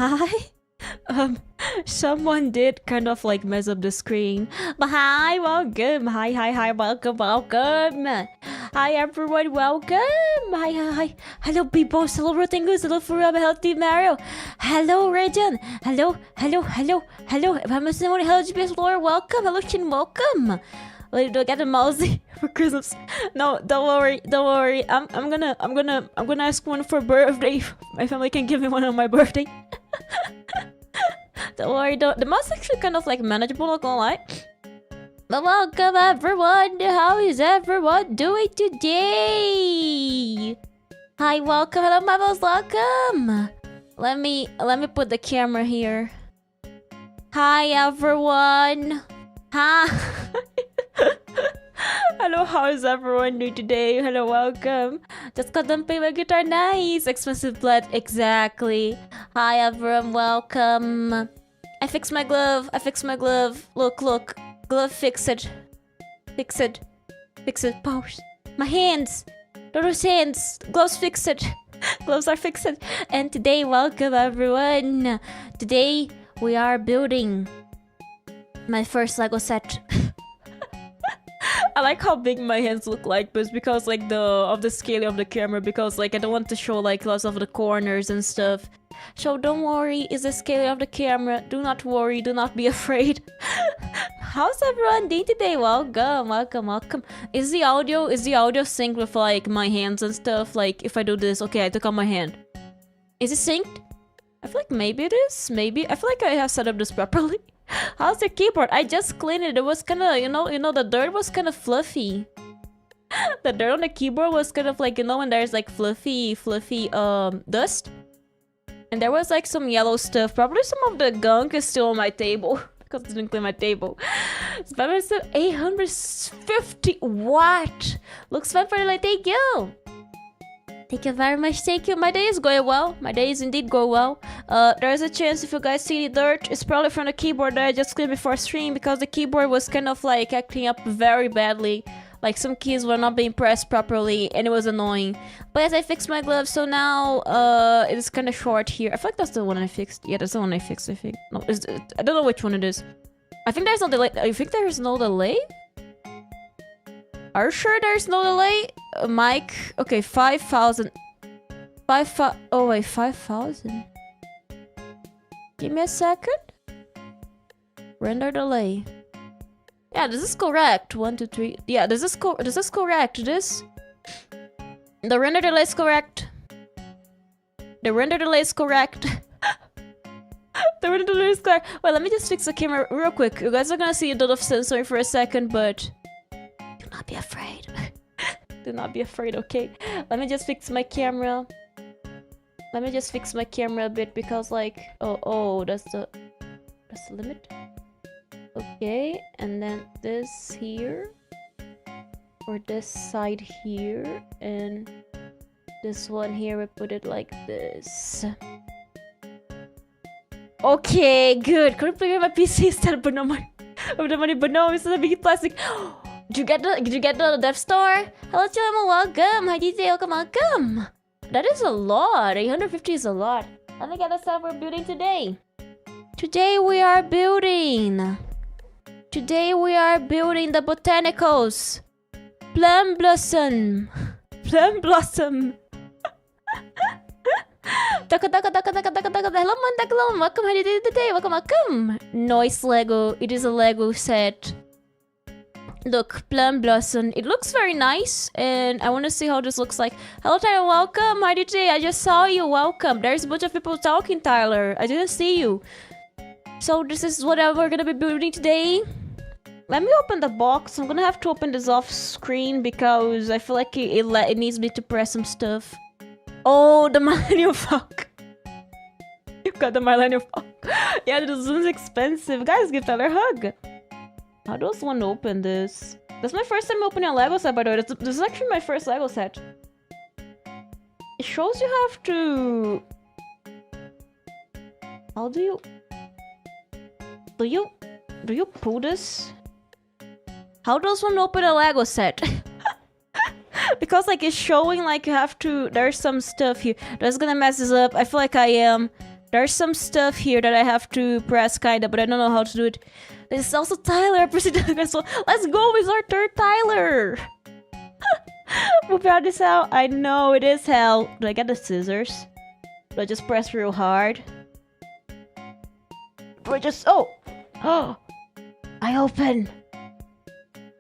Hi. Someone did kind of like mess up the screen. But hi, welcome. Hi, welcome. Hi, everyone, welcome. Hi. Hello, people. Hello, Rotingus. Hello, Furam. Hello, Team Mario. Hello, Region. Hello. Hello, GPS Lore. Welcome. Hello, Shin. Welcome. Wait, do I get a mousey for Christmas? No, don't worry. I'm gonna ask one for birthday. My family can give me one on my birthday. Don't worry, the mouse is actually kind of like manageable, not gonna lie. But welcome everyone. How is everyone doing today? Hi, welcome. Hello, Marvels, welcome. Let me put the camera here. Hi everyone. Hi. Hello, how is everyone doing today? Hello, welcome. Just got done playing my guitar. Nice. Expensive blood. Exactly. Hi, everyone. Welcome. I fixed my glove. Look. Glove fixed. Pause. My hands. Those hands. Gloves fixed. Gloves are fixed. And today, welcome, everyone. Today, we are building my first Lego set. I like how big my hands look like, but it's because like of the scaling of the camera, because like I don't want to show like lots of the corners and stuff. So don't worry, it's the scaling of the camera. Do not worry, do not be afraid. How's everyone doing today? Welcome. Is the audio synced with like my hands and stuff? Like if I do this, okay, I took out my hand. Is it synced? I feel like maybe it is. Maybe I feel like I have set up this properly. How's your keyboard? I just cleaned it. It was kind of, you know, the dirt was kind of fluffy. The dirt on the keyboard was kind of like, you know, when there's like fluffy dust. And there was like some yellow stuff. Probably some of the gunk is still on my table because I didn't clean my table. It's 850 watt. Looks fun for like, thank you. Thank you very much, thank you. My day is going well. My day is indeed going well. There's a chance if you guys see the dirt, it's probably from the keyboard that I just cleaned before stream, because the keyboard was kind of like acting up very badly. Like some keys were not being pressed properly and it was annoying. But as I fixed my gloves, so now it is kind of short here. I feel like that's the one I fixed. Yeah, that's the one I fixed, I think. No, I don't know which one it is. I think there's no delay. I think there's no delay? Are you sure there's no delay? Mike, okay, 5,000. Oh wait, 5,000. Give me a second. Render delay. Yeah, this is correct. 1, 2, 3. Yeah, this is correct. The render delay is correct. The render delay is correct. The render delay is correct. Well, let me just fix the camera real quick. You guys are gonna see a lot of sensory for a second, but do not be afraid. Do not be afraid, okay? Let me just fix my camera. Let me just fix my camera a bit, because like, oh, that's the limit. Okay, and then this here, or this side here, and this one here, we put it like this. Okay, good. Could play with my PC instead of the money, but no, it's a big plastic. Did you get the Death Star? Hello, Chilema, welcome. Hi, DJ, welcome. That is a lot. 850 is a lot. Let me get us up. We're building today. Today we are building the botanicals. Plum blossom. Hello, Mandaclone. Welcome. How do you do today? Welcome. Nice Lego. It is a Lego set. Look, plum blossom. It looks very nice, and I want to see how this looks like. Hello, Tyler. Welcome. How do you today? I just saw you. Welcome. There's a bunch of people talking, Tyler. I didn't see you. So this is what we're gonna be building today. Let me open the box. I'm gonna have to open this off screen because I feel like it needs me to press some stuff. Oh, the Millennium Falcon. You've got the Millennium Falcon. Yeah, this one's expensive. Guys, give Tyler a hug. How does one open this? That's my first time opening a Lego set, by the way. This is actually my first Lego set. It shows you have to... How do you... Do you pull this? How does one open a Lego set? Because like it's showing like you have to... There's some stuff here. That's gonna mess this up. I feel like I am. There's some stuff here that I have to press kinda, but I don't know how to do it. This is also Tyler. So let's go with our third Tyler. We found this out. I know it is hell. Do I get the scissors? Do I just press real hard? Do I just... Oh! Oh! I open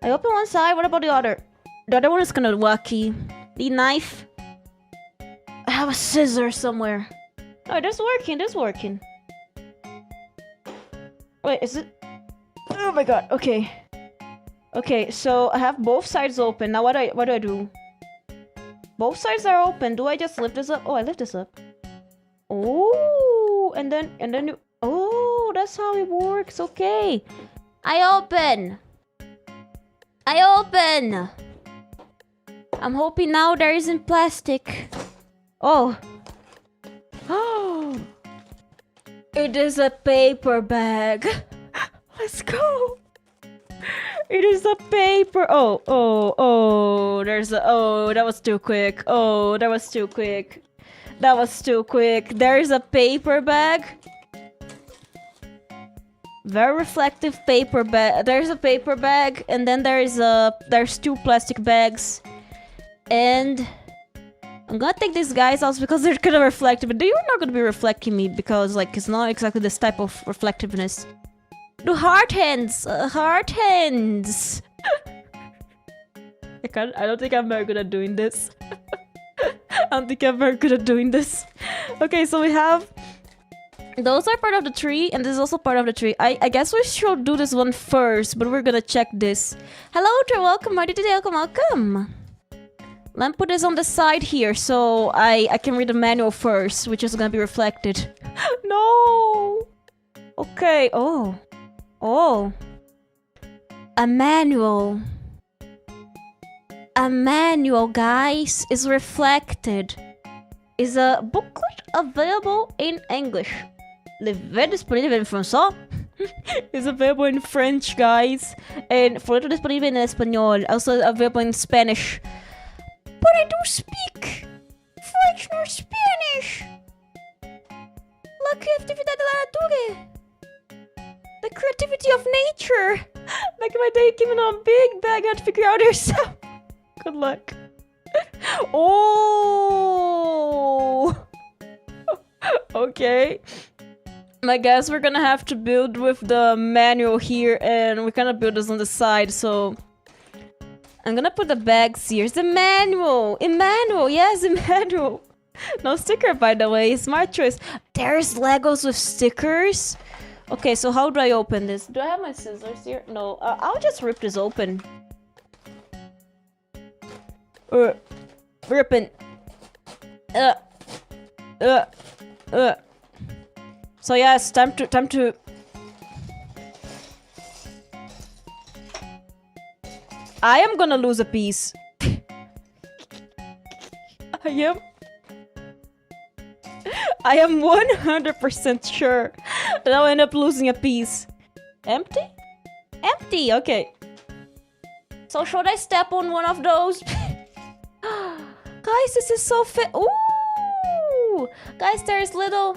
one side. What about the other? The other one is kind of wacky. The knife. I have a scissor somewhere. Oh, this working. Wait, is it? Oh my god. Okay. Okay, so I have both sides open. Now what do I do? Both sides are open. Do I just lift this up? Oh, I lift this up. Oh, and then you... Oh, that's how it works. Okay. I open. I'm hoping now there isn't plastic. Oh. Oh. It is a paper bag. Let's go. It is a paper. Oh, there's a... Oh, that was too quick. There is a paper bag. Very reflective paper bag. There's a paper bag, and then there's two plastic bags. And I'm gonna take these guys out because they're kind of reflective, but they're not gonna be reflecting me because like it's not exactly this type of reflectiveness. Do heart hands! Heart hands! I don't think I'm very good at doing this. Okay, so we have... Those are part of the tree, and this is also part of the tree. I guess we should do this one first, but we're gonna check this. Hello, welcome, welcome. Let me put this on the side here, so I can read the manual first, which is gonna be reflected. No! Okay, oh. A manual. A manual, guys, is reflected. Is a booklet available in English. Lever disponível en francés. Is available in French, guys. And folleto disponível en español. Also available in Spanish. But I don't speak French nor Spanish. La creatividad de la nature. The creativity of nature. Back in my day, it came in a big bag. I had to figure out yourself. Good luck. Oh. Okay. I guess we're gonna have to build with the manual here, and we're gonna build this on the side, so... I'm gonna put the bags here. It's a manual! Emmanuel! Yes, Emmanuel! No sticker, by the way. Smart choice. There's Legos with stickers? Okay, so how do I open this? Do I have my scissors here? No, I'll just rip this open. Ripping. So yes, time to... I am gonna lose a piece. I am 100% sure that I'll end up losing a piece. Empty? Empty, okay. So should I step on one of those? Guys, this is so fit. Ooh! Guys, there's little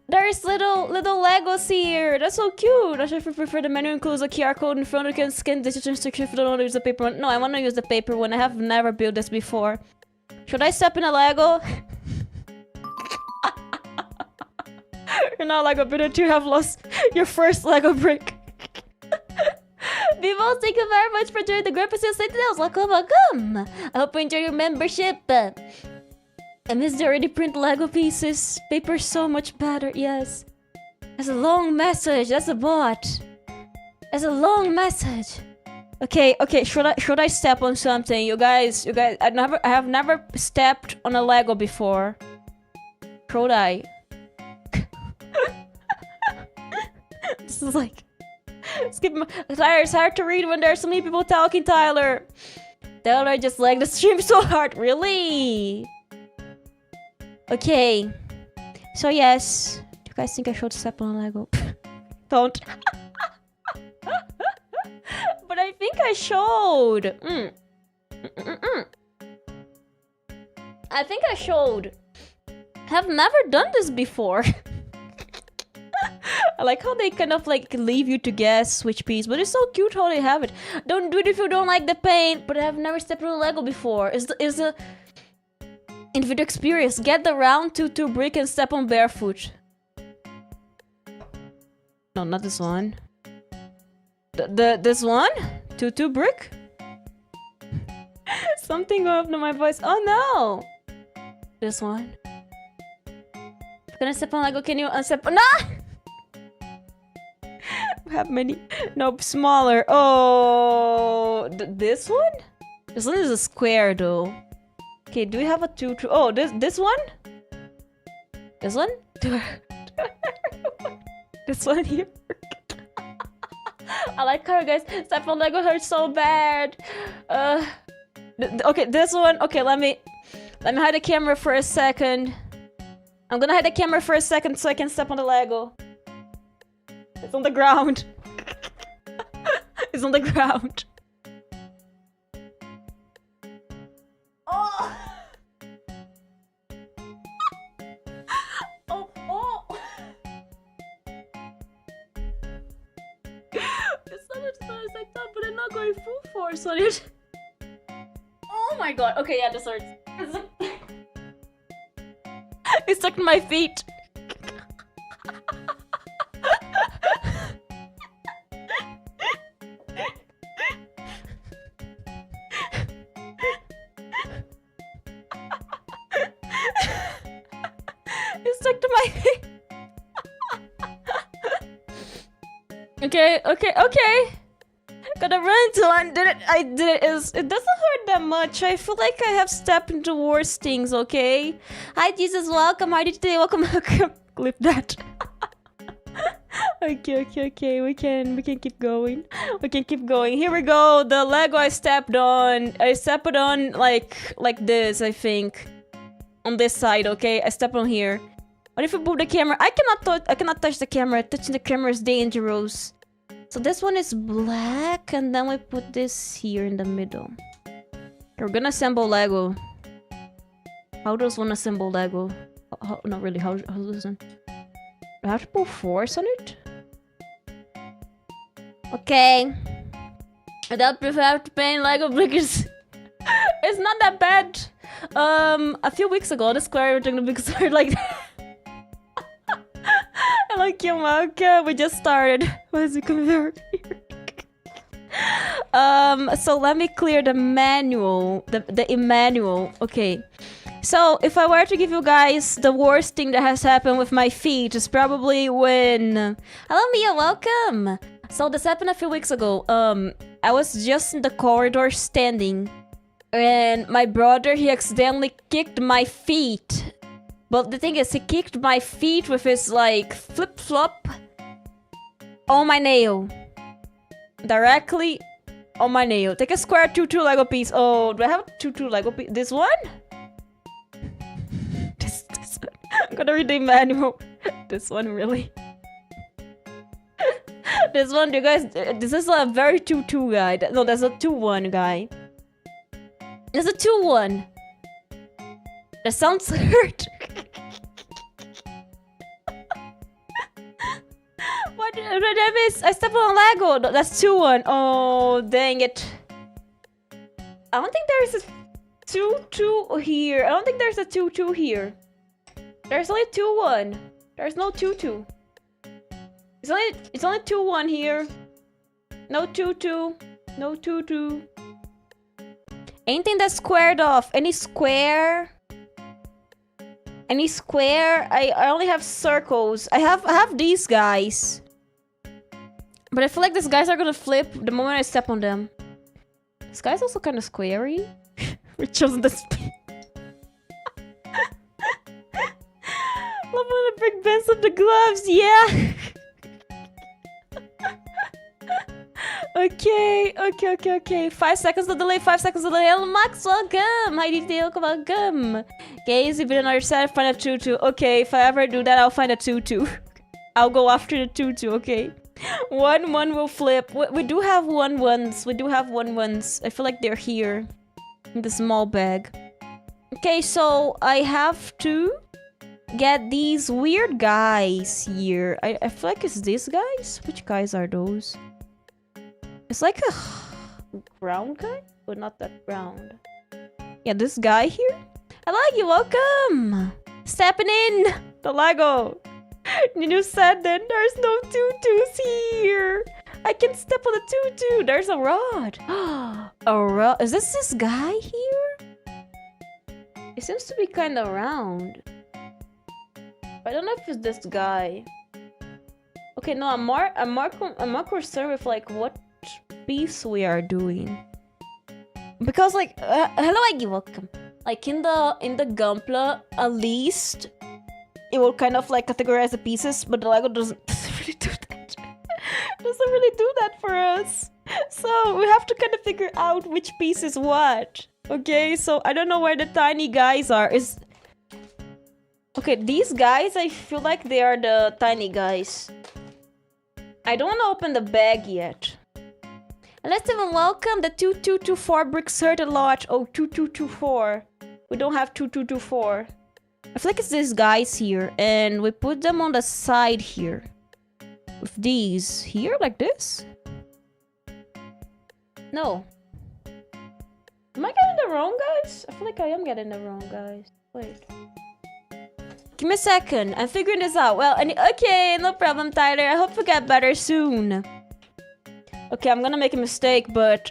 Legos here. That's so cute. I should prefer the menu includes a QR code in front. You can scan digital instruction if you don't want to use the paper one. No, I want to use the paper one. I have never built this before. Should I step in a Lego? You're not a Lego builder. You have lost your first Lego brick. Vivo, thank you very much for joining the group. Welcome. I hope you enjoy your membership. I miss the already print Lego pieces. Paper's so much better, yes. That's a long message. That's a bot. That's a long message. Okay. Should I step on something? You guys, I have never stepped on a Lego before. Should I? This is like... Tyler, it's hard to read when there's so many people talking, Tyler. Tyler just like the stream so hard. Really? Okay. So yes. Do you guys think I should step on a Lego? Don't. But I think I showed. I think I showed. I've never done this before. I like how they kind of like leave you to guess which piece, but it's so cute how they have it. Don't do it if you don't like the paint, but I've never stepped on a Lego before. Is the individual experience. Get the round 2-2 brick and step on barefoot. No, not this one. This one? 2-2 brick? Something going up to my voice. Oh no! This one. I'm gonna step on Lego. Can you unstep? No! Have many? Nope, smaller. Oh, this one? This one is a square though. Okay, do we have a 2-2? Oh, this one? This one? This one here. I like how you guys step on Lego hurts so bad. Okay, this one. Okay, let me hide the camera for a second. I'm gonna hide the camera for a second so I can step on the Lego. It's on the ground. It's on the ground. Oh! Oh, oh! It's not as far as I thought, but I'm not going full force on it. Oh my god. Okay, yeah, this hurts. It stuck to my feet. It stuck to my feet. Okay. Gotta run till I did it. It doesn't hurt that much. I feel like I have stepped into worse things, okay? Hi Jesus, welcome. How did you today? Welcome. Clip that. Okay. We can keep going. We can keep going. Here we go. The Lego I stepped on. I stepped on like this, I think. On this side, okay? I stepped on here. What if we move the camera? I cannot touch the camera. Touching the camera is dangerous. So this one is black, and then we put this here in the middle. We're gonna assemble Lego. How does one assemble Lego? Not really. How does this one? Do I have to put force on it? Okay. I don't prefer to paint Lego bricks. It's not that bad. A few weeks ago, the square during the big square like that. Hello, Kiamaka. We just started. What is it coming here? So let me clear the manual, the manual. Okay. So if I were to give you guys the worst thing that has happened with my feet, it's probably when. Hello, Mia. Welcome. So this happened a few weeks ago. I was just in the corridor standing, and my brother, he accidentally kicked my feet. But the thing is, he kicked my feet with his, like, flip-flop on my nail. Directly on my nail. Take a square 2-2 Lego piece. Oh, do I have a 2-2 Lego piece? This one? This one. I'm gonna read the manual. This one, really? This one, you guys, this is a very 2-2 guy. No, that's a 2-1 guy. There's a 2-1. That sounds hurt. What did I miss? I stepped on Lego. No, that's 2-1. Oh, dang it. I don't think there's a 2-2 here. I don't think there's a 2-2 here. There's only 2-1. There's no 2-2. It's only 2-1 here. No 2-2. No 2-2. Anything that's squared off. Any square? Any square? I only have circles. I have these guys. But I feel like these guys are gonna flip the moment I step on them. This guy's also kind of squarey. We chose the speed. Love when the big bends of the gloves, yeah! Okay. 5 seconds of delay, 5 seconds of delay. Hello, Max, welcome! Hi, Dito, welcome! Okay, is it on our side? Find a 2-2. Okay, if I ever do that, I'll find a 2-2. I'll go after the 2-2, okay? 1-1 will flip. We do have 1-1s. We do have 1-1s. I feel like they're here. In the small bag. Okay, so I have to get these weird guys here. I feel like it's these guys. Which guys are those? It's like a brown guy, but not that brown. Yeah, this guy here. I like you. Welcome. Stepping in the Lego. Ninu said then there's no tutus here. I can step on the tutu. There's a rod. A rod. Is this guy here? It seems to be kind of round. I don't know if it's this guy. Okay, no, I'm more concerned with like what piece we are doing. Because like, hello, Aggie, welcome. Like in the Gunpla, at least it will kind of like categorize the pieces, but the Lego doesn't really do that. Doesn't really do that for us. So we have to kind of figure out which piece is what. Okay, so I don't know where the tiny guys are. Okay, these guys, I feel like they are the tiny guys. I don't want to open the bag yet. And let's even welcome the 2224 Bricks Hurt a lot. Oh, 2224. We don't have 2224. I feel like it's these guys here. And we put them on the side here. With these here, like this? No. Am I getting the wrong guys? I feel like I am getting the wrong guys. Wait. Give me a second. I'm figuring this out. Well, okay, no problem, Tyler. I hope we get better soon. Okay, I'm gonna make a mistake, but...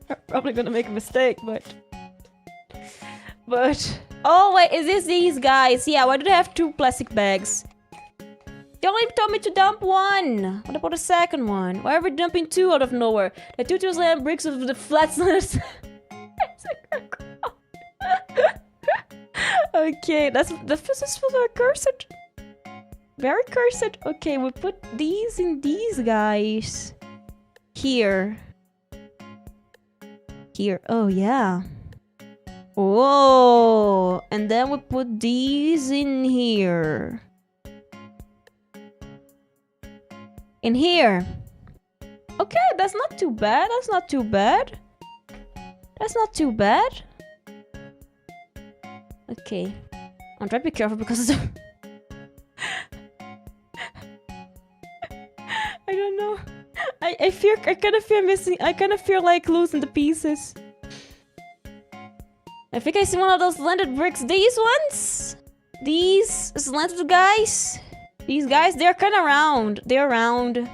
I'm probably gonna make a mistake, but... Oh, wait, is this these guys? Yeah, why do they have 2 plastic bags? You only told me to dump 1. What about the second one? Why are we dumping 2 out of nowhere? The tutus land bricks with the flats on the Okay, this feels very cursed. Very cursed. Okay, we put these in these guys. Here. Here. Oh, yeah. Oh, and then we put these in here. In here. Okay, that's not too bad. That's not too bad. That's not too bad. Okay. I'm trying to be careful because I don't know. I kind of fear missing. I kind of feel like losing the pieces. I think I see one of those landed bricks. These ones? These slanted guys? These guys, they're kind of round. They're round.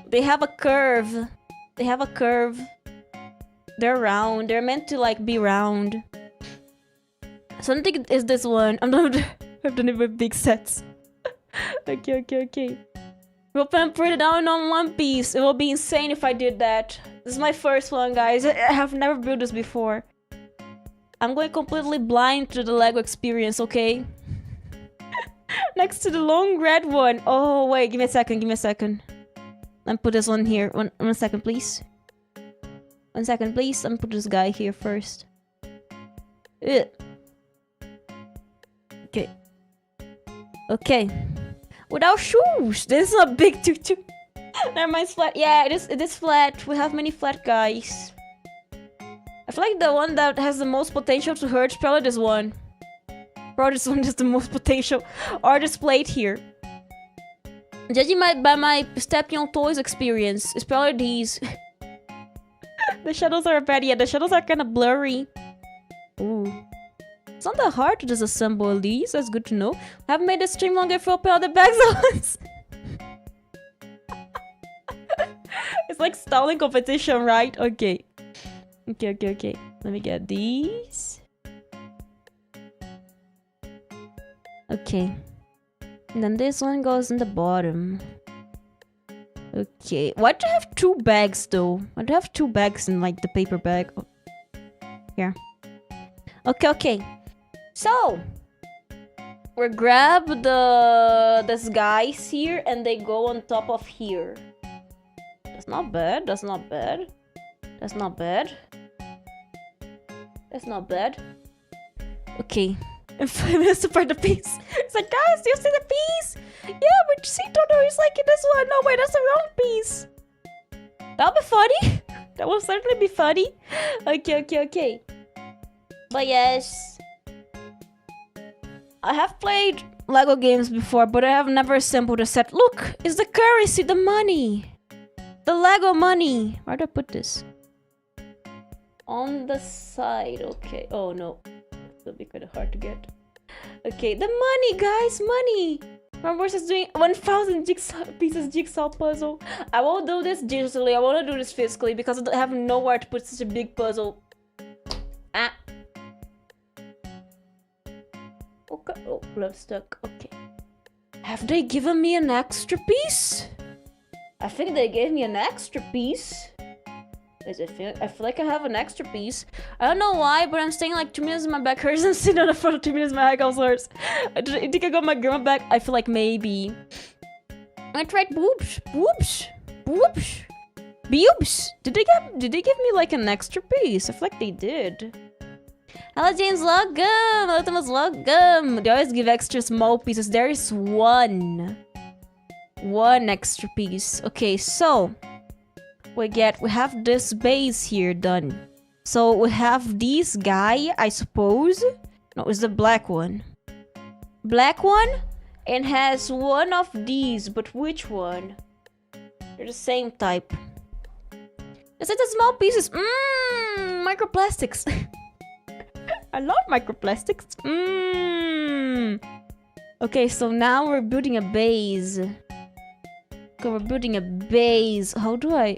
They have a curve. They have a curve. They're round. They're meant to like be round. So I don't think it's this one. I've done it with big sets. Okay. We'll put it down on one piece. It will be insane if I did that. This is my first one, guys. I have never built this before. I'm going completely blind to the Lego experience, okay? Next to the long red one. Oh, wait. Give me a second. Let me put this one here. One second, please. 1 second, please. Let me put this guy here first. Ugh. Okay. Without shoes. This is a big tutu. Never mind, it's flat. Yeah, it is flat. We have many flat guys. I feel like the one that has the most potential to hurt is probably this one. Probably this one has the most potential. Or this plate here. Judging by my stepping on toys experience, it's probably these. The shadows are bad. Yeah, the shadows are kind of blurry. Ooh. It's not that hard to disassemble these. That's good to know. I haven't made the stream longer if you open all the bags at once. It's like stalling competition, right? Okay. Okay. Let me get these. Okay. And then this one goes in the bottom. Okay. Why do you have 2 bags though? Why do you have 2 bags in like the paper bag? Oh. Here. Okay. So we grab these guys here and they go on top of here. That's not bad. Okay. And 5 minutes to find the piece. It's like, guys, do you see the piece? Yeah, but see, Toto is like in this one. No, wait, that's the wrong piece. That'll be funny. That will certainly be funny. Okay. But yes. I have played Lego games before, but I have never assembled a set. Look, it's the currency, the money. The Lego money. Where do I put this? On the side, okay. Oh no, it'll be kind of hard to get. Okay, the money, guys, money. Remember, we're just doing 1,000 pieces jigsaw puzzle. I won't do this digitally. I want to do this physically because I have nowhere to put such a big puzzle. Ah. Okay. Oh, love stuck. Okay. Have they given me an extra piece? I think they gave me an extra piece. I feel like I have an extra piece. I don't know why, but I'm staying like 2 minutes in my back hurts and sitting on the front of 2 minutes my ankles hurts. I think I got my grandma back. I feel like maybe. I tried boobs. Boobs. Boobs. Boobs. Did they give me like an extra piece? I feel like they did. Hello James, welcome! Hello Thomas, welcome! They always give extra small pieces. There is one extra piece. Okay, so we have this base here done. So we have this guy, I suppose. No, it's the black one. Black one and has one of these, but which one? They're the same type. Is it the small pieces? Microplastics. I love microplastics. Okay, so now we're building a base. Okay, we're building a base. How do I...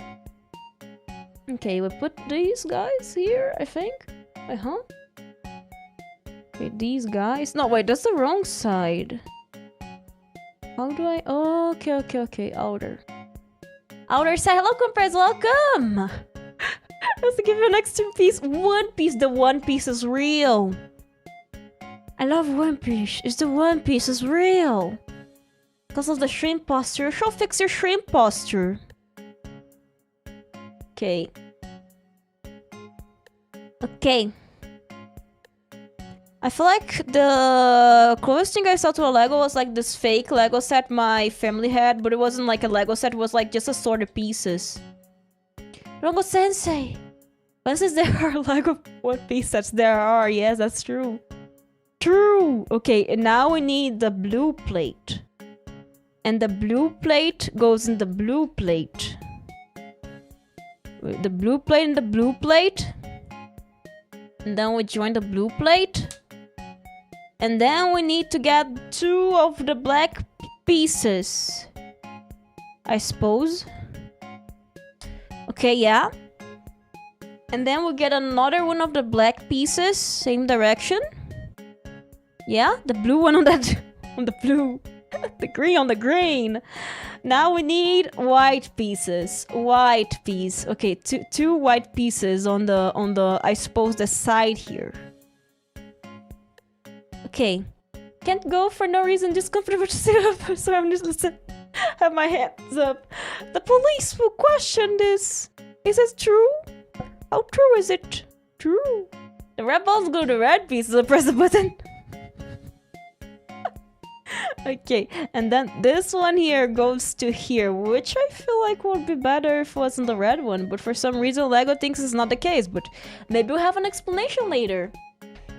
Okay, we put these guys here, I think. Okay, these guys... No, wait, that's the wrong side. How do I... Oh, okay. Outer. Outer side. Hello, Compress. Welcome! Let's give you an extra piece. One piece. The one piece is real. I love one piece. It's the one piece is real. Because of the shrimp posture. She'll fix your shrimp posture. Okay. Okay. I feel like the closest thing I saw to a Lego was like this fake Lego set my family had, but it wasn't like a Lego set, it was like just assorted pieces. Rongo Sensei! When says there are Lego One Piece sets? There are, yes, that's true. True! Okay, and now we need the blue plate. And the blue plate goes in the blue plate. The blue plate and the blue plate. And then we join the blue plate. And then we need to get 2 of the black pieces. I suppose. Okay, yeah. And then we'll get another one of the black pieces. Same direction. Yeah, the blue one on that... on the blue. The green on the green. Now we need white pieces. White piece. Okay, two white pieces on the I suppose the side here. Okay. Can't go for no reason, just comfortable to sit up. So I'm just listening. Have my hands up. The police will question this. Is it true? How true is it? True. The red balls go to red pieces. So press the button. Okay, and then this one here goes to here, which I feel like would be better if it wasn't the red one, but for some reason Lego thinks it's not the case, but maybe we'll have an explanation later.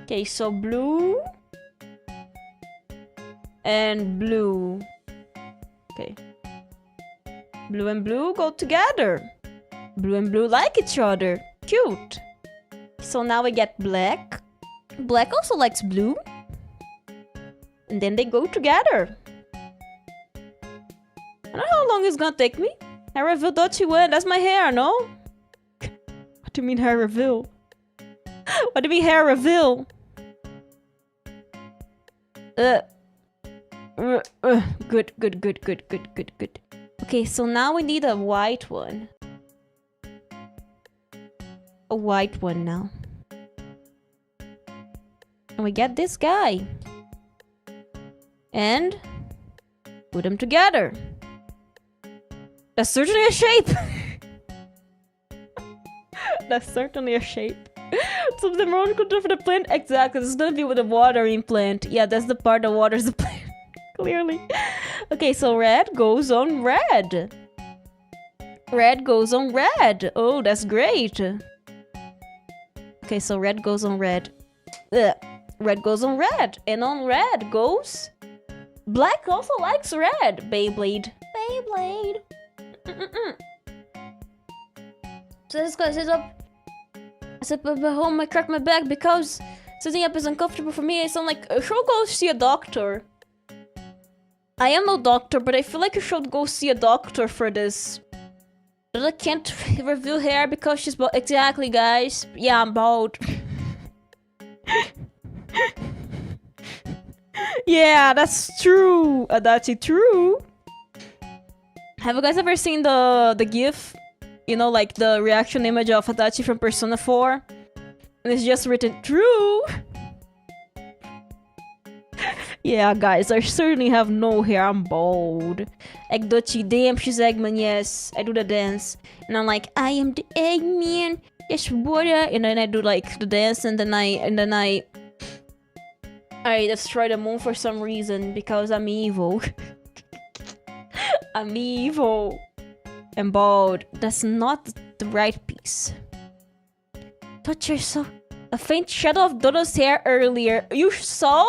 Okay, so blue and blue. Okay. Blue and blue go together. Blue and blue like each other. Cute. So now we get black. Black also likes blue. And then they go together. I don't know how long it's gonna take me. Hair reveal .1, that's my hair, no? What do you mean hair reveal? What do you mean hair reveal? Good. Okay, so now we need a white one. A white one now. And we get this guy. And put them together. That's certainly a shape. That's certainly a shape. So the road control for the plant. Exactly. This is gonna be with the watering plant. Yeah, that's the part that waters the plant. Clearly. Okay, so red goes on red. Red goes on red. Oh, that's great. Okay, so red goes on red. Ugh. red goes on red, and on red goes... Black also likes red. Beyblade. Beyblade. So this guy sits up. I sit at home, I crack my back because sitting up is uncomfortable for me. I sound like I should go see a doctor. I am no doctor, but I feel like you should go see a doctor for this. But I can't reveal hair because she's bald. Exactly, guys. Yeah, I'm bald. Yeah, that's true. That's true. Have you guys ever seen the GIF? You know, like the reaction image of Adachi from Persona 4? And it's just written, true! Yeah, guys, I certainly have no hair, I'm bald. Eggdochi, damn, she's Eggman, yes. I do the dance. And I'm like, I am the Eggman, yes, what? And then I do like the dance, and then I destroy the moon for some reason, because I'm evil. I'm evil. And bald. That's not the right piece. Touch yourself. A faint shadow of Dodo's hair earlier. You saw?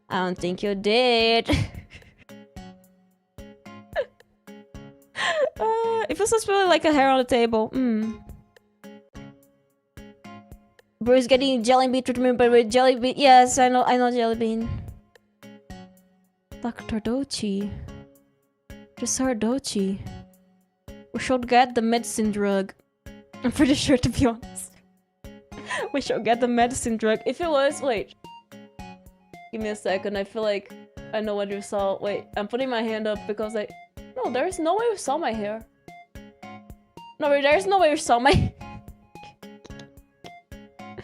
I don't think you did. It feels really like a hair on the table. Bruce getting jelly bean treatment, but with jelly bean. Yes, I know jelly bean. Dr. Dochi. Just our Dochi. We should get the medicine drug. I'm pretty sure, to be honest. We should get the medicine drug. If it was, wait. Give me a second. I feel like I know what you saw. Wait, I'm putting my hand up because no, there's no way you saw my hair. No, wait, there's no way you saw my...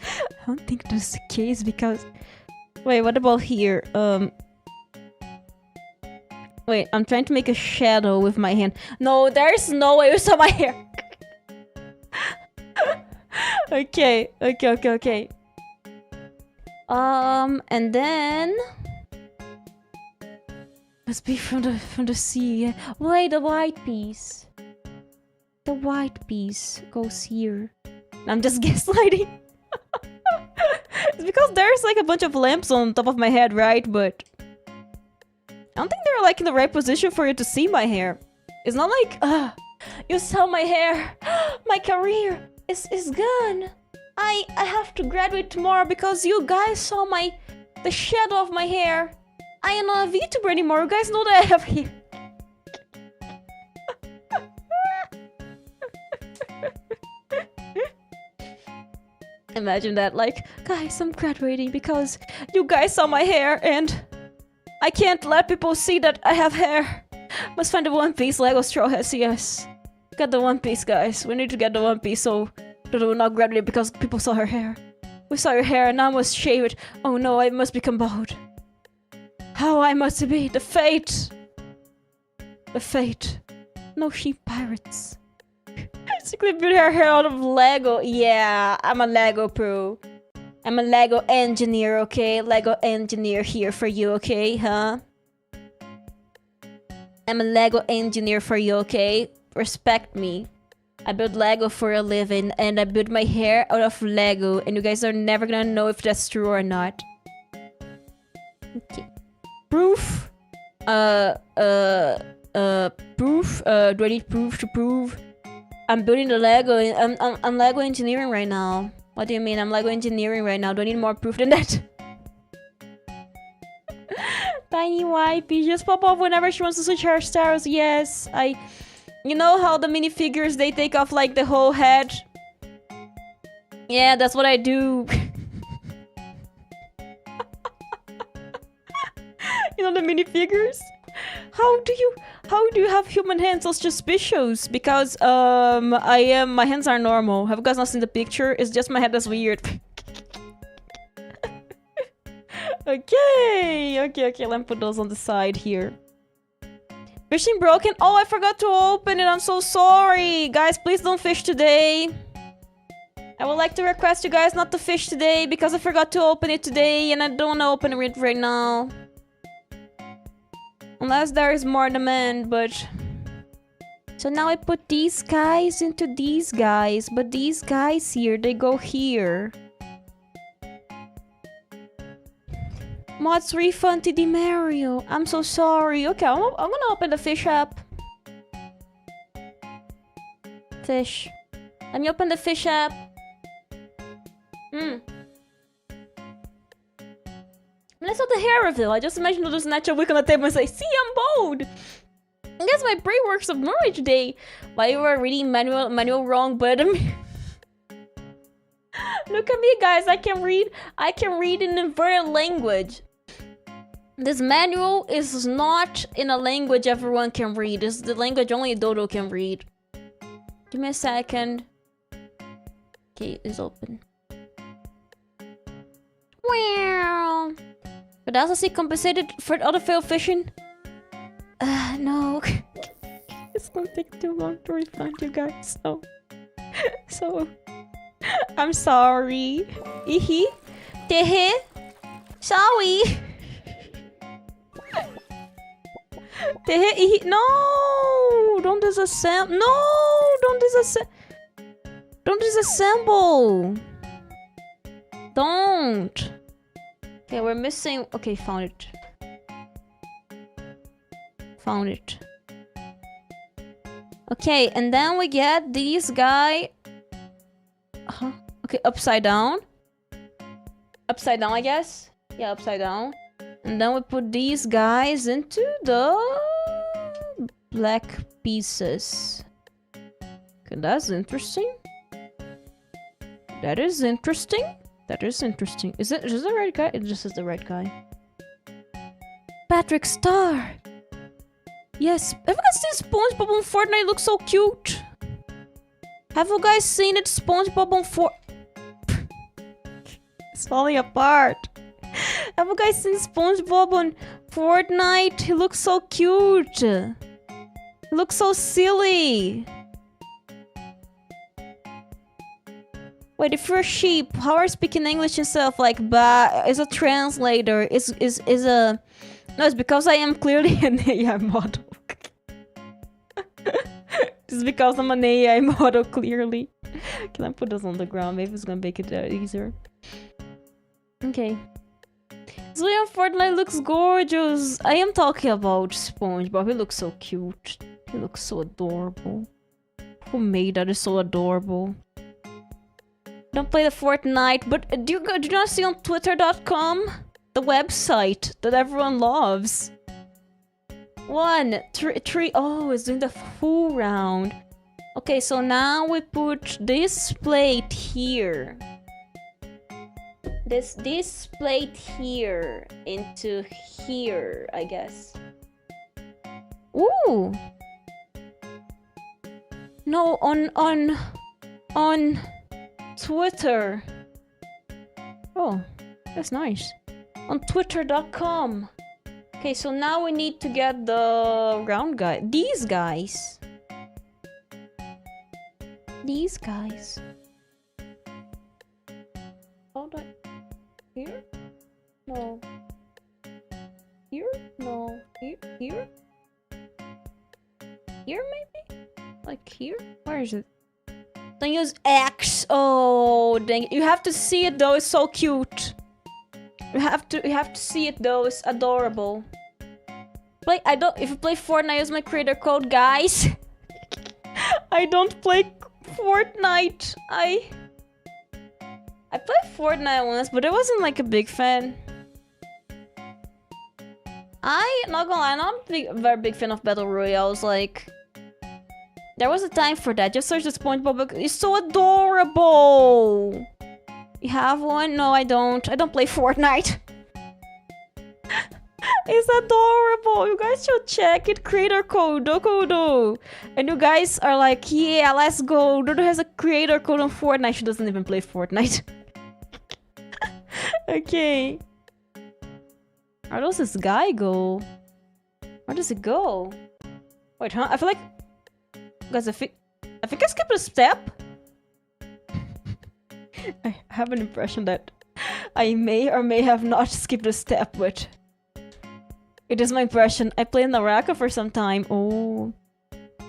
I don't think that's the case because... Wait, what about here? Wait, I'm trying to make a shadow with my hand. No, there's no way you saw my hair. Okay. And then... Must be from the sea. Yeah. Wait, the white piece. The white piece goes here. I'm just gaslighting. It's because there's like a bunch of lamps on top of my head, right? But I don't think they're like in the right position for you to see my hair. It's not like, you saw my hair. My career is gone. I have to graduate tomorrow because you guys saw the shadow of my hair. I am not a VTuber anymore. You guys know that I have hair. Imagine that, like, guys, I'm graduating because you guys saw my hair and I can't let people see that I have hair. Must find the One Piece Lego Straw Hats, yes. Get the One Piece, guys. We need to get the One Piece so that will not graduate because people saw her hair. We saw your hair and now I must shave it. Oh no, I must become bald. How I must be. The fate. The fate. No sheep pirates. Basically build her hair out of Lego. Yeah, I'm a Lego pro. I'm a Lego engineer, okay? Lego engineer here for you, okay? Huh? I'm a Lego engineer for you, okay? Respect me. I build Lego for a living and I build my hair out of Lego and you guys are never gonna know if that's true or not. Okay. Proof? Proof? Do I need proof to prove? I'm building the Lego. I'm Lego engineering right now. What do you mean? I'm Lego engineering right now. Do I need more proof than that? Tiny Wipey just pop off whenever she wants to switch hairstyles. Yes, you know how the minifigures, they take off like the whole head? Yeah, that's what I do. You know the minifigures? How do you have human hands so suspicious? Because my hands are normal. Have you guys not seen the picture? It's just my head that's weird. Okay, let me put those on the side here. Fishing broken? Oh, I forgot to open it. I'm so sorry. Guys, please don't fish today. I would like to request you guys not to fish today because I forgot to open it today and I don't want to open it right now. Unless there is more demand, but... So now I put these guys into these guys, but these guys here, they go here. Mods refund TD Mario. I'm so sorry. Okay, I'm gonna open the fish app. Fish. Let me open the fish app. Let's not the hair reveal. I just imagined those natural wick on the table and say, see, I'm bold. I guess my brain works abnormally today. Why you were reading manual wrong, but look at me, guys. I can read in a inverted language. This manual is not in a language everyone can read. It's the language only Dodo can read. Give me a second. Okay, it's open. Wow. But also see compensated for the other failed fishing? No. It's gonna take too long to refund you guys. So I'm sorry. Ihi. Tehe. Sorry. Tehe ihi. No! Don't disassemble. No! Don't disassemble. Don't. Okay, we're missing. Okay, found it. Found it. Okay, and then we get this guy. Okay, upside down. Upside down, I guess. Yeah, upside down. And then we put these guys into the black pieces. Okay, that's interesting. That is interesting. That is interesting. Is it the right guy? It just is the right guy. Patrick Star. Yes. Have you guys seen SpongeBob on Fortnite? It looks so cute. Have you guys seen it? SpongeBob on It's falling apart. Have you guys seen SpongeBob on Fortnite? He looks so cute. He looks so silly. Wait, if you're a sheep, how are you speaking English and stuff like ba is a translator? Is a no, it's because I am clearly an AI model. It's because I'm an AI model, clearly. Can I put this on the ground? Maybe it's gonna make it easier. Okay. Zoe on Fortnite looks gorgeous. I am talking about SpongeBob. He looks so cute. He looks so adorable. Who made that? Is so adorable. Don't play the Fortnite, but do you not see on Twitter.com? The website that everyone loves. 1, 3. Oh, it's doing the full round. Okay, so now we put this plate here. This plate here into here, I guess. Ooh. No, on Twitter. Oh, that's nice. On Twitter.com. Okay, so now we need to get the round guy. These guys. These guys. Hold on. Here? No. Here? No. Here? Here maybe? Like here? Where is it? Don't use X. Oh, dang it. You have to see it though. It's so cute. You have to see it though. It's adorable. If you play Fortnite, use my creator code, guys. I don't play Fortnite. I played Fortnite once, but I wasn't like a big fan. Not gonna lie, I'm not a very big fan of Battle Royales. Like, there was a time for that. Just search the SpongeBob. It's so adorable. You have one? No, I don't. I don't play Fortnite. It's adorable. You guys should check it. Creator code Doko. And you guys are like, yeah, let's go. Dodo has a creator code on Fortnite. She doesn't even play Fortnite. Okay. Where does this guy go? Where does it go? Wait, huh? I feel like... Guys, I think I skipped a step. I have an impression that I may or may have not skipped a step, but... It is my impression. I played Naraka for some time. Oh.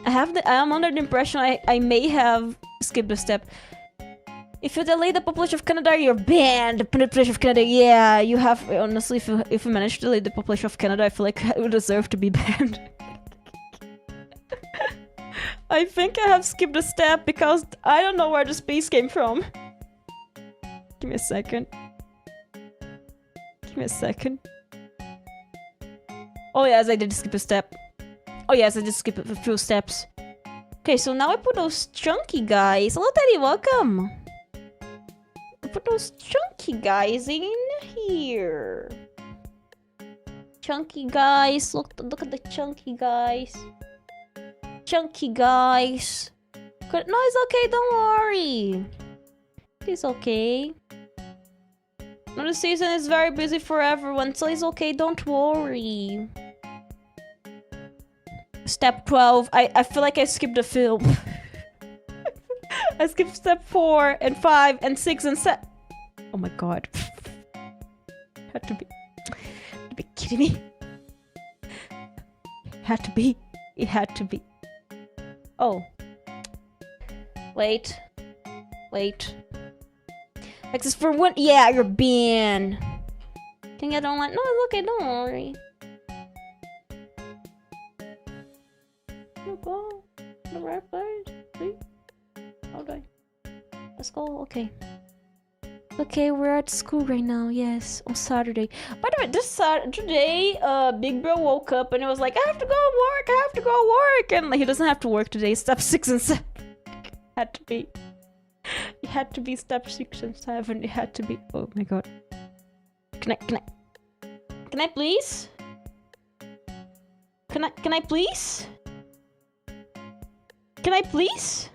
I am under the impression I may have skipped a step. If you delay the population of Canada, you're banned. The population of Canada, yeah, you have. Honestly, if you manage to delay the population of Canada, I feel like I would deserve to be banned. I think I have skipped a step because I don't know where the space came from. Give me a second. Give me a second. Oh yes, I did skip a step. Oh yes, I did skip a few steps. Okay, so now I put those chunky guys. Hello, Teddy, welcome. I put those chunky guys in here. Chunky guys, look at the chunky guys. Chunky guys. Good. No, it's okay, don't worry. It's okay. No, the season is very busy for everyone, so it's okay, don't worry. Step 12. I feel like I skipped a film. I skipped step 4 and 5 and 6 and 7. Oh my god. Had to be. Had to be kidding me. Had to be. It had to be. Oh. Wait. Wait. Access for one. Yeah, you're banned. Can I don't want. No, it's okay, don't worry. Go. The right place. See? Okay. Let's go. Okay. Okay, we're at school right now. Yes, on Saturday. By the way, this today, Big Bro woke up and he was like, "I have to go work. I have to go work," and he doesn't have to work today. Step 6 and 7 had to be. It had to be step 6 and 7. It had to be. Oh my god. Can I please? Can I please? Can I please?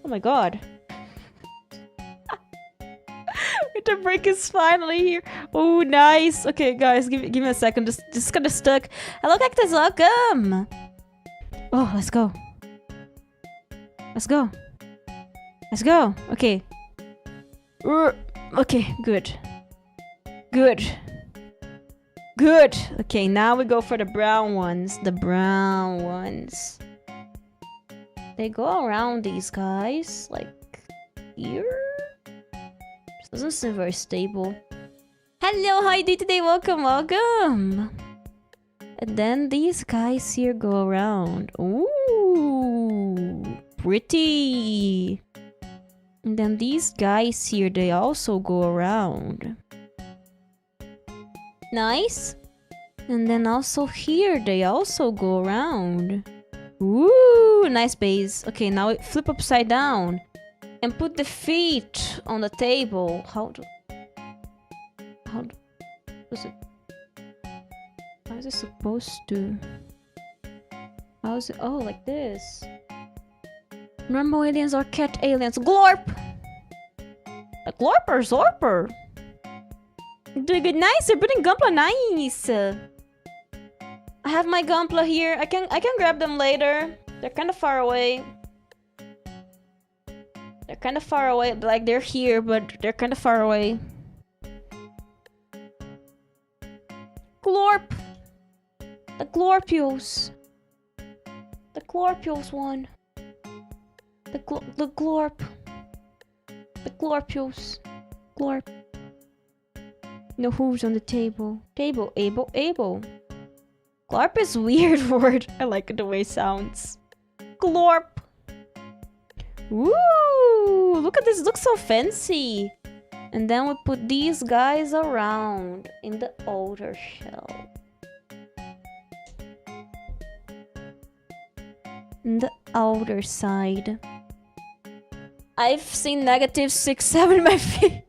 Oh my god. The break is finally here. Oh, nice. Okay, guys, give me a second. Just kind of stuck. Hello, Cactus. Welcome. Oh, let's go. Let's go. Let's go. Okay. Okay, good. Good. Good. Okay, now we go for the brown ones. The brown ones. They go around these guys, like here. This doesn't seem very stable. Hello, how you doing today? Welcome, welcome. And then these guys here go around. Ooh, pretty. And then these guys here, they also go around. Nice. And then also here, they also go around. Ooh, nice base. Okay, now flip upside down and put the feet on the table. How is it? How is it supposed to? How is it? Oh, like this. Normal aliens or cat aliens? Glorp! A glorp or zorper? Doing good. Nice. They're putting Gumpla. Nice. I have my Gumpla here. I can grab them later. They're kind of far away. They're kind of far away. Like they're here, but they're kind of far away. Glorp. The Glorpules. The Glorpules one. The Glorp. The Glorpules. Glorp. No hooves on the table. Table. Able. Glorp is a weird word. I like the way it sounds. Glorp. Ooh, look at this. It looks so fancy. And then we put these guys around in the outer shell. In the outer side. I've seen negative 6, 7 in my feet.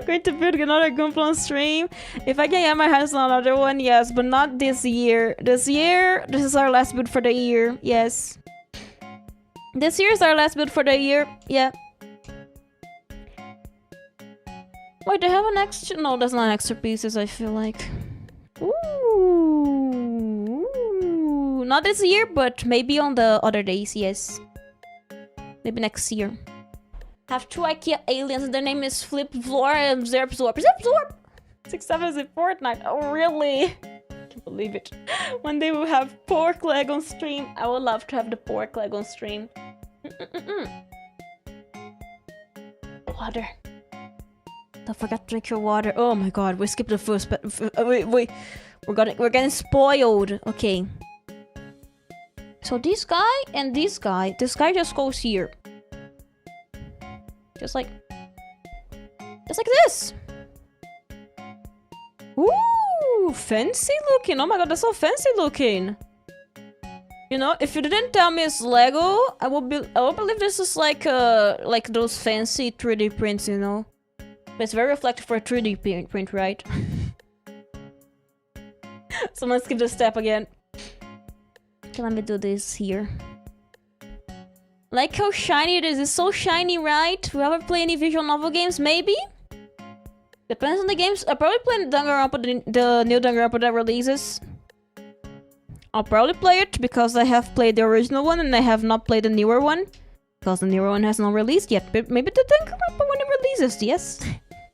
Going to build another Gunpla on stream. If I can get my hands on another one, yes, but not this year. This is our last build for the year. Yes. This year is our last build for the year. Yeah. Wait, they have an extra? No, that's not extra pieces, I feel like. Ooh. Not this year, but maybe on the other days, yes. Maybe next year. Have 2 IKEA aliens and their name is Flip, Vlor, and Zerp, Zorp. Zerp, Zorp! 6-7 is in Fortnite. Oh, really? I can't believe it. One day we'll have pork leg on stream. I would love to have the pork leg on stream. Water. Don't forget to drink your water. Oh my god, we skipped the first but wait. We're getting spoiled. Okay. So this guy and this guy just goes here. Just like this. Ooh, fancy looking. Oh my god, that's so fancy looking. You know, if you didn't tell me it's Lego, I would believe this is like those fancy 3D prints, you know. But it's very reflective for a 3D print, right? So let's skip this step again. Okay, let me do this here. Like how shiny it is. It's so shiny, right? Will you ever play any visual novel games? Maybe? Depends on the games. I'll probably play the new Danganronpa that releases. I'll probably play it because I have played the original one and I have not played the newer one. Because the newer one has not released yet. But maybe the Danganronpa when it releases, yes.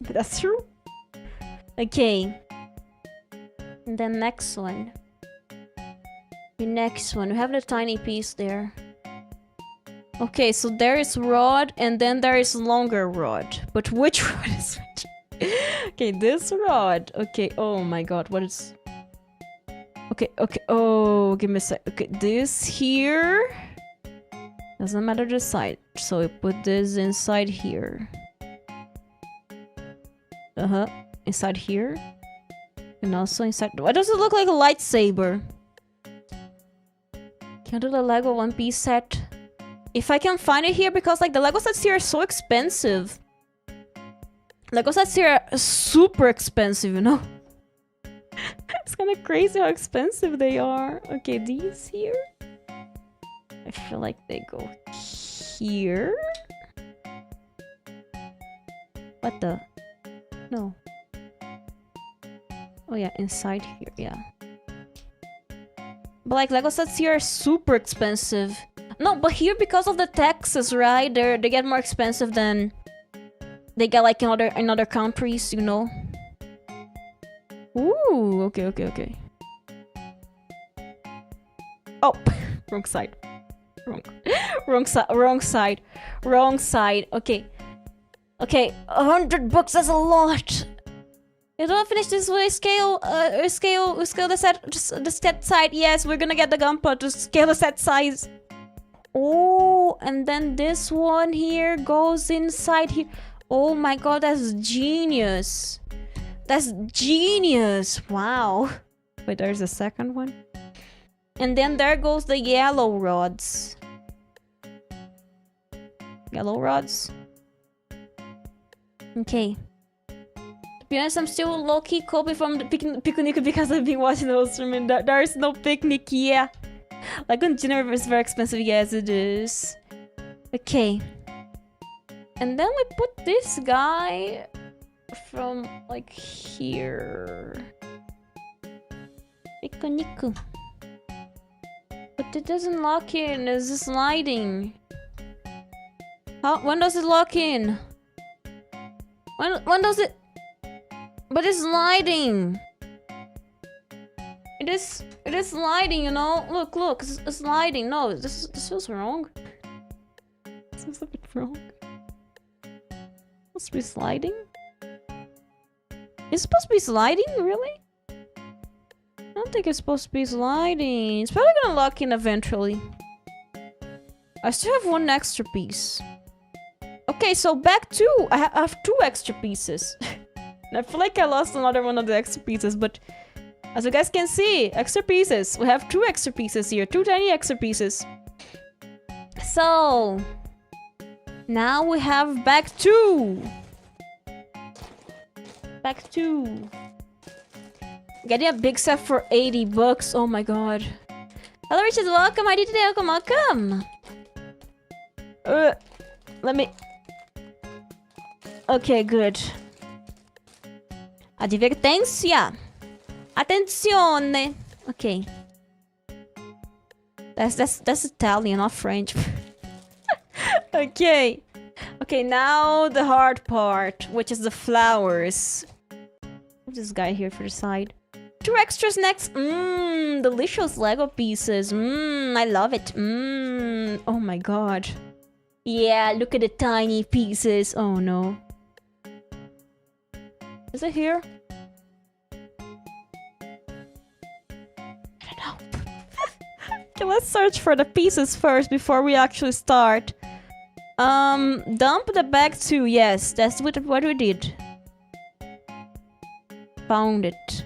That's true. Okay. And then next one. The next one. We have the tiny piece there. Okay, so there is rod and then there is longer rod. But which rod is which? Okay, this rod. Okay, oh my god, what is... Okay, oh, give me a sec. Okay, this here... Doesn't matter the side. So we put this inside here. Inside here. And also inside... Why does it look like a lightsaber? Can I do the Lego One Piece set? If I can find it here, because like the Lego sets here are so expensive. Lego sets here are super expensive, you know? It's kind of crazy how expensive they are. Okay, these here. I feel like they go here. What the? No. Oh yeah, inside here, yeah. But like Lego sets here are super expensive. No, but here because of the taxes, right? They get more expensive than they get like in other countries, you know. Ooh, okay. Oh, wrong side. Wrong side. Okay. Okay, 100 books, that's a lot. You don't finish this way. Scale the set, just the set side. Yes, we're gonna get the gunpla to scale the set size. Oh, and then this one here goes inside here. Oh my god, that's genius. That's genius. Wow. Wait, there's a second one. And then there goes the yellow rods. Yellow rods. Okay. To be honest, I'm still low-key coping from the picnic because I've been watching those streaming. There's no picnic, yeah. Like on dinner is very expensive, yes it is. Okay. And then we put this guy from like here. Picnic. But it doesn't lock in, it's sliding. How? When does it lock in? When does it... But it's sliding. It is sliding, you know? Look, it's sliding. No, this feels wrong. This feels a bit wrong. It's supposed to be sliding? It's supposed to be sliding? Really? I don't think it's supposed to be sliding. It's probably gonna lock in eventually. I still have one extra piece. Okay, so back to... I have two extra pieces. And I feel like I lost another one of the extra pieces, but... As you guys can see, extra pieces. We have two extra pieces here. Two tiny extra pieces. So... Now we have back two. Back two. Getting a big set for 80 bucks. Oh my god. Hello Richard, welcome. I did today. Welcome. Let me... Okay, good. Advertência. Attenzione. Okay. That's Italian, not French. Okay. Okay, now the hard part, which is the flowers. Put this guy here for the side. Two extras next. Delicious Lego pieces. I love it. Oh my god. Yeah, look at the tiny pieces. Oh no. Is it here? I don't know. Okay, let's search for the pieces first before we actually start. Dump the bag too. Yes, that's what we did. Found it.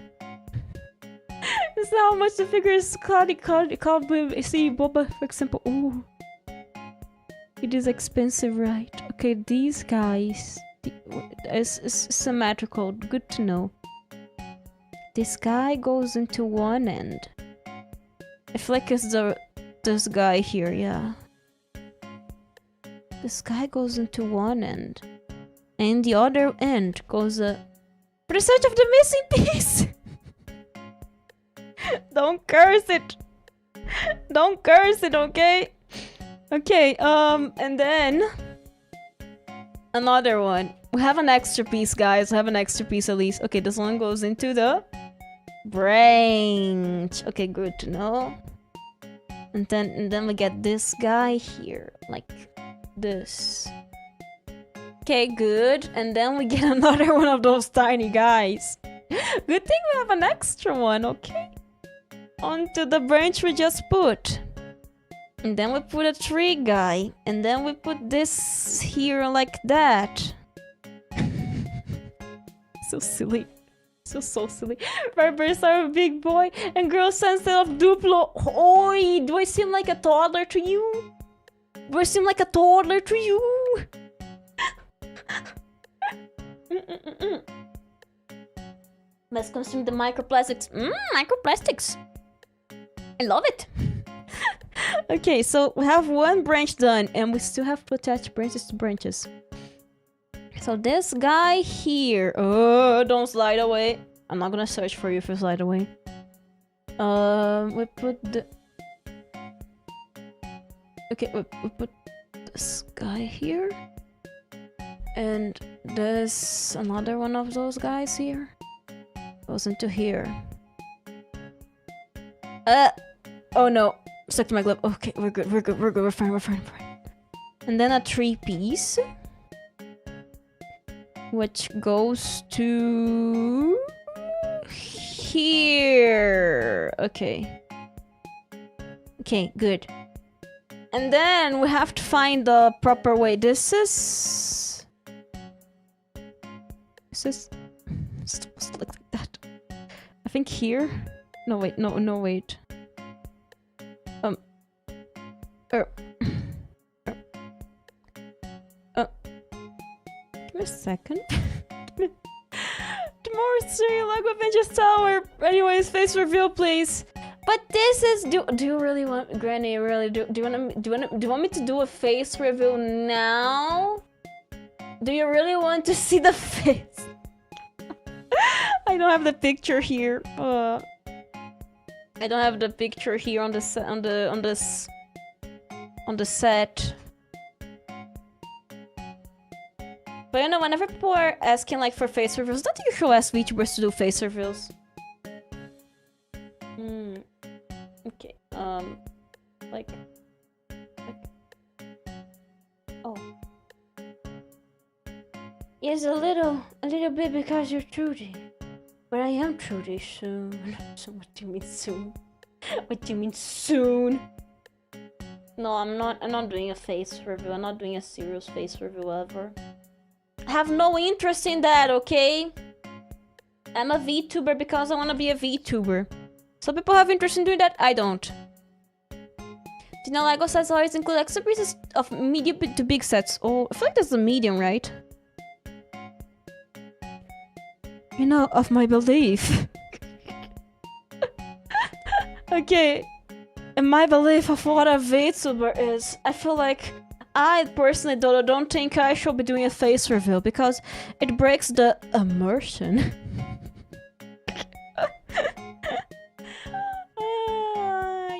This is how much the figure is called. See, Boba, for example. Ooh. It is expensive, right? Okay, these guys is symmetrical. Good to know. This guy goes into one end. I feel like it's this guy here, yeah. This guy goes into one end. And the other end goes for the search of the missing piece! Don't curse it! Don't curse it, okay? Okay, and then another one. We have an extra piece, guys. We have an extra piece at least. Okay, this one goes into the branch. Okay, good to know. And then we get this guy here, like this. Okay, good. And then we get another one of those tiny guys. Good thing we have an extra one, okay? Onto the branch we just put. And then we put a tree guy. And then we put this here like that. So silly. So silly. Barbers are a big boy and girls sensitive of Duplo. Oi, do I seem like a toddler to you? Do I seem like a toddler to you? Let's consume the microplastics. Microplastics. I love it. Okay, so we have one branch done and we still have to attach branches to branches. So this guy here. Oh, don't slide away. I'm not gonna search for you if you slide away. We put the... Okay, we put this guy here. And there's another one of those guys here. Goes into here. Oh no. Stuck to my glove. Okay, we're good, we're fine. And then a tree piece. Which goes to... here. Okay. Okay, good. And then we have to find the proper way. This is supposed to look like that. I think here. No wait, no wait. Give me a second. Tomorrow's stream like Avengers Tower. Anyways, face reveal, please. But this is do you really want Granny? Really do you want me to do a face reveal now? Do you really want to see the face? I don't have the picture here. I don't have the picture here on the set. But you know, whenever people are asking like for face reveals, don't you should ask Vtubers to do face reveals? Okay. Like. Oh. Yes, a little bit because you're Trudy. But I am Trudy soon. So what do you mean soon? What do you mean soon? No, I'm not doing a face review. I'm not doing a serious face review ever. I have no interest in that, okay? I'm a VTuber because I want to be a VTuber. Some people have interest in doing that, I don't. You know, LEGO sets always include extra pieces of medium to big sets. Oh, I feel like that's a medium, right? You know, of my belief. Okay. In my belief of what a VTuber is, I feel like I personally don't think I should be doing a face reveal because it breaks the immersion.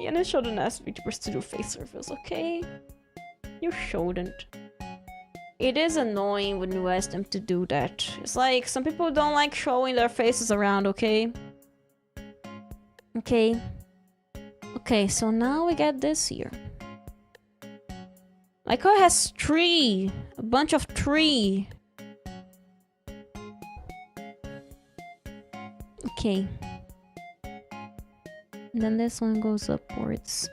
You shouldn't ask VTubers to do face reveals, okay? You shouldn't. It is annoying when you ask them to do that. It's like some people don't like showing their faces around, okay? Okay. Okay, so now we get this here. My car has tree. A bunch of tree. Okay. And then this one goes upwards.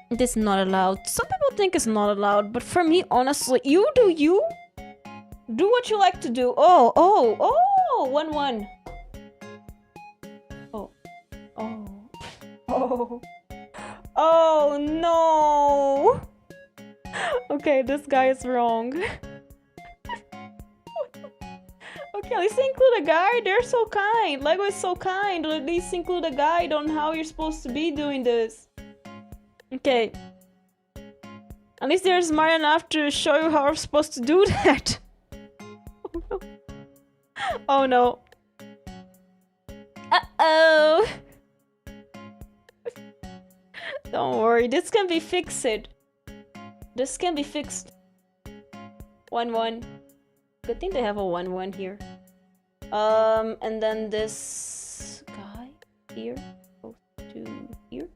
This is not allowed. Some people think it's not allowed, but for me, honestly, you do you. Do what you like to do. Oh, 1-1. Oh. Oh no. Okay, this guy is wrong. Okay, at least include a guide. They're so kind. Lego is so kind. At least include a guide on how you're supposed to be doing this. Okay. At least they're smart enough to show you how you're supposed to do that. Oh no. Oh no. Uh-oh. Don't worry, this can be fixed. This can be fixed. 1-1. Good thing they have a 1-1 here. And then this guy here goes to here.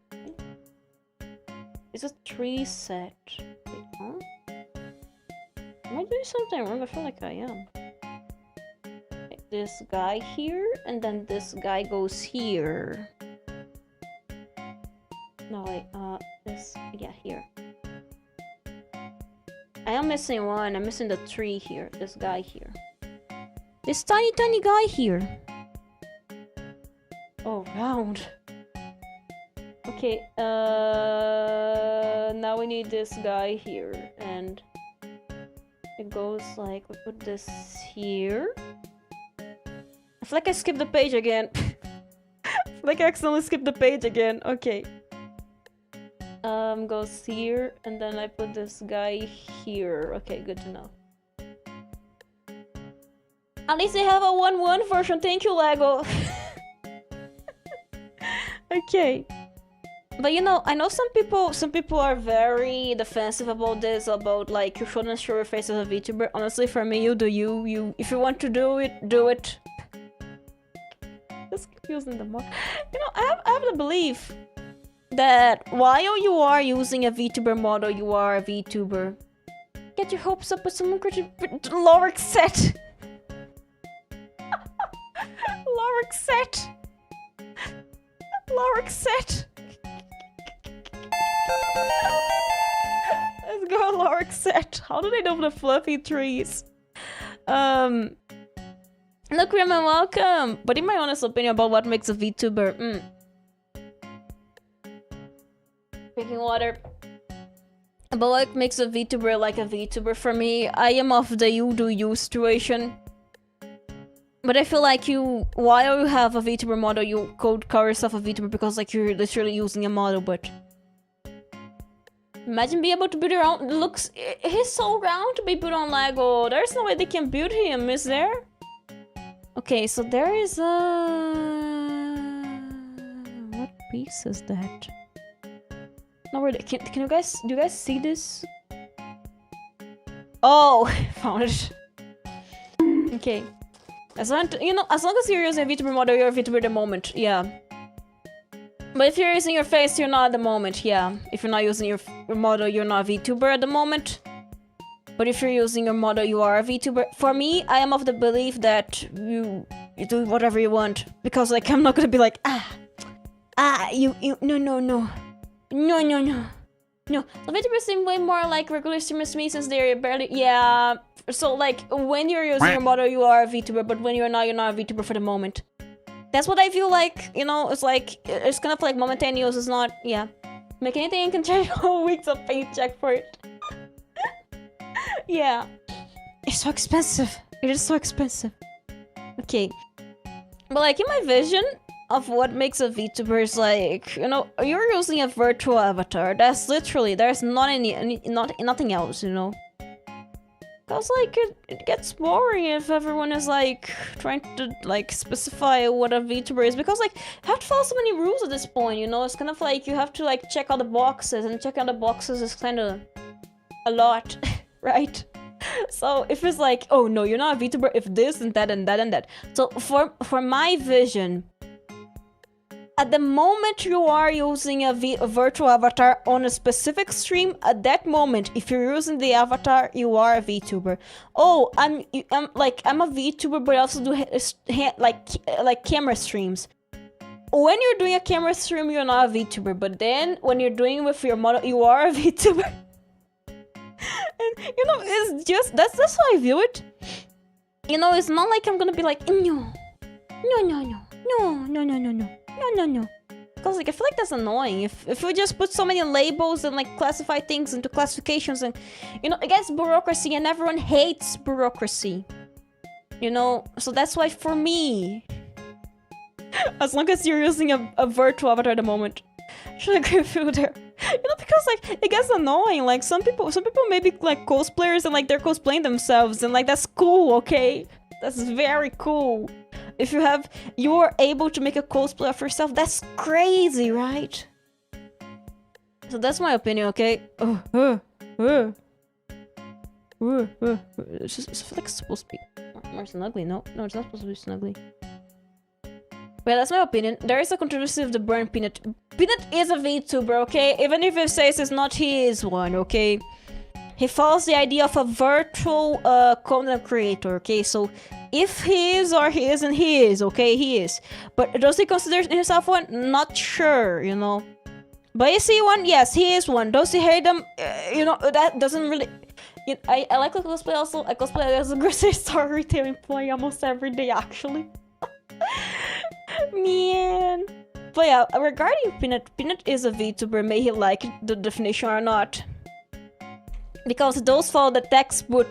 It's a 3 set. Wait, huh? Am I doing something wrong? I feel like I am. Okay, this guy here, and then this guy goes here. No, wait, this, yeah, here. I am missing one. I'm missing the 3 here. This guy here. This tiny guy here. Oh, round. Okay, now we need this guy here, and it goes like, we put this here. I feel like I skipped the page again. I feel like I accidentally skipped the page again. Okay. Goes here, and then I put this guy here. Okay, good to know. At least they have a 1-1 version. Thank you, Lego. Okay. But you know, I know some people are very defensive about this, about like you shouldn't show your face as a VTuber. Honestly, for me, you do you. If you want to do it, do it. Just using the mod. You know, I have the belief that while you are using a VTuber model, you are a VTuber. Get your hopes up with some Loric set. Loric set. Loric set. Let's go, Loric set. How do they know the fluffy trees? Look, Riemann, welcome. But in my honest opinion about what makes a VTuber, drinking water. But what makes a VTuber like a VTuber for me, I am of the you do you situation. But I feel like while you have a VTuber model, you could call yourself a VTuber because like you're literally using a model, but imagine being able to build your own. Looks, he's so round to be built on Lego. There's no way they can build him, is there? Okay, so there is what piece is that? No, where can you guys, do you guys see this? Oh, found it. Okay. As long as you're using a VTuber model, you're a VTuber at the moment, yeah. But if you're using your face, you're not at the moment, yeah. If you're not using your model, you're not a VTuber at the moment. But if you're using your model, you are a VTuber. For me, I am of the belief that you do whatever you want. Because like, I'm not gonna be like, no. No, the VTubers seem way more like regular streamers to me since they're barely, yeah. So like, when you're using your model, you are a VTuber, but when you're not a VTuber for the moment. That's what I feel like, you know, it's like, it's kind of like momentaneous, it's not, yeah. Make anything can change whole weeks of paycheck for it. Yeah. It's so expensive. It is so expensive. Okay. But like, in my vision of what makes a VTuber is like, you know, you're using a virtual avatar. That's literally, there's not nothing else, you know. Cause like it gets boring if everyone is like trying to like specify what a VTuber is, because like you have to follow so many rules at this point, you know. It's kind of like you have to like check all the boxes, and checking all the boxes is kind of a lot, right? So if it's like, oh no, you're not a VTuber if this and that and that and that. So for my vision, at the moment you are using a virtual avatar on a specific stream, at that moment, if you're using the avatar, you are a VTuber. Oh, I'm a VTuber, but I also do like camera streams. When you're doing a camera stream, you're not a VTuber, but then when you're doing it with your model, you are a VTuber. And you know, it's just that's how I view it. You know, it's not like I'm gonna be like no. Because like I feel like that's annoying. If we just put so many labels and like classify things into classifications, and you know, against bureaucracy, and everyone hates bureaucracy. You know, so that's why for me, as long as you're using a virtual avatar at the moment, I should agree with you there. You know, because like it gets annoying. Like some people may be like cosplayers and like they're cosplaying themselves, and like that's cool, okay? That's very cool. If you are able to make a cosplay of yourself, that's crazy, right? So that's my opinion, okay? It's just, I feel like it's supposed to be more snuggly. No, it's not supposed to be snuggly. Well, that's my opinion. There is a controversy with the brand Peanut. Peanut is a VTuber, okay? Even if it says it's not, he is one, okay? He follows the idea of a virtual content creator, okay? So if he is or he isn't, he is, okay? He is. But does he consider himself one? Not sure, you know? But is he one? Yes, he is one. Does he hate them? You know, that doesn't really... You know, I like to cosplay also. I cosplay as a grocery store retail employee almost every day, actually. Man. But yeah, regarding Peanut is a VTuber, may he like the definition or not. Because those follow the textbook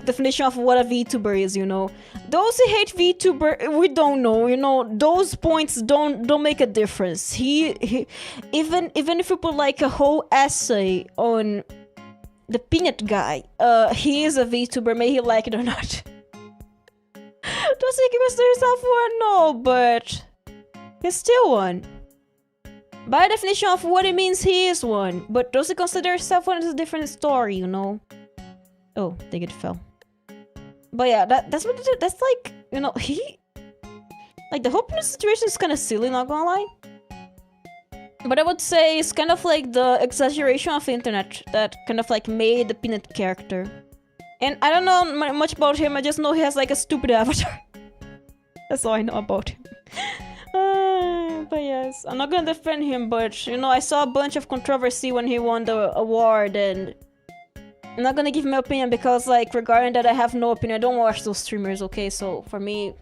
definition of what a VTuber is, you know. Those who hate VTuber, we don't know, you know. Those points don't make a difference. He even if you put like a whole essay on the Peanut guy, he is a VTuber, may he like it or not. Does he consider himself one? No, but he's still one. By definition of what it means, he is one. But does he consider himself one is a different story, you know? Oh, I think it fell. But yeah, that's what it is. That's like, you know, like the whole situation is kind of silly, not gonna lie. But I would say it's kind of like the exaggeration of the internet that kind of like made the Peanut character. And I don't know much about him, I just know he has like a stupid avatar. That's all I know about him. But yes, I'm not gonna defend him, but you know, I saw a bunch of controversy when he won the award, and I'm not gonna give my opinion because like regarding that I have no opinion. I don't watch those streamers, okay? So for me,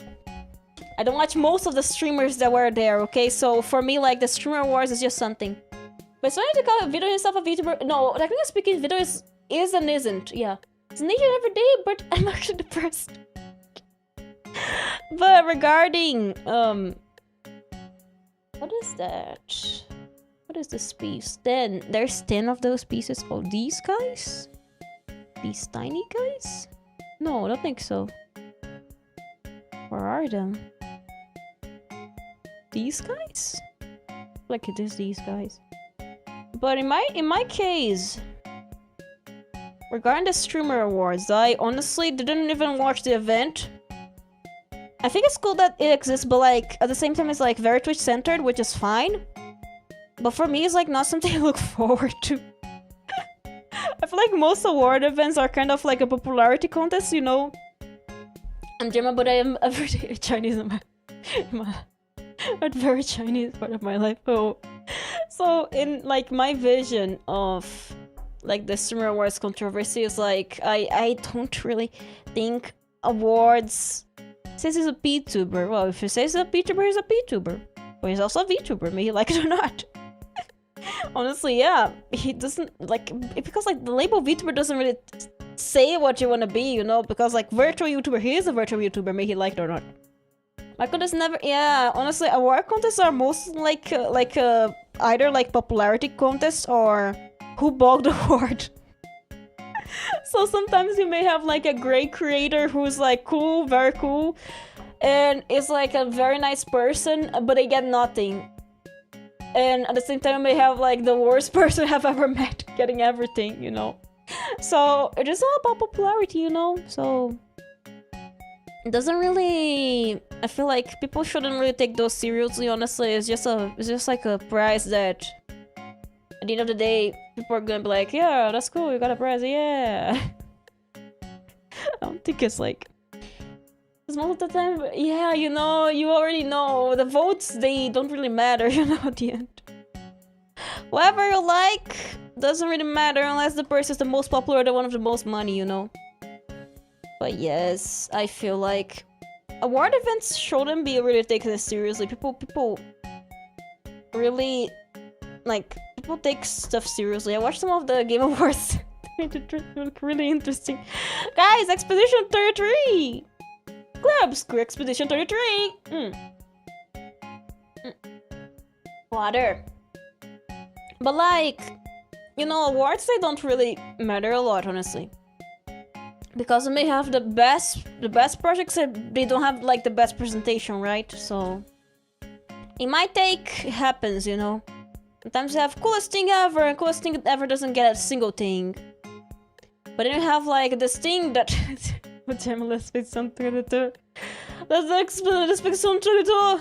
I don't watch most of the streamers that were there, okay? So for me, like the streamer awards is just something. But so I need to call Vito himself a VTuber. No, technically speaking, Vito is and isn't, yeah. It's nature every day, but I'm actually depressed. But regarding, what is that? What is this piece? 10. There's 10 of those pieces. Oh, these guys? These tiny guys? No, I don't think so. Where are them? These guys? Like it is these guys. But in my case, regarding the streamer awards, I honestly didn't even watch the event. I think it's cool that it exists, but like at the same time it's like very Twitch centered, which is fine. But for me, it's like not something I look forward to. I feel like most award events are kind of like a popularity contest, you know. I'm German, but I am a very Chinese in my a very Chinese part of my life. Oh, so in like my vision of like the streamer awards controversy is like I don't really think awards. Says he's a VTuber. Well, if he says he's a VTuber, he's a VTuber. But he's also a VTuber, may he like it or not. Honestly, yeah. He doesn't, like, because, like, the label VTuber doesn't really say what you want to be, you know? Because, like, virtual YouTuber, he is a virtual YouTuber, may he like it or not. My contest never, yeah, honestly, award contests are most like either, like, popularity contests or who bogged the award. So sometimes you may have like a great creator who's like cool, very cool, and is like a very nice person, but they get nothing. And at the same time, you may have like the worst person I've ever met getting everything, you know. So it is all about popularity, you know. So doesn't really. I feel like people shouldn't really take those seriously. Honestly, it's just like a prize that at the end of the day people are gonna be like, yeah, that's cool, you got a prize, yeah. I don't think it's like. Because most of the time, yeah, you know, you already know the votes, they don't really matter, you know, at the end. Whatever you like doesn't really matter unless the person is the most popular or the one with the most money, you know. But yes, I feel like award events shouldn't be really taken as seriously. People really, like, people take stuff seriously. I watched some of the Game Awards. It look really interesting. Guys, Expedition 33! Clubs, Expedition 33! Water. But like, you know, awards, they don't really matter a lot, honestly. Because they may have the best projects, they don't have like the best presentation, right? So it might take, it happens, you know. Sometimes you have coolest thing ever, and coolest thing ever doesn't get a single thing. But then you have like this thing that facciamo l'ispezione 32. L'ispezione 32.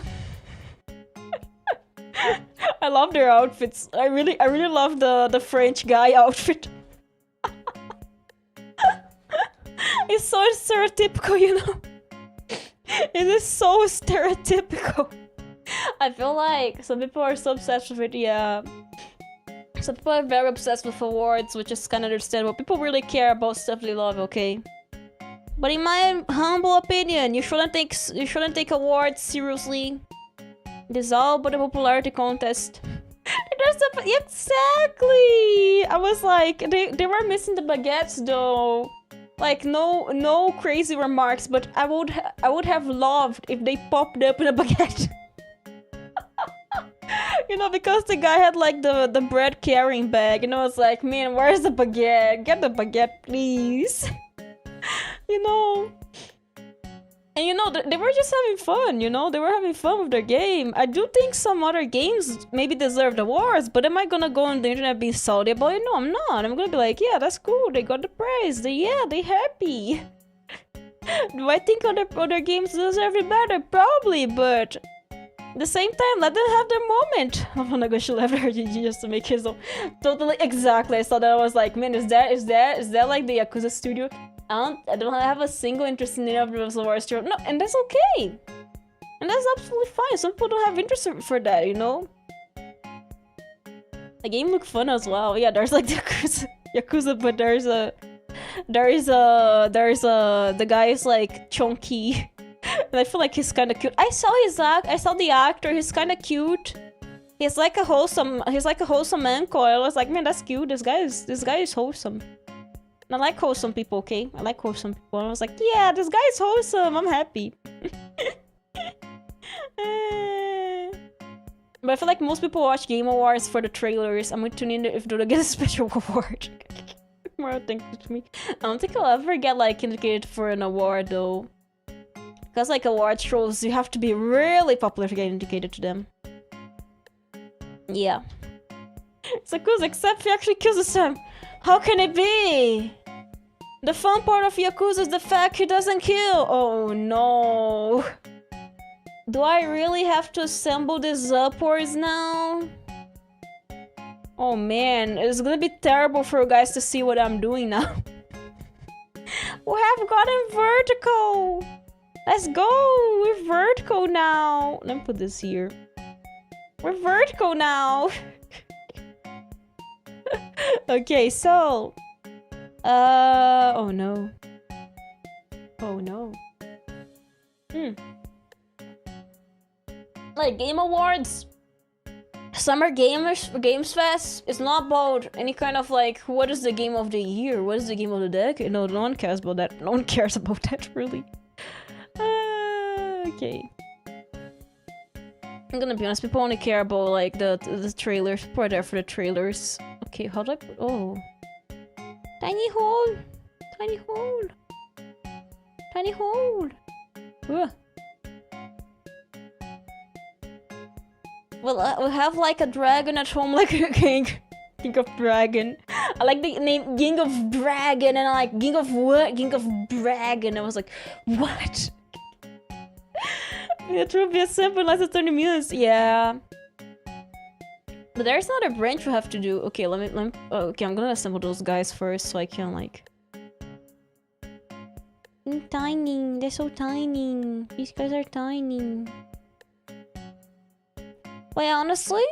I love their outfits. I really love the French guy outfit. It's so stereotypical, you know? It is so stereotypical. I feel like some people are so obsessed with it, yeah. Some people are very obsessed with awards, which is kind of understandable. People really care about stuff they love, okay? But in my humble opinion, you shouldn't take awards seriously. This is all but a popularity contest. Exactly! I was like, they were missing the baguettes though. Like, no crazy remarks, but I would have loved if they popped up in a baguette. You know, because the guy had like the bread carrying bag, you know, it's like, man, where's the baguette? Get the baguette, please. You know. And you know, they were just having fun, you know? They were having fun with their game. I do think some other games maybe deserved awards, but am I gonna go on the internet being salty about it? No, I'm not. I'm gonna be like, yeah, that's cool. They got the prize. They happy. Do I think other games deserve it better? Probably, but at the same time, let them have their moment. I'm gonna go should have RGG just to make his own. Totally, exactly. I saw that. I was like, man, is that like the Yakuza studio? I don't have a single interest in any of those awards. No, and that's okay. And that's absolutely fine. Some people don't have interest for that, you know? The game looked fun as well. Yeah, there's like the Yakuza, but the guy is like chunky. And I feel like he's kind of cute. I saw the actor. He's kind of cute. He's like a wholesome uncle. I was like, man, that's cute. This guy is wholesome. And I like wholesome people, okay? I like wholesome people. And I was like, yeah, this guy is wholesome. I'm happy. But I feel like most people watch Game Awards for the trailers. I'm going to tune in if they get a special award. More authentic to me. I don't think I'll ever get like indicated for an award though. Because like award shows, you have to be really popular to get indicated to them. Yeah. It's like, except he actually kills us time. How can it be? The fun part of Yakuza is the fact he doesn't kill. Oh no. Do I really have to assemble this upwards now? Oh man, it's gonna be terrible for you guys to see what I'm doing now. We have gotten vertical. Let's go. We're vertical now. Let me put this here. We're vertical now. Okay, so oh no. Oh no. Like Game Awards, Summer Games Fest is not about any kind of like what is the game of the year, what is the game of the decade. No one cares about that. No one cares about that really. Okay. I'm gonna be honest, people only care about like the trailers. People are there for the trailers. Okay, how do I put... Oh. Tiny hole! Tiny hole! Tiny hole! Ugh. Well, we have like a dragon at home, like a king. King of Dragon. I like the name King of Dragon, and I like King of what? King of Dragon. I was like, what? It will be assembled in less than 30 minutes. Yeah. But there's another branch we have to do. Okay, let me okay, I'm gonna assemble those guys first so I can like... Tiny, they're so tiny. These guys are tiny. But yeah, honestly,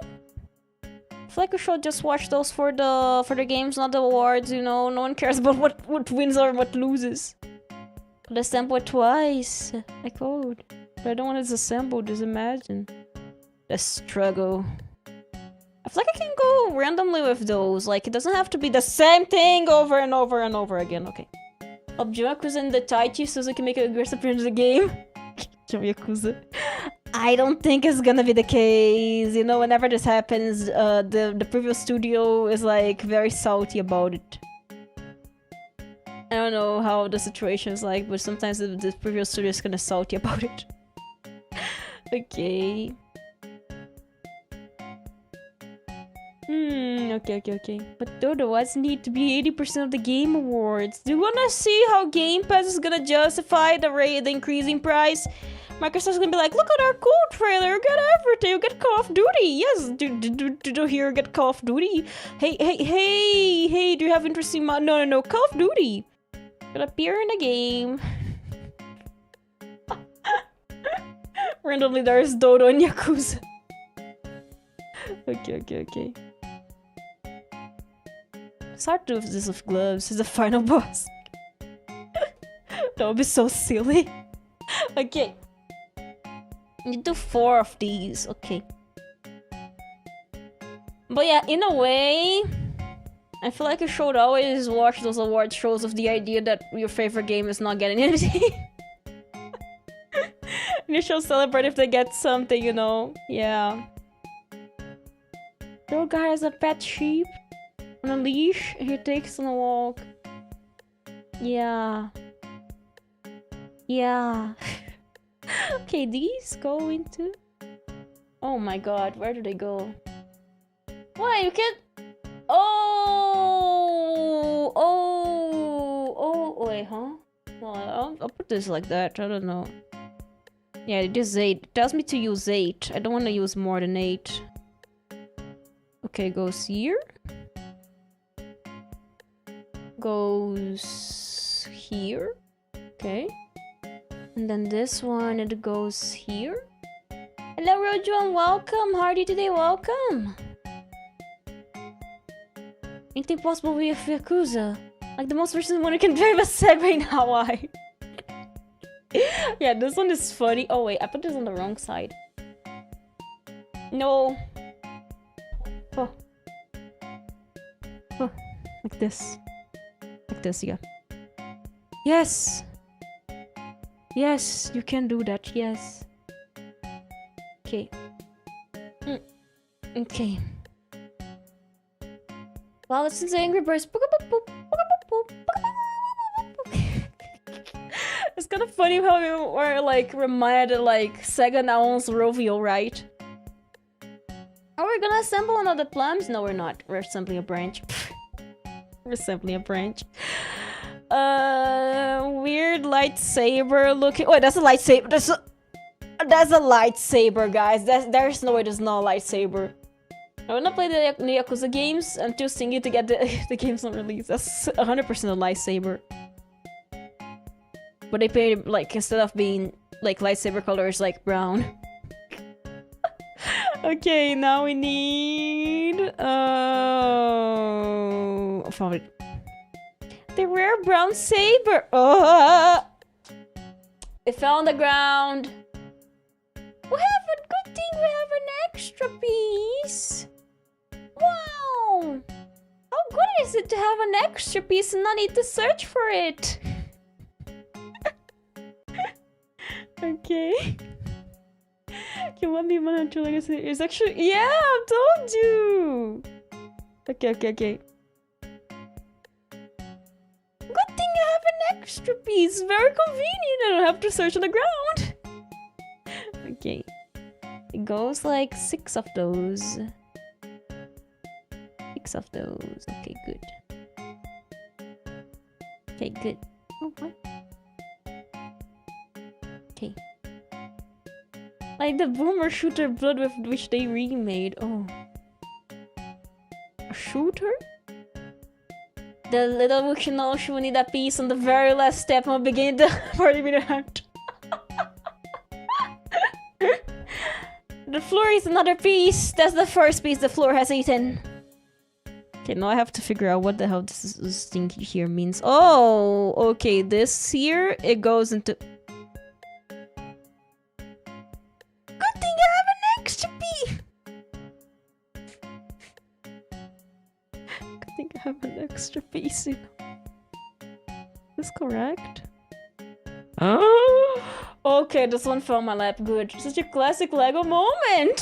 I feel like we should just watch those for the games, not the awards, you know? No one cares about what wins or what loses. Could assemble it twice. I could. But I don't want it assembled, just imagine. The struggle. I feel like I can go randomly with those. Like, it doesn't have to be the same thing over and over and over again. Okay. Yakuza in the Taichi so we can make an aggressive appearance in the game. Yakuza. I don't think it's gonna be the case. You know, whenever this happens, the previous studio is like very salty about it. I don't know how the situation is like, but sometimes the previous studio is kinda salty about it. Okay. Okay. But Dodo, what's need to be 80% of the Game Awards? Do you wanna see how Game Pass is gonna justify the increasing price? Microsoft's gonna be like, look at our cool trailer, you get everything, you get Call of Duty. Yes, do you hear get Call of Duty? Hey, do you have interesting No, Call of Duty. Gonna appear in the game. Randomly there's Dodo and Yakuza. Okay. It's hard to do this with gloves. He's the final boss. That would be so silly. Okay. You do 4 of these. Okay. But yeah, in a way, I feel like you should always watch those award shows with the idea that your favorite game is not getting anything. And you should celebrate if they get something, you know? Yeah. Little guy has a pet sheep on a leash. He takes on a walk. Yeah. Okay, these go into... Oh my god, where do they go? Why, you can't... Wait, huh? Well, I'll put this like that, I don't know. Yeah, it is 8. It tells me to use 8. I don't want to use more than 8. Okay, goes here. Goes here. Okay. And then this one, it goes here. Hello, Rojuan, welcome. How are you today? Welcome. Anything possible with Yakuza? Like the most recent one, you can drive a Segway in Hawaii. Yeah, this one is funny. Oh wait, I put this on the wrong side. No. Oh. Like this. Like this, yeah. Yes! Yes, you can do that, yes. Okay. Okay. Wow, this is Angry Birds. It's kind of funny how we were like reminded like Sega now owns Rovio, right? Are we gonna assemble another plums? No, we're not. We're assembling a branch. We're assembling a branch. Weird lightsaber looking. Wait, that's a lightsaber. That's a lightsaber, guys. There's no way there's not a lightsaber. I wanna play the Yakuza games until singing to get the games on release. That's 100% a lightsaber. But they painted like instead of being like lightsaber colors, like brown. Okay, now we need I found it. The rare brown saber. It fell on the ground. We have a good thing. We have an extra piece. Wow! How good is it to have an extra piece and not need to search for it? Okay. You want me to like it's actually yeah, I told you. Okay. Good thing I have an extra piece. Very convenient. I don't have to search on the ground. Okay. It goes like 6 of those. 6 of those. Okay, good. Okay, good. Oh, what? Okay. Like the boomer shooter blood with which they remade. Oh. A shooter? The little witch knows she will need a piece on the very last step and will begin the 40-minute hunt. The floor is another piece. That's the first piece the floor has eaten. Okay, now I have to figure out what the hell this thing here means. Oh, okay. This here, it goes into... Good thing I have an extra piece. Good thing I have an extra piece. Is this correct? Oh, okay, this one fell on my lap. Good. Such a classic Lego moment.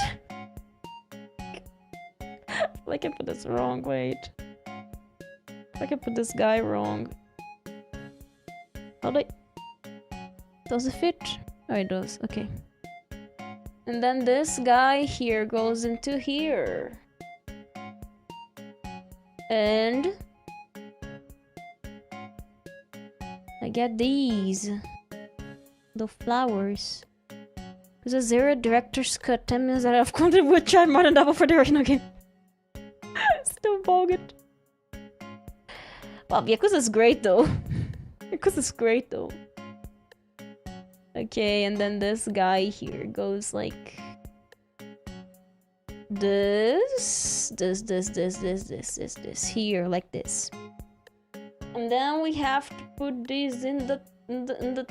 I can put this wrong. Wait. I can put this guy wrong. How do I... Does it fit? Oh, it does. Okay. And then this guy here goes into here. And... I get these. The flowers. There's a 0 director's cut. 10 minutes out of content would charge more than double for the original game. Still bonked. Wow, Yakuza's great though. Yakuza's great though. Okay, and then this guy here goes like... This here, like this. And then we have to put these in the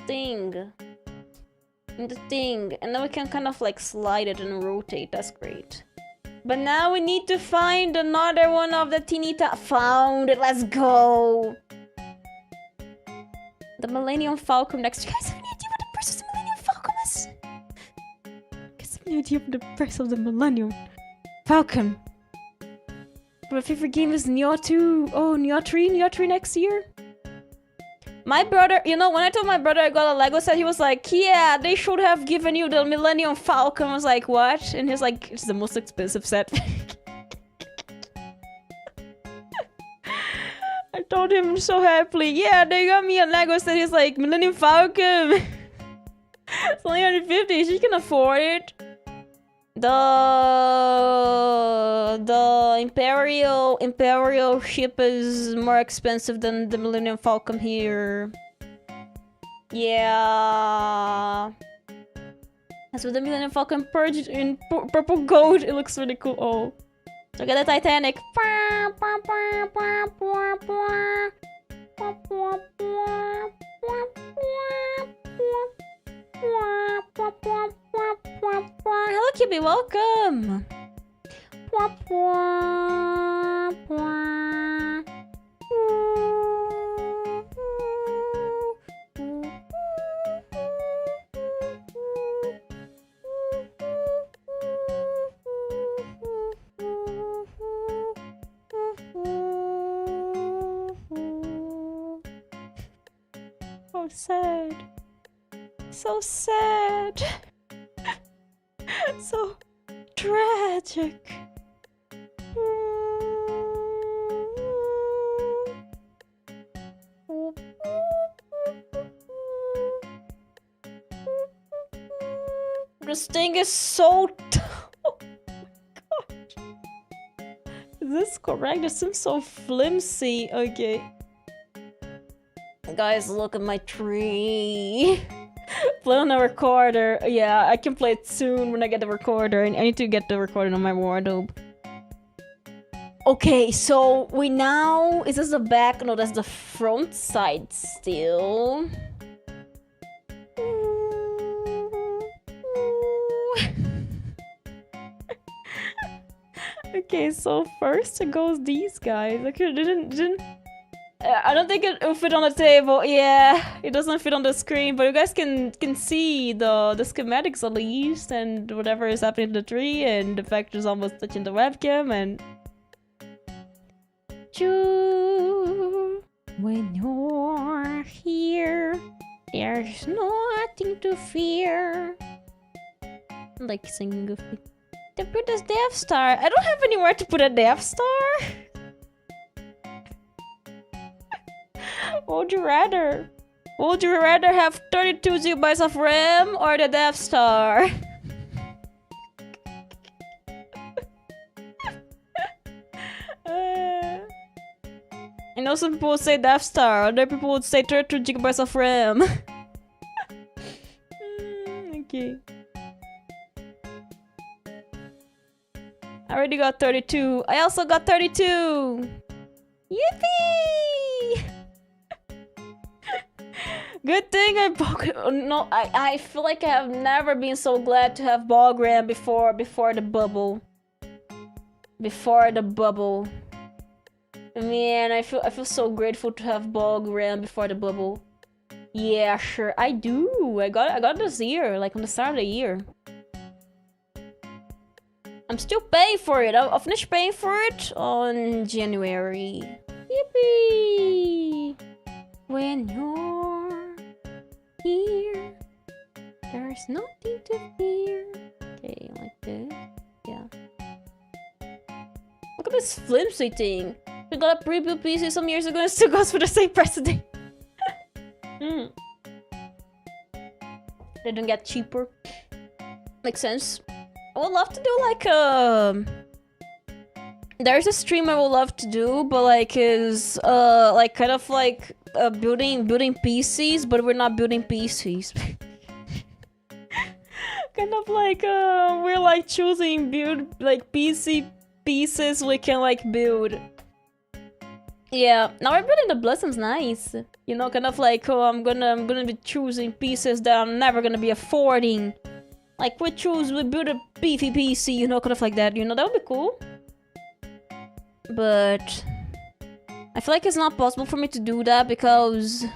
thing. And then we can kind of like slide it and rotate. That's great. But now we need to find another one of the Tinita. Found it. Let's go. The Millennium Falcon next. You guys have any idea what the price of the Millennium Falcon is? You guys have any idea what the price of the Millennium Falcon? My favorite game is Nioh 2. Oh, Nioh 3? Nioh 3 next year? My brother, you know, when I told my brother I got a Lego set, he was like, yeah, they should have given you the Millennium Falcon. I was like, what? And he's like, it's the most expensive set. I told him so happily, yeah, they got me a Lego set. He's like, Millennium Falcon. It's only 150, she can afford it. The Imperial ship is more expensive than the Millennium Falcon here. Yeah. As with the Millennium Falcon purged in purple gold, it looks really cool. Oh. Look at the Titanic. Hello, Kibi, welcome. So sad. So sad. So tragic. This thing is so oh my god. Is this correct? It seems so flimsy. Okay. Guys, look at my tree. Play on the recorder. Yeah, I can play it soon when I get the recorder. And I need to get the recorder on my wardrobe. Okay, so we now... Is this the back? No, that's the front side still. Okay, so first it goes these guys. Okay, didn't I don't think it will fit on the table. Yeah, it doesn't fit on the screen, but you guys can see the schematics at least, and whatever is happening to the tree, and the fact is almost touching the webcam, and when you're here, there's nothing to fear. I like singing Goofy. They put this Death Star. I don't have anywhere to put a Death Star. Would you rather? Would you rather have 32 GB of RAM or the Death Star? You know, some people would say Death Star, other people would say 32 gigabytes of RAM. Okay. I already got 32. I also got 32! Yippee! Good thing I bought. No, I feel like I have never been so glad to have ball gram before the bubble. Before the bubble. Man, I feel so grateful to have ball gram before the bubble. Yeah, sure, I do. I got this year, like on the start of the year. I'm still paying for it. I'll finish paying for it on January. Yippee! When you're here, there's nothing to fear. Okay, like this. Yeah. Look at this flimsy thing. We got a pre-built PC some years ago and still goes for the same price today. They don't get cheaper. Makes sense. I would love to do like there's a stream I would love to do, but like is like kind of like building PCs, but we're not building PCs. Kind of like we're like choosing build like PC pieces we can like build. Yeah, now we're building the Blossoms nice. You know, kind of like I'm gonna be choosing pieces that I'm never gonna be affording. Like we build a beefy PC, you know, kind of like that, you know, that would be cool. But I feel like it's not possible for me to do that because,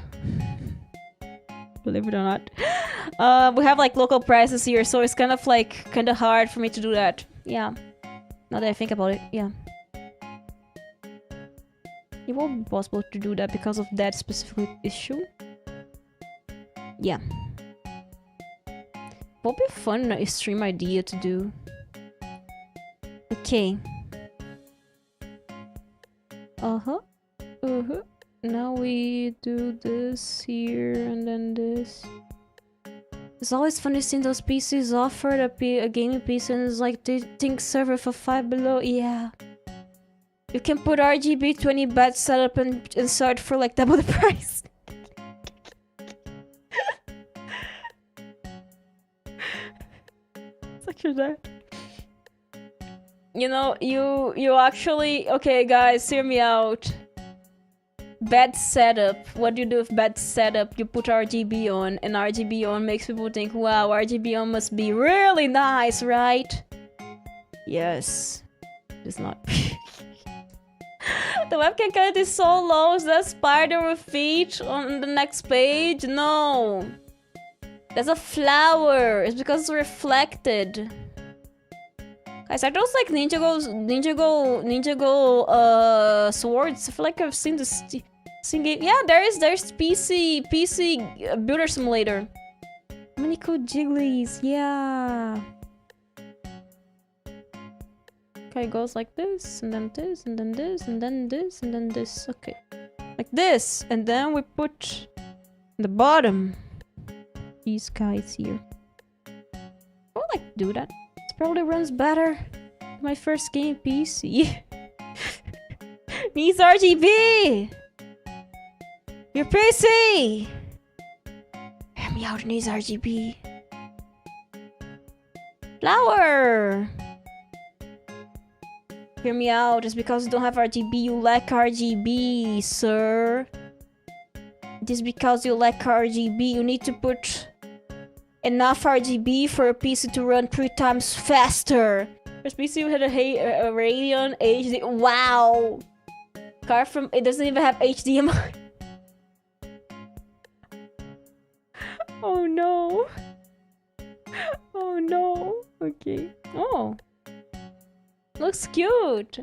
believe it or not, we have like local prices here, so it's kind of hard for me to do that. Yeah, now that I think about it, yeah. It won't be possible to do that because of that specific issue. Yeah. What would be a fun stream idea to do? Okay. Now we do this here and then this. It's always funny seeing those PCs offered a gaming PC and it's like they think server for 5 below. Yeah. You can put RGB 20 bat setup and start for like double the price. Such a that. You know, you actually... Okay, guys, hear me out. Bad setup. What do you do with bad setup? You put RGB on, and RGB on makes people think, wow, RGB on must be really nice, right? Yes. It's not. The webcam quality is so low. Is that spider with feet on the next page? No. There's a flower. It's because it's reflected. Guys, are those like Ninjago swords? I feel like I've seen this game. Yeah, there's PC Builder Simulator. Many cool jigglies, yeah. Okay, it goes like this, and then this, and then this, and then this, and then this. Okay. Like this, and then we put the bottom these guys here. I would like to do that. It probably runs better than my first game PC. Needs RGB! Your PC! Hear me out, it needs RGB. Flower! Hear me out, it's because you don't have RGB, you lack RGB, sir. Just because you lack RGB, you need to put enough RGB for a PC to run 3 times faster. First PC had a Radeon HD. Wow! Car from it doesn't even have HDMI. Oh no! Oh no! Okay. Oh. Looks cute.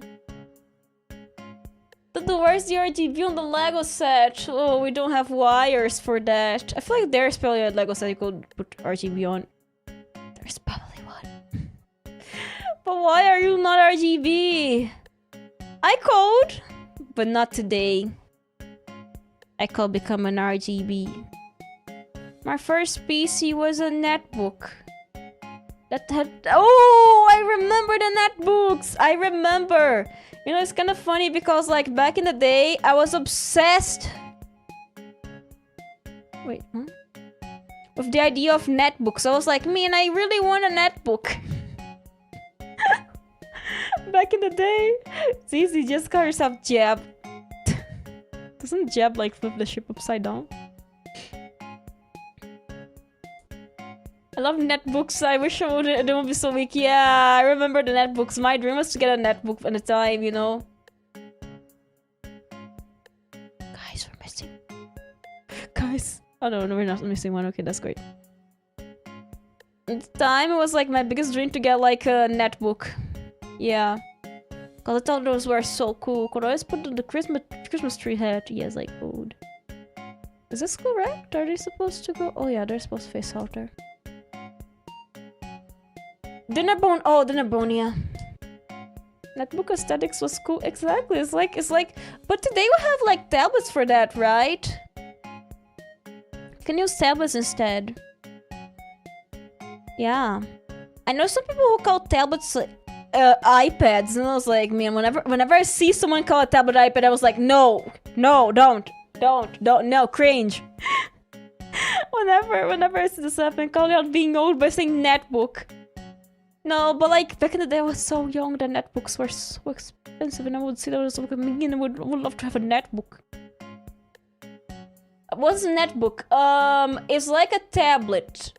But where's the RGB on the Lego set? Oh, we don't have wires for that. I feel like there's probably a Lego set you could put RGB on. There's probably one. But why are you not RGB? I code, but not today. I could become an RGB. My first PC was a netbook. That had... Oh, I remember the netbooks! I remember! You know, it's kind of funny because, like, back in the day, I was obsessed... Wait, huh? With the idea of netbooks. I was like, man, I really want a netbook. Back in the day. It's easy, just call yourself Jab. Doesn't Jab, like, flip the ship upside down? I love netbooks. I wish I would. It would be so weak. Yeah, I remember the netbooks. My dream was to get a netbook at the time, you know. Guys, we're missing. Guys. Oh no, we're not missing one. Okay, that's great. At the time, it was like my biggest dream to get like a netbook. Yeah. Cause I thought those were so cool. Could I always put the Christmas tree hat? Yes, I could. Is this correct? Are they supposed to go? Oh yeah, they're supposed to face out there. Dinner bone. Oh, dinner bone. Yeah. Netbook aesthetics was cool. Exactly. It's like. But today we have like tablets for that, right? You can use tablets instead. Yeah. I know some people who call tablets iPads, and I was like, man, whenever I see someone call a tablet iPad, I was like, no, don't, no, cringe. whenever I see this happen, calling out being old by saying netbook. No, but like back in the day, I was so young that netbooks were so expensive, and I would see those like me, and I would love to have a netbook. What's a netbook? It's like a tablet.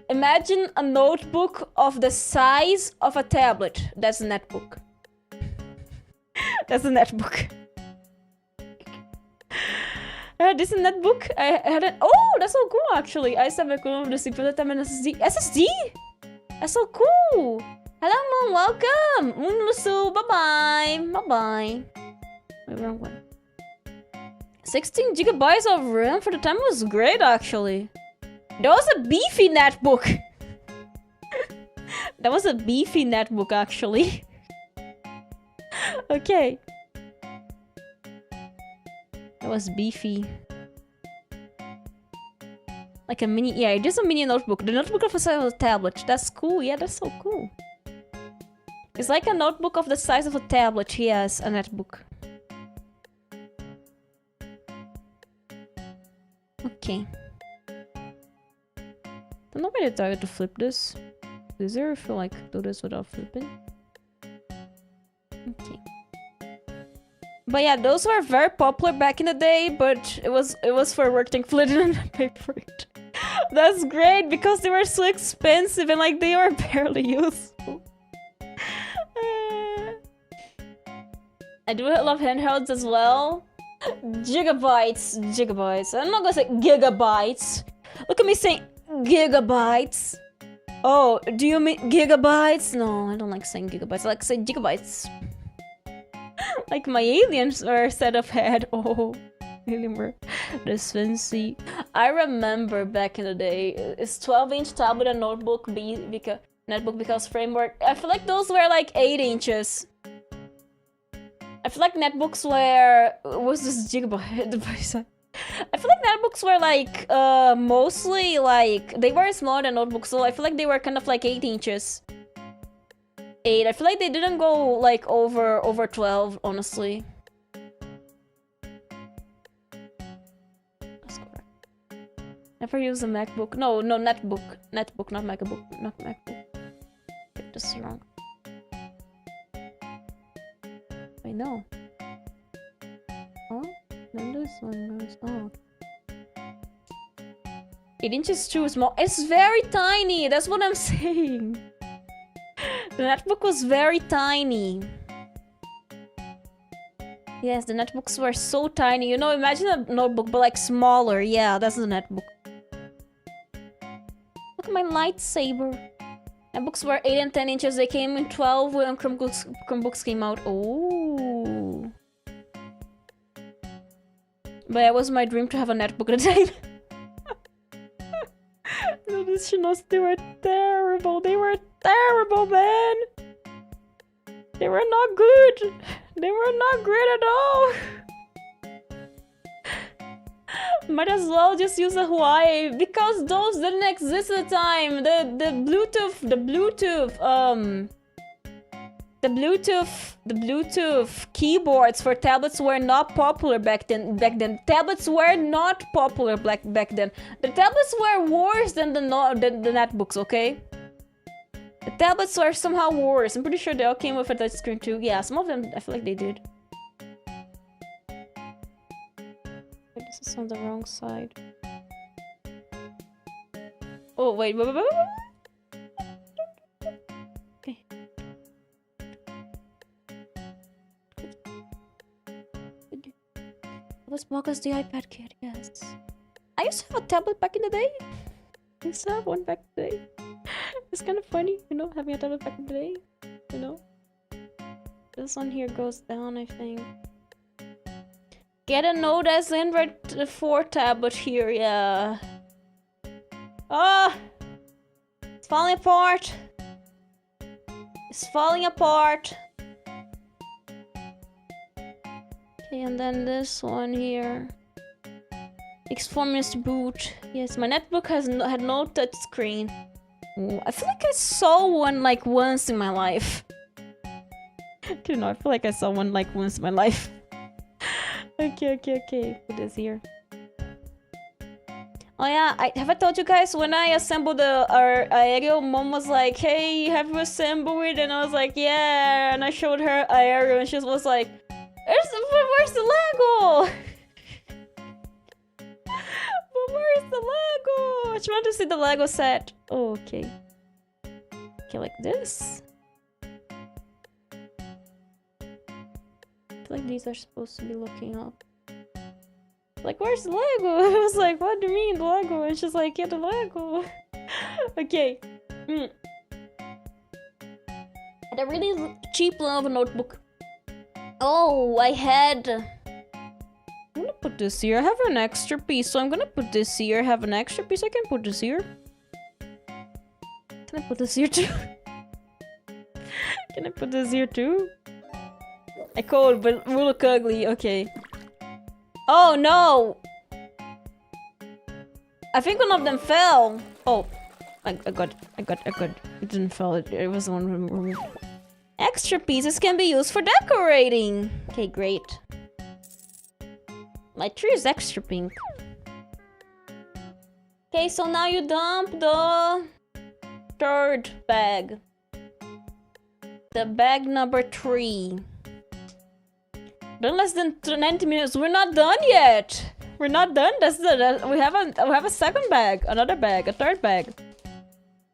Imagine a notebook of the size of a tablet. That's a netbook. That's a netbook. This is a netbook. I had it. Oh, that's so cool actually. I said the secret time and SSD. That's so cool. Hello, Mom. Welcome. Unlusu. Bye bye. Wait, wrong one. 16 gigabytes of RAM for the time was great actually. That was a beefy netbook. That was a beefy netbook, actually. Okay. That was beefy. Like a mini... Yeah, it is a mini notebook. The notebook of the size of a tablet. That's cool. Yeah, that's so cool. It's like a notebook of the size of a tablet. Yes, a netbook. Okay. I'm not really tired to flip this. Does it ever feel like do this without flipping? Okay. But yeah, those were very popular back in the day, but it was for work. Thankfully, I didn't pay for it. That's great because they were so expensive and like they were barely useful. I do love handhelds as well. Gigabytes. I'm not gonna say gigabytes. Look at me saying gigabytes. Oh, do you mean gigabytes? No, I don't like saying gigabytes. I like saying gigabytes. Like my aliens are a set of head. Oh, alien were this fancy. I remember back in the day, it's 12-inch tablet and notebook because framework. I feel like those were like 8 inches. I feel like netbooks were... What's this gigabyte device? I feel like netbooks were like mostly like they were smaller than notebooks, so I feel like they were kind of like 8 inches. 8. I feel like they didn't go like over 12, honestly. That's correct. Never use a MacBook. No, netbook. Netbook, not MacBook. Not MacBook. Get this wrong. Wait, no. Oh, then this one goes. Oh. 8 inches too small. It's very tiny. That's what I'm saying. The netbook was very tiny. Yes, the netbooks were so tiny. You know, imagine a notebook, but like smaller. Yeah, that's the netbook. Look at my lightsaber. Netbooks were 8 and 10 inches. They came in 12 when Chromebooks came out. Oh. But it was my dream to have a netbook at the time. No, this knows they were terrible. They were terrible, man. They were not good. They were not great at all. Might as well just use a Huawei because those didn't exist at the time. The Bluetooth keyboards for tablets were not popular back then. Tablets were not popular back then. The tablets were worse than the netbooks, okay? The tablets were somehow worse. I'm pretty sure they all came with a touchscreen too. Yeah, some of them, I feel like they did. This is on the wrong side. Oh, wait. Okay. Let's focus the iPad kid, yes. I used to have a tablet back in the day. I used to have one back in the day. It's kind of funny, you know, having a tablet back in the day, you know. This one here goes down, I think. Get a Note as Android 4 tablet here, yeah. Ah! It's falling apart. It's falling apart. Okay, and then this one here. Takes 4 minutes to boot. Yes, my netbook had no touch screen. Ooh, I feel like I saw one like once in my life. I don't know, I feel like I saw one like once in my life. Okay. Put this here. Oh yeah, have I told you guys when I assembled our Aerial, Mom was like, hey, have you assembled it? And I was like, yeah. And I showed her Aerial and she was like, where's the Lego? But where's the Lego? She wanted to see the Lego set. Oh, okay. Okay, like this. I feel like these are supposed to be looking up. Like, where's the Lego? I was like, what do you mean, the Lego? And she's like, yeah, the Lego. Okay. And a really cheap Lenovo notebook. Oh, I had... I'm gonna put this here. I have an extra piece, so I'm gonna put this here. I have an extra piece. I can put this here. Can I put this here too? Can I put this here too? I could, but it will look ugly. Okay. Oh no! I think one of them fell. Oh, I got. It didn't fall. It was one removed. Extra pieces can be used for decorating. Okay, great. My tree is extra pink. Okay, so now you dump the third bag. The bag number 3. Done less than 90 minutes. We're not done yet. We're not done. We have a second bag, another bag, a third bag.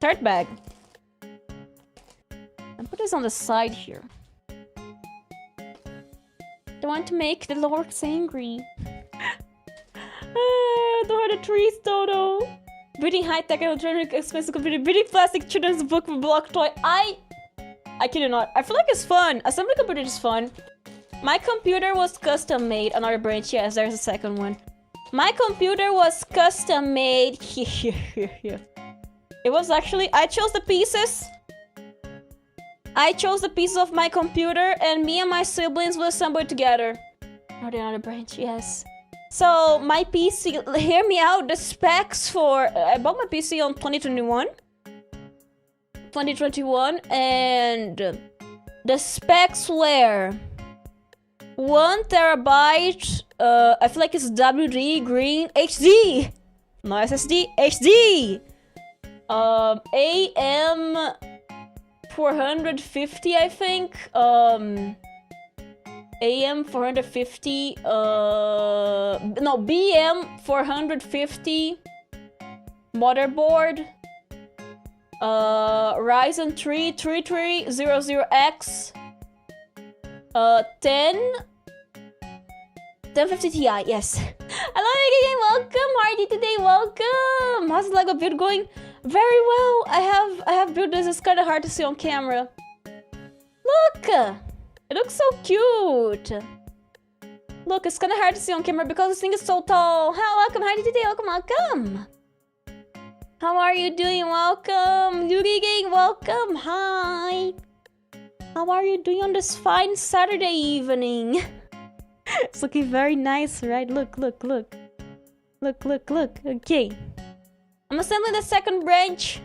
Third bag. And put this on the side here. Don't want to make the Lords angry. Don't hurt the trees, Toto. Breeding high-tech electronic expensive computer. Breeding plastic children's book with block toy. I kid you not. I feel like it's fun. Assembly computer is fun. My computer was custom made. Another branch, yes, there's a second one. My computer was custom made. It was actually, I chose the pieces. I chose the pieces of my computer and me and my siblings will assemble it together. Another branch, yes. So my PC, hear me out, the specs for, I bought my PC on 2021, and the specs were 1 terabyte, I feel like it's WD green HD, no SSD, HD, AM 450, I think, AM 450, no, BM 450 motherboard, Ryzen 3 3300X, 1050 Ti, yes. Hello again, welcome, Hardy today, welcome. How's the Lego build going? Very well. I have built this. It's kind of hard to see on camera. Look, it looks so cute. Look, it's kind of hard to see on camera because this thing is so tall. Hi, welcome, Hardy today, welcome. How are you doing? Welcome, Yugi Gang, welcome. Hi. How are you doing on this fine Saturday evening? It's looking very nice, right? Look. Look, look, look. Okay. I'm assembling the second branch.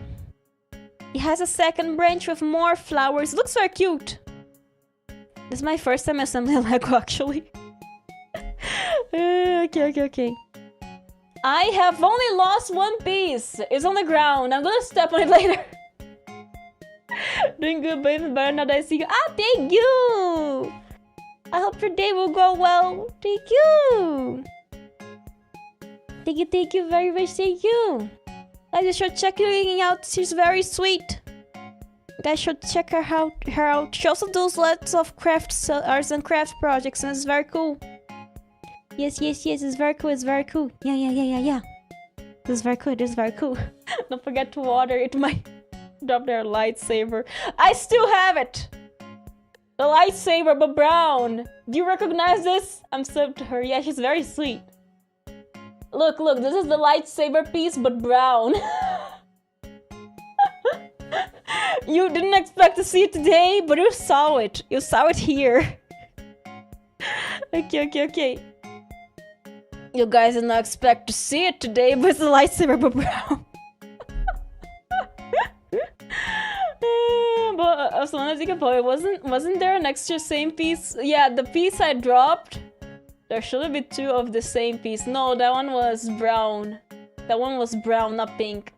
It has a second branch with more flowers. Looks very cute. This is my first time assembling a Lego, actually. Okay. I have only lost one piece. It's on the ground. I'm gonna step on it later. Doing good, but it's better now that I see you. Ah, thank you! I hope your day will go well. Thank you! Thank you very much. Thank you! Guys, you should check her out. She's very sweet. You guys should check her out. She also does lots of arts and craft projects, and it's very cool. Yes, it's very cool. Yeah. This is very cool. Don't forget to water it. Might drop their lightsaber. I still have it! The lightsaber, but brown. Do you recognize this? I'm so to her. Yeah, she's very sweet. Look, this is the lightsaber piece, but brown. You didn't expect to see it today, but you saw it. You saw it here. Okay. You guys did not expect to see it today, but it's the lightsaber, but brown. But as long as you can pull it, wasn't there an extra same piece? Yeah, the piece I dropped. There should be two of the same piece. No, that one was brown. That one was brown, not pink.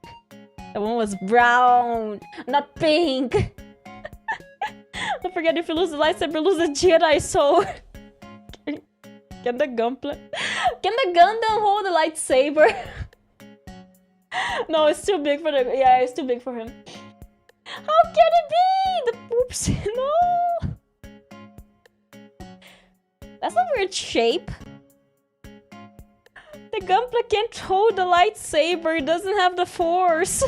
That one was brown, not pink. Don't forget, if you lose the lightsaber, lose the Jedi sword. Can the Gundam hold the lightsaber? No, it's too big for the. Yeah, it's too big for him. How can it be? The oops, no. That's a weird shape. The Gunpla can't hold the lightsaber. It doesn't have the force.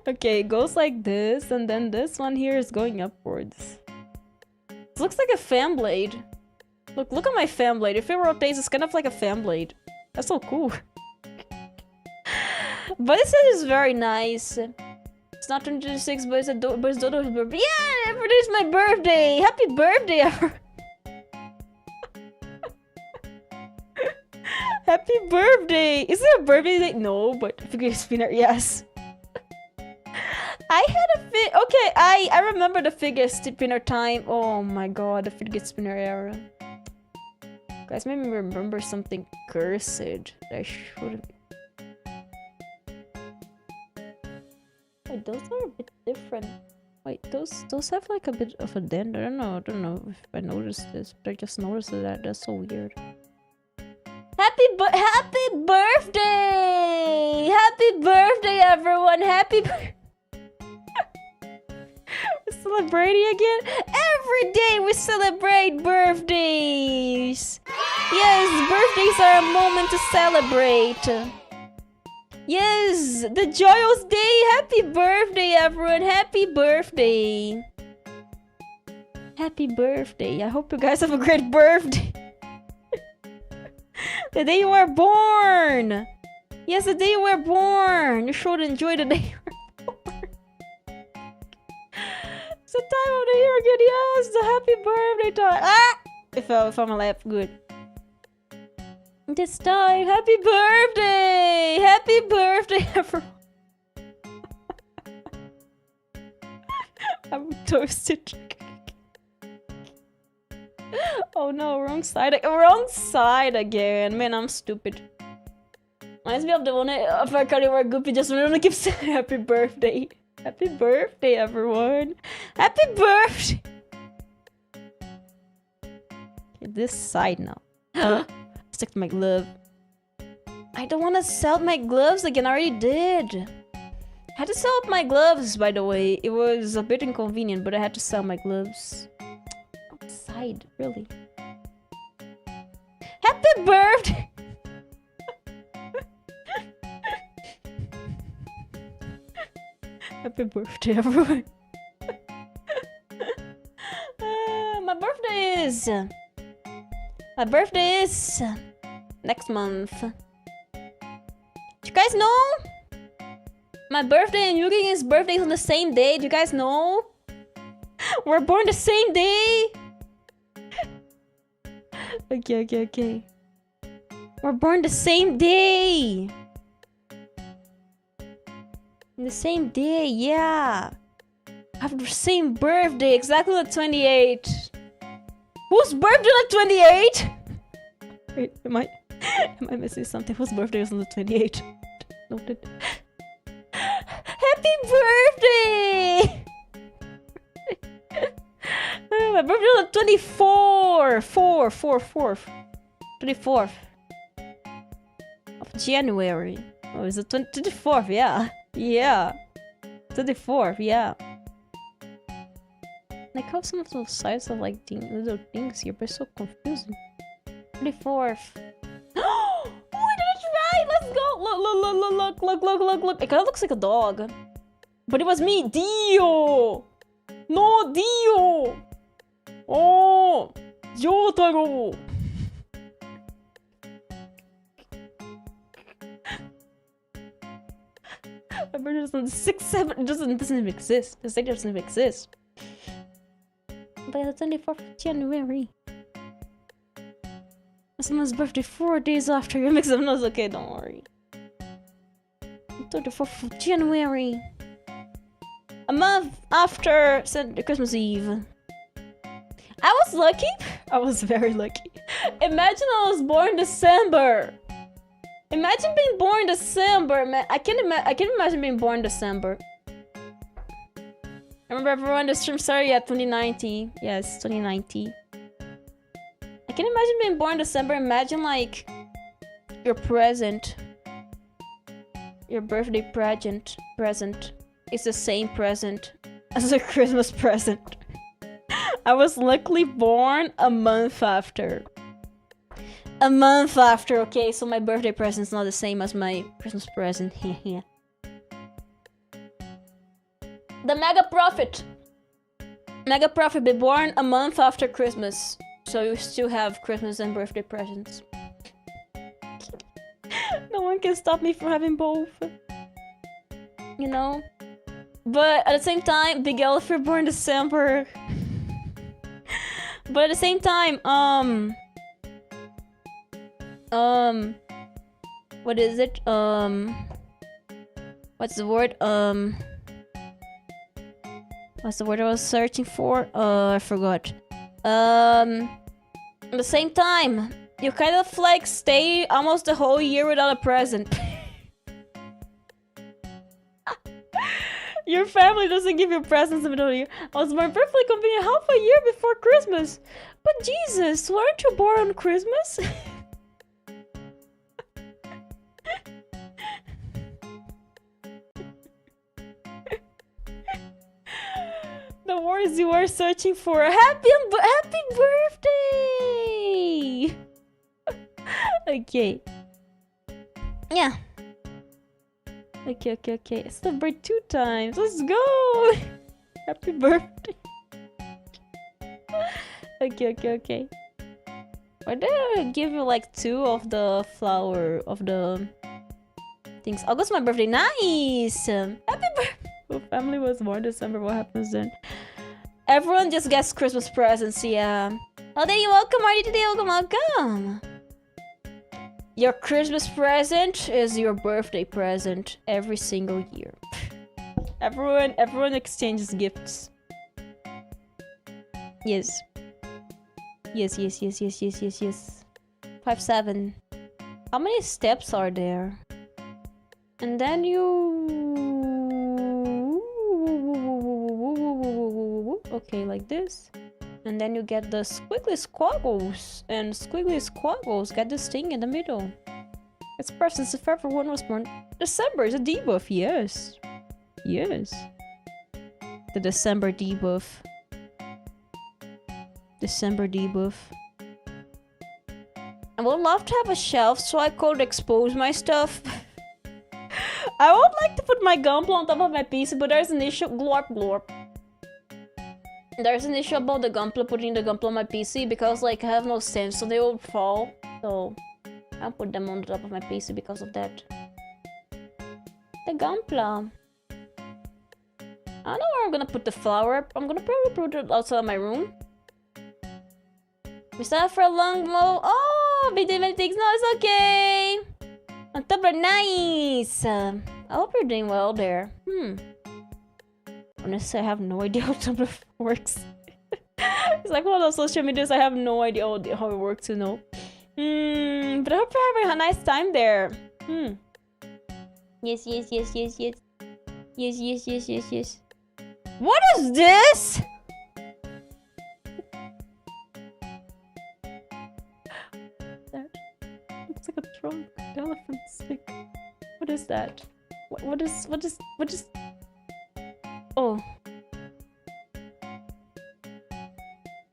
Okay, it goes like this, and then this one here is going upwards. This looks like a fan blade. Look at my fan blade. If it rotates, it's kind of like a fan blade. That's so cool. But it says it's very nice. It's not 26, but it's Dodo's birthday. Yeah, today's my birthday. Happy birthday, everyone. Happy birthday. Is it a birthday date? No, but figure spinner, yes. I had a okay, I remember the figure spinner time. Oh my god, the figure spinner era. Guys, made me remember something cursed that I shouldn't. Wait, those are a bit different. Wait, those have like a bit of a dent. I don't know if I noticed this, but I just noticed that. That's so weird. Happy birthday! Happy birthday, everyone! Happy birthday! We're celebrating again? Every day we celebrate birthdays! Yes, birthdays are a moment to celebrate. Yes, the joyous day! Happy birthday, everyone! Happy birthday! Happy birthday! I hope you guys have a great birthday! The day you were born! Yes, the day you were born! You should enjoy the day you were born! It's the time of the year again, yes! The happy birthday time! Ah! It fell from my lap, good. This time, happy birthday! Happy birthday, everyone! I'm toasted. Oh no, wrong side again. Man, I'm stupid. Reminds me of the one of our country where Goopy just wanted to keep saying happy birthday. Happy birthday, everyone. Happy birthday. Okay, this side now. Stick to my glove. I don't want to sell my gloves again. I already did. I had to sell up my gloves, by the way. It was a bit inconvenient, but I had to sell my gloves. Outside, really. Happy birthday! Happy birthday, everyone. My birthday is next month. Do you guys know? My birthday and Yuki's birthday is on the same day. Do you guys know? We're born the same day. Okay. We're born the same day. The same day, yeah. Have the same birthday, exactly the 28th. Whose birthday on the 28th? Wait, am I missing something? Whose birthday is on the 28th? Noted. Happy birthday! My birthday on the 24th of January. Oh, is it 24th? Yeah. Yeah. 24th, yeah. Like how some of those sides of like little things here, but it's so confusing. 24th. Oh, that's right! Let's go! Look. It kind of looks like a dog. But it was me, Dio! No, Dio! Oh! Jotaro! My birthday doesn't 6, 7 doesn't exist. The 6 doesn't exist. But the 24th of January. Someone's birthday 4 days after you mix them. No, it's okay, don't worry. 24th of January. A month after Christmas Eve. I was lucky. I was very lucky. Imagine I was born December. Imagine being born December, man. I can't imagine being born December. I remember everyone, the stream started at 2019. Yes, 2019. I can imagine being born December. Imagine like your present. Your birthday present is the same present as a Christmas present. I was luckily born a month after. A month after, okay, so my birthday present's not the same as my Christmas present. The Mega Prophet. Mega Prophet be born a month after Christmas. So you still have Christmas and birthday presents. No one can stop me from having both. You know? But at the same time, Big Elephant born December. But at the same time, what is it? What's the word? What's the word I was searching for? I forgot. At the same time, you kind of like stay almost the whole year without a present. Your family doesn't give you presents in the middle of the year. I was born perfectly convenient half a year before Christmas. But Jesus, weren't you born on Christmas? The words you were searching for. Happy birthday! Okay. Yeah. Okay. I celebrate 2 times. Let's go! Happy birthday. Okay. Why did I give you like 2 of the flower of the things? August my birthday. Nice! Happy birthday! Well, family was born December. What happens then? Everyone just gets Christmas presents, yeah. Oh, there you welcome, Marty, today. Welcome. Your Christmas present is your birthday present every single year. Everyone exchanges gifts. Yes. 5-7. How many steps are there? And then okay, like this. And then you get the squiggly squaggles. And squiggly squaggles get this thing in the middle. It's presents if everyone was born December is a debuff, yes. The December debuff. I would love to have a shelf so I could expose my stuff. I would like to put my Gunpla on top of my PC, but there's an issue. Glorp. There's an issue about the Gunpla, putting the Gunpla on my PC, because like I have no stand, so they will fall. So I'll put them on the top of my PC because of that. The Gunpla. I don't know where I'm gonna put the flower. I'm gonna probably put it outside of my room. We stand for a long mo. Oh, I've been doing many things. No, it's okay. On top of nice. I hope you're doing well there. Honestly, I have no idea how Tumblr works. It's like one of those social medias I have no idea how it works, you know. But I hope you're having a nice time there. Yes. Yes. What is this? That looks like a trunk. Elephant stick. What is that? What is? Oh.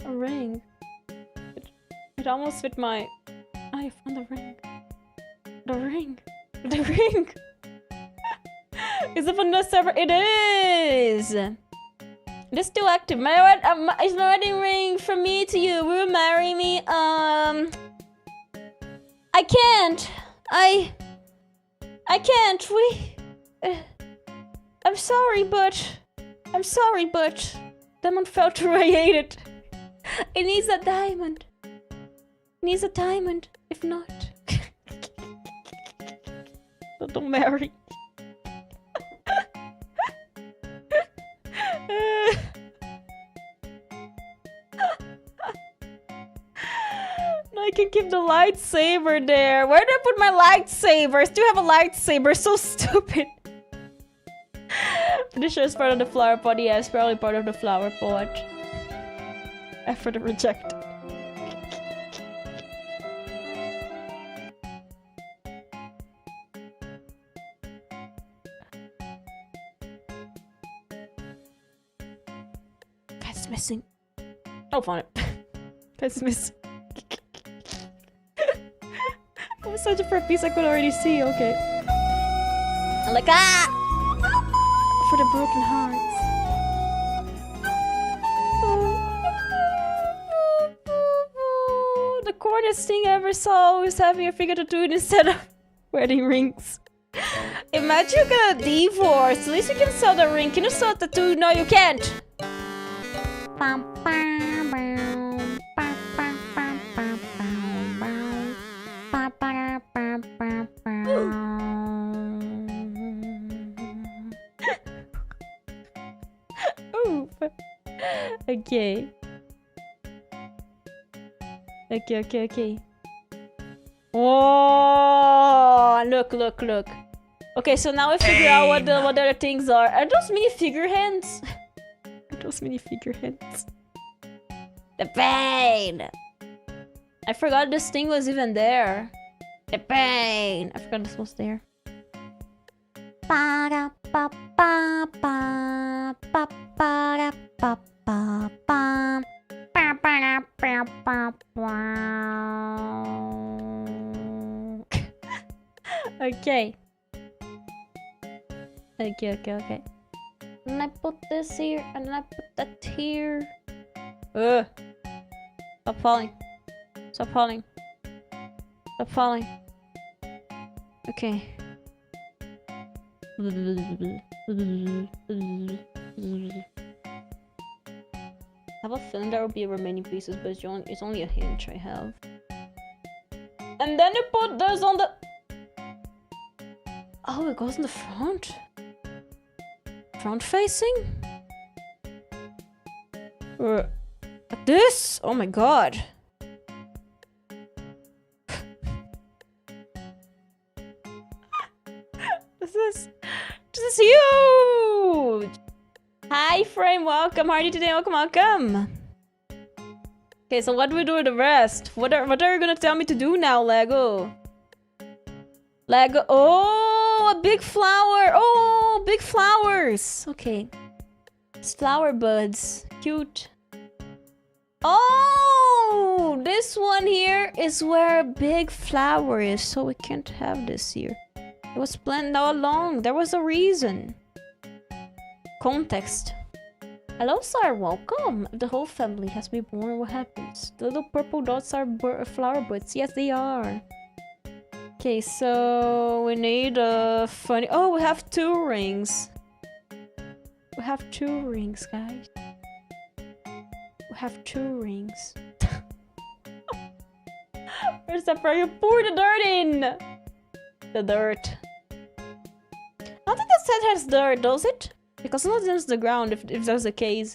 A ring. It almost fit my... I found the ring. The ring. Is it from the server? It is! It is still active. It's my wedding ring from me to you. Will you marry me? I can't. I can't. I'm sorry, but... Diamond failed to create it. It needs a diamond. If not... Don't marry. No, I can keep the lightsaber there. Where did I put my lightsaber? I still have a lightsaber. So stupid. Pretty sure it's part of the flower pot. Yeah, it's probably part of the flower pot. Effort to reject. Guy's missing. Oh, found it. Guy's missing. I was searching for a piece I could already see. Okay. I'm like, ah! For the broken hearts. The corniest thing I ever saw was having a finger tattooed instead of wedding rings. Imagine you get a divorce. At least you can sell the ring. Can you sell a tattoo? No, you can't. Okay. Oh, look. Okay, so now we figure out what the other things are. Are those mini figure hands? The pain. I forgot this thing was even there. The pain. I forgot this was there. Okay. And I put this here, and then I put that here. Ugh. Stop falling. Okay. I have a feeling there will be remaining pieces, but it's only a hinge I have. And then you put this on the... Oh, it goes in the front? Front facing? Like this? Oh my god. This is huge! Hi, Frame, welcome. How are you today? Welcome. Okay, so what do we do with the rest? What are you gonna tell me to do now, Lego? Oh, a big flower! Oh, big flowers! Okay. It's flower buds. Cute. Oh, this one here is where a big flower is, so we can't have this here. It was planned all along. There was a reason. Context. Hello, sir. Welcome. If the whole family has been born, what happens? The little purple dots are flower buds. Yes, they are. Okay, so we need a funny... Oh, we have 2 rings. We have 2 rings, guys. We have 2 rings. First step where you pour the dirt in. The dirt. I don't think that set has dirt, does it? Because sometimes it's the ground if that's the case.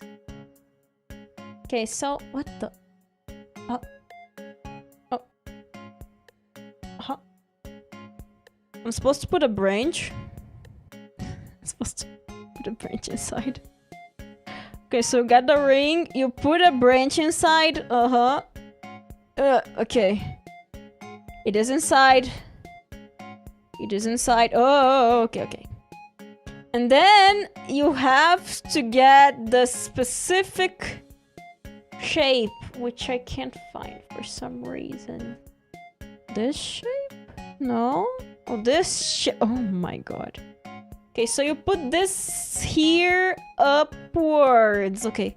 Okay, so what the? Oh. Huh? I'm supposed to put a branch. I'm supposed to put a branch inside. Okay, so you got the ring. You put a branch inside. Okay. It is inside. It is inside. Oh, okay. And then you have to get the specific shape, which I can't find for some reason. This shape? No? Oh, this shape. Oh my god. Okay, so you put this here upwards. Okay.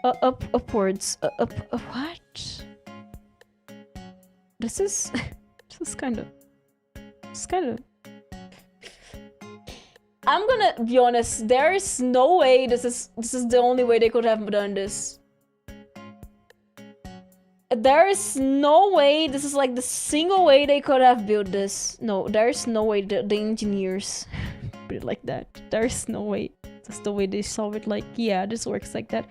Upwards. What? This is... this is kind of... I'm gonna be honest, there is no way this is the only way they could have done this. There is no way this is like the single way they could have built this. No, there is no way the engineers put it like that. There is no way. That's the way they solve it, like, yeah, this works like that.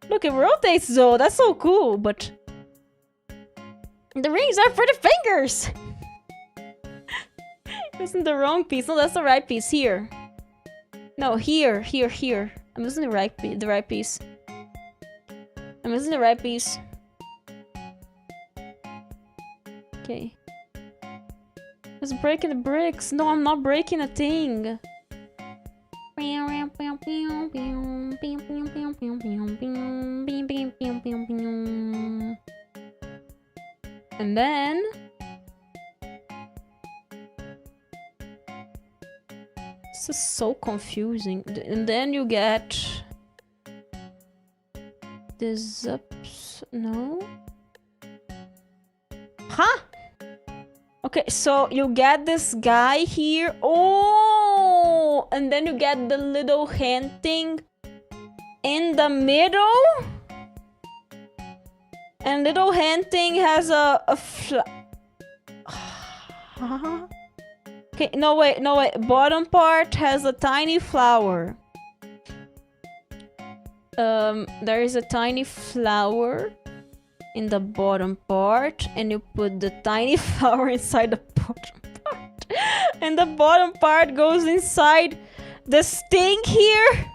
Look, it rotates though, that's so cool, but... the rings are for the fingers! Isn't the wrong piece? No, that's the right piece. Here. No, here. I'm missing the right piece. I'm missing the right piece. Okay. I was breaking the bricks. No, I'm not breaking a thing. And then... this is so confusing. And then you get... this ups... no? Huh? Okay, so you get this guy here. Oh! And then you get the little hand thing in the middle. And little hand thing has a okay, no wait. Bottom part has a tiny flower. There is a tiny flower in the bottom part, and you put the tiny flower inside the bottom part. And the bottom part goes inside this thing here.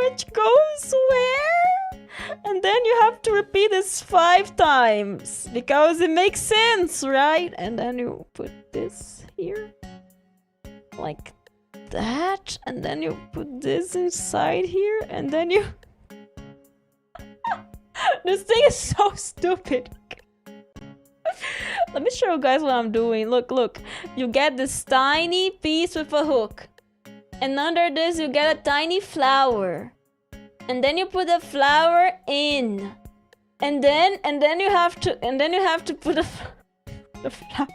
Which goes where? And then you have to repeat this 5 times. Because it makes sense, right? And then you put this here. Like that. And then you put this inside here. And then you... This thing is so stupid. Let me show you guys what I'm doing. Look. You get this tiny piece with a hook. And under this you get a tiny flower. And then you put the flower in. And then you have to put the flower.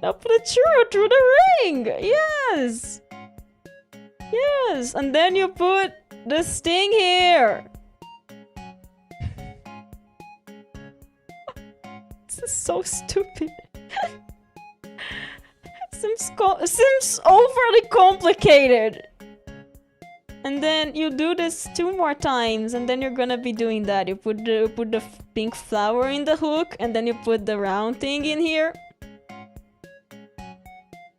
Now put it through the ring. Yes. Yes. And then you put this thing here. This is so stupid. Seems overly complicated. And then you do this 2 more times, and then you're gonna be doing that. You put the pink flower in the hook, and then you put the round thing in here.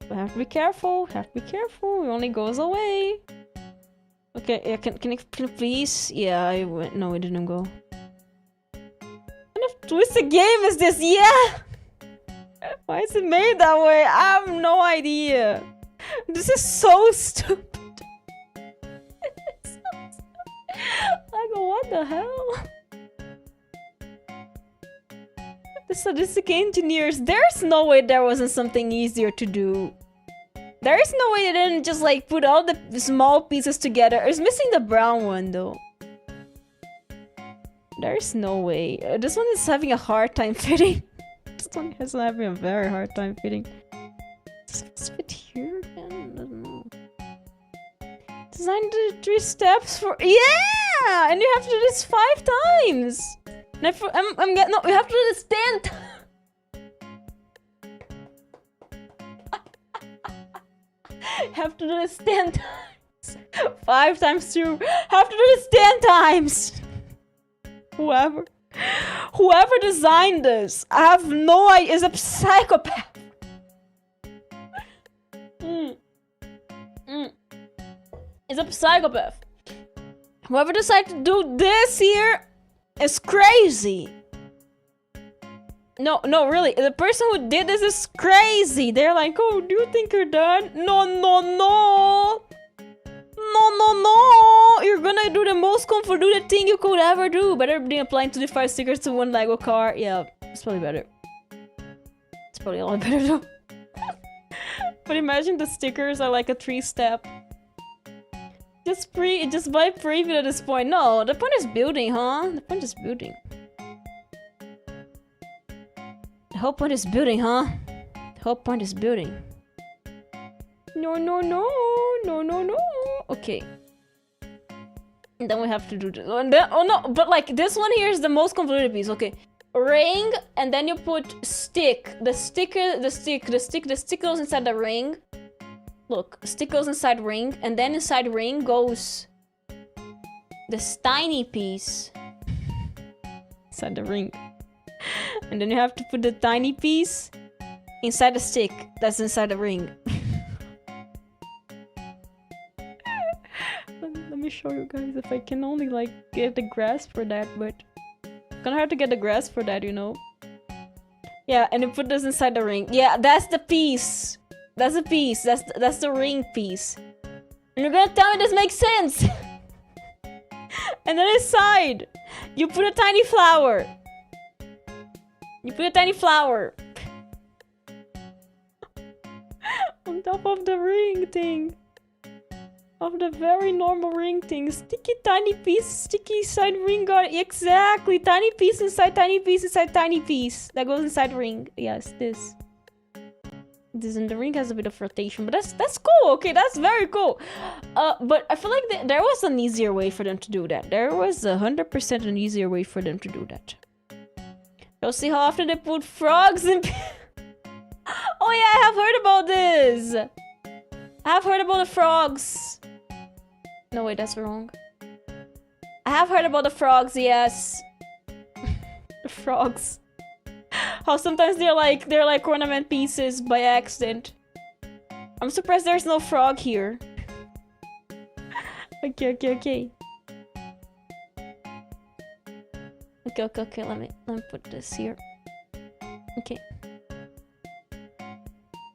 But have to be careful. It only goes away. Okay, yeah, can you please? Yeah, I went. No, it didn't go. What kind of twisted game is this? Yeah! Why is it made that way? I have no idea. This is so stupid. Like, what the hell? The sadistic engineers, there's no way there wasn't something easier to do. There is no way they didn't just like put all the small pieces together. It's missing the brown one though. There's no way. This one is having a hard time fitting. This one is having a very hard time fitting. Does it fit here again? I don't know. Design the 3 steps for... Yeah! Yeah, and you have to do this 5 times. I'm getting no. You have to do this 10 times. Have to do this 10 times. 5 times 2. Have to do this 10 times. Whoever designed this, I have no idea, is a psychopath. Is a psychopath. Whoever decided to do this here is crazy. No, really, the person who did this is crazy. They're like, oh, do you think you're done? No. You're gonna do the most convoluted thing you could ever do. Better than applying 2d5 stickers to one Lego car. Yeah, it's probably better. It's probably a lot better though. But imagine the stickers are like a 3-step. Just buy preview at this point. No, the point is building, huh? The point is building. The whole point is building, huh? The whole point is building. No. Okay. And then we have to do this. Oh no, but like this one here is the most convoluted piece. Okay. Ring, and then you put stick. The stick goes inside the ring. Look, stick goes inside ring, and then inside ring goes this tiny piece inside the ring. And then you have to put the tiny piece inside the stick that's inside the ring. Let me show you guys if I can only like get the grasp for that, but I'm gonna have to get the grasp for that, you know. Yeah, and you put this inside the ring. Yeah, that's the piece. That's the piece. That's the ring piece. And you're gonna tell me this makes sense. And then inside, you put a tiny flower. You put a tiny flower on top of the ring thing. Of the very normal ring thing. Sticky tiny piece, sticky side ring guard. Exactly. Tiny piece inside tiny piece inside tiny piece. That goes inside ring. Yes, this. This and the ring has a bit of rotation, but that's cool. Okay, that's very cool. But I feel like there was an easier way for them to do that. There was 100% an easier way for them to do that. You'll see how often they put frogs in. Oh yeah, I have heard about this. I have heard about the frogs. No, wait, that's wrong. I have heard about the frogs, yes. The frogs. How sometimes they're like ornament pieces by accident. I'm surprised there's no frog here. Okay. Okay, let me put this here. Okay.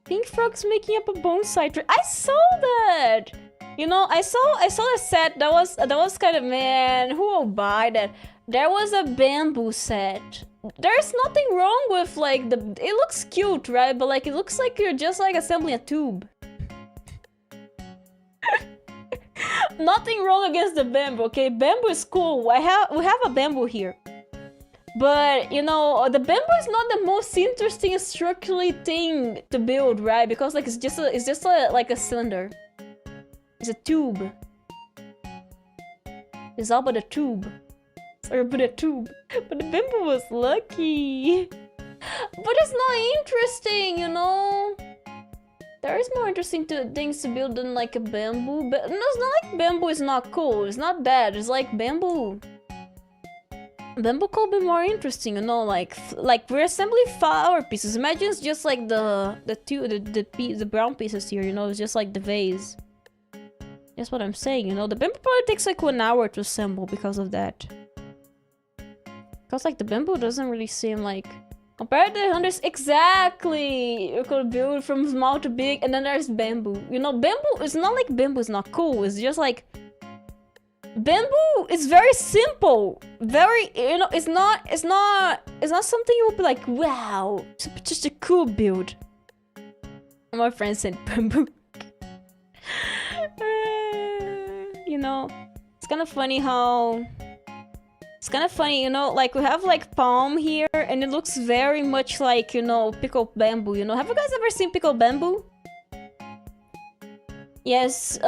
Pink frog's making up a bonsai tree. I saw that! You know, I saw a set that was kind of, man, who will buy that? There was a bamboo set. There's nothing wrong with like it looks cute, right? But like it looks like you're just like assembling a tube. Nothing wrong against the bamboo, okay? Bamboo is cool. We have a bamboo here. But, you know, the bamboo is not the most interesting structurally thing to build, right? Because like it's just like a cylinder. It's a tube. It's all but a tube. Or but a tube. But the bamboo was lucky. But it's not interesting, you know? There is more interesting things to build than like a bamboo. But no, it's not like bamboo is not cool. It's not bad. It's like bamboo. Bamboo could be more interesting, you know, like we're assembling flower pieces. Imagine it's just like the brown pieces here, you know, it's just like the vase. That's what I'm saying, you know. The bamboo probably takes like 1 hour to assemble because of that. Because like the bamboo doesn't really seem like compared to the hunters. Exactly, you could build from small to big, and then there's bamboo. You know, bamboo. It's not like bamboo is not cool. It's just like. Bamboo is very simple, very, you know, it's not something you would be like, wow, it's just a cool build. My friend said bamboo. You know, it's kind of funny, you know, like we have like palm here and it looks very much like, you know, pickled bamboo, you know. Have you guys ever seen pickled bamboo? Yes,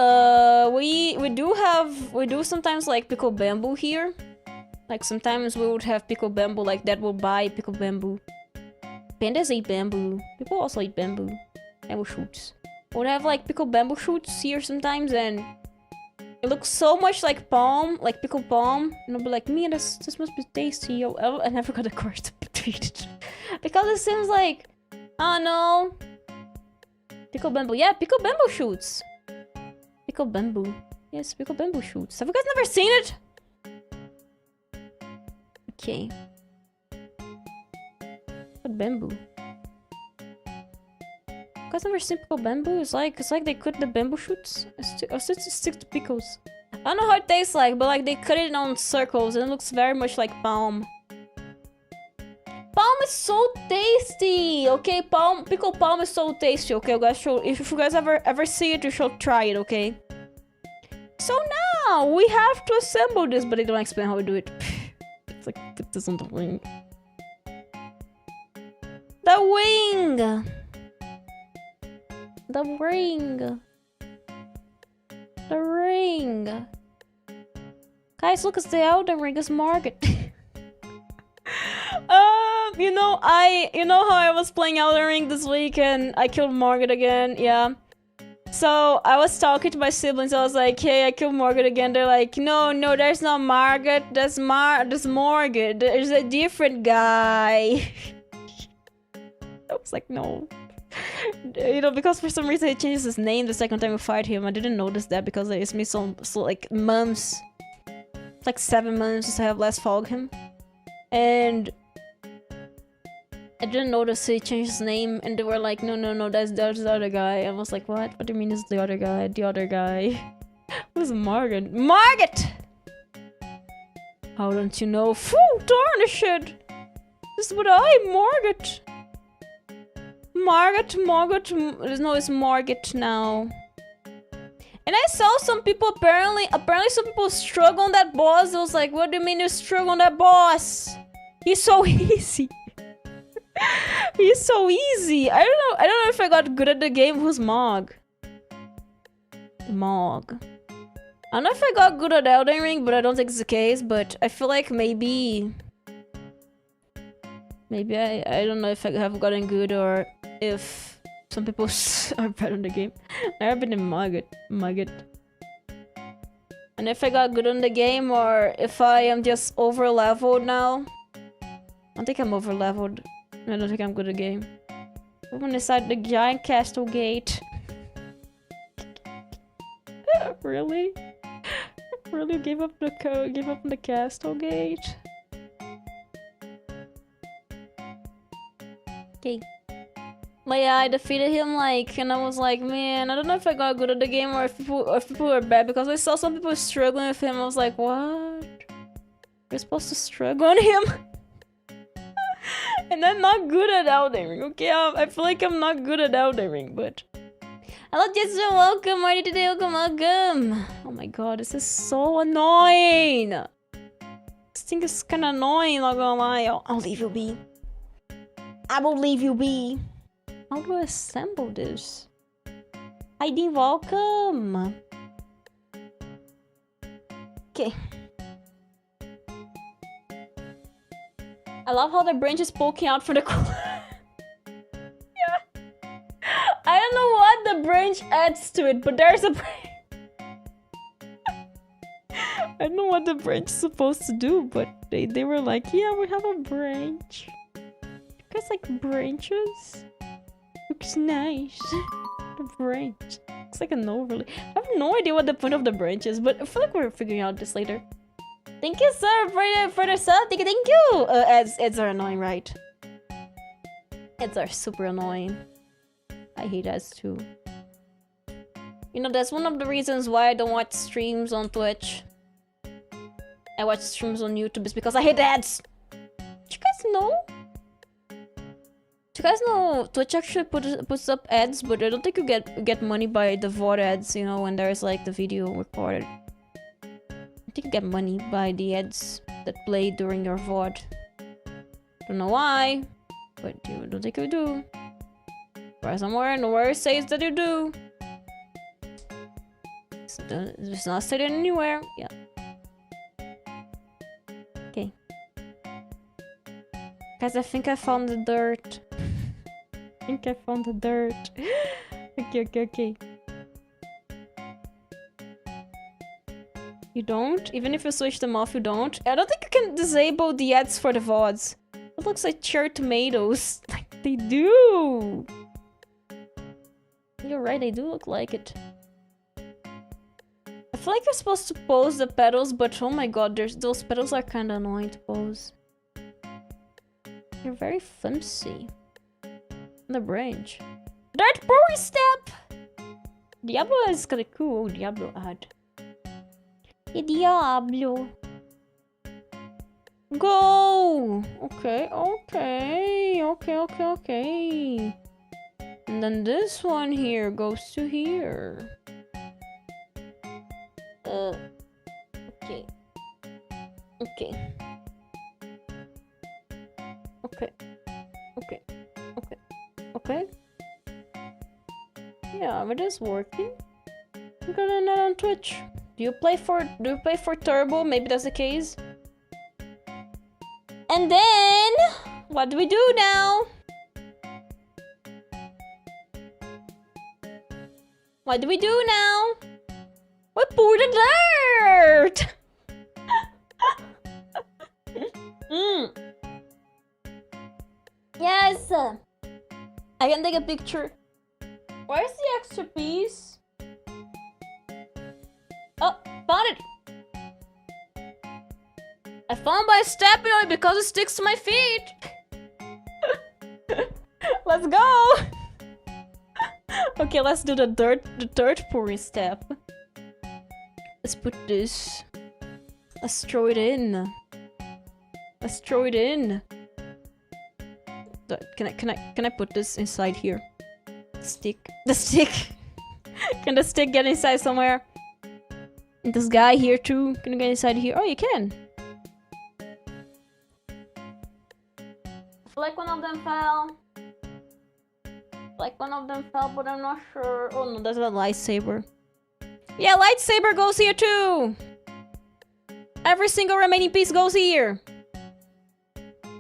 we do sometimes like pickle bamboo here. Like sometimes we would have pickle bamboo, like that will buy pickle bamboo. Pandas eat bamboo. People also eat bamboo. Bamboo shoots. We'll have like pickle bamboo shoots here sometimes, and it looks so much like palm, like pickled palm. And I'll be like, man, this must be tasty. I never got the courage to eat it. Because it seems like, I don't know. Pickle bamboo. Yeah, pickle bamboo shoots. Pickle bamboo. Yes, pickle bamboo shoots. Have you guys never seen it? Okay. What bamboo? You guys never seen pickle bamboo? It's like they cut the bamboo shoots. Or stick to pickles. I don't know how it tastes like, but like they cut it on circles and it looks very much like palm. Palm is so tasty, okay? Pickled palm is so tasty, okay? Guys, if you guys ever see it, you should try it, okay? So now we have to assemble this, but they don't explain how we do it. It's like put this on the wing. The wing. The ring. The ring. Guys, look, it's the Elden Ring. It's Margaret. You know how I was playing Elden Ring this week and I killed Margaret again? Yeah. So I was talking to my siblings. I was like, hey, I killed Margaret again. They're like, no, there's not Margaret. There's Margaret. There's a different guy. I was like, no. You know, because for some reason he changes his name the second time we fight him. I didn't notice that because it's me so like months. Like 7 months since I have last followed him. And I didn't notice he changed his name, and they were like, no, that's the other guy. I was like, what? What do you mean it's the other guy? The other guy? Who's Margaret? Margaret! How don't you know? Phew, darn the shit! This is what Margaret! Margaret, no, it's Margaret now. And I saw some people apparently some people struggle on that boss. I was like, what do you mean you struggle on that boss? He's so easy. He's so easy. I don't know if I got good at the game. Who's Mog? Mog. I don't know if I got good at Elden Ring, but I don't think it's the case. But I feel like maybe I don't know if I have gotten good or if some people are bad on the game. I've been in Mugget. And if I got good on the game or if I am just over leveled now. I don't think I'm over leveled. I don't think I'm good at the game. Open inside the giant castle gate. Really? Really gave up the code? Gave up on the castle gate? Okay. But yeah, I defeated him like, and I was like, man, I don't know if I got good at the game or if people were bad because I saw some people struggling with him. I was like, what? You're supposed to struggle on him? And I'm not good at Elden Ring, okay? I feel like I'm not good at Elden Ring, but... Hello, Jason, welcome! Marty today, welcome! Oh my god, this is so annoying! This thing is kinda annoying, not gonna lie. I'll leave you be. I will leave you be. How do I assemble this? Heidi, welcome! Okay. I love how the branch is poking out from the corner. Yeah. I don't know what the branch adds to it, but there's a branch. I don't know what the branch is supposed to do, but they were like, yeah, we have a branch. You guys like branches? Looks nice. The branch. Looks like an overlay. I have no idea what the point of the branch is, but I feel like we're figuring out this later. Thank you, sir, for the sub. Thank you. Ads are annoying, right? Ads are super annoying. I hate ads too. You know, that's one of the reasons why I don't watch streams on Twitch. I watch streams on YouTube is because I hate ads. Do you guys know? Do you guys know Twitch actually puts up ads, but I don't think you get money by the VOD ads, you know, when there's like the video recorded. I think you get money by the ads that play during your VOD. Don't know why, but you don't think you do. Or somewhere nowhere it says that you do. It's not stated anywhere. Yeah. Okay. Guys, I think I found the dirt. I think I found the dirt. Okay. You don't? Even if you switch them off, you don't? I don't think you can disable the ads for the VODs. It looks like cherry tomatoes. Like, they do! You're right, they do look like it. I feel like you're supposed to pose the petals, but oh my god, those petals are kinda annoying to pose. You're very flimsy. On the branch. Dirt pouring step! Diablo is kinda cool. Diablo ad. Hey, Diablo. Go! Okay. And then this one here goes to here. Okay. Yeah, it is working. I'm gonna net on Twitch. Do you play for Turbo? Maybe that's the case. And then what do we do now? What do we do now? We pour the dirt! Yes! I can take a picture. Where's the extra piece? Oh, found it! I found by stepping on it because it sticks to my feet! Let's go! Okay, let's do the dirt pouring step. Let's put this. Let's throw it in. Can I put this inside here? The stick. Can the stick get inside somewhere? And this guy here too. Can you get inside here? Oh, you can. I feel like one of them fell. But I'm not sure. Oh no, that's a lightsaber. Yeah, lightsaber goes here too. Every single remaining piece goes here.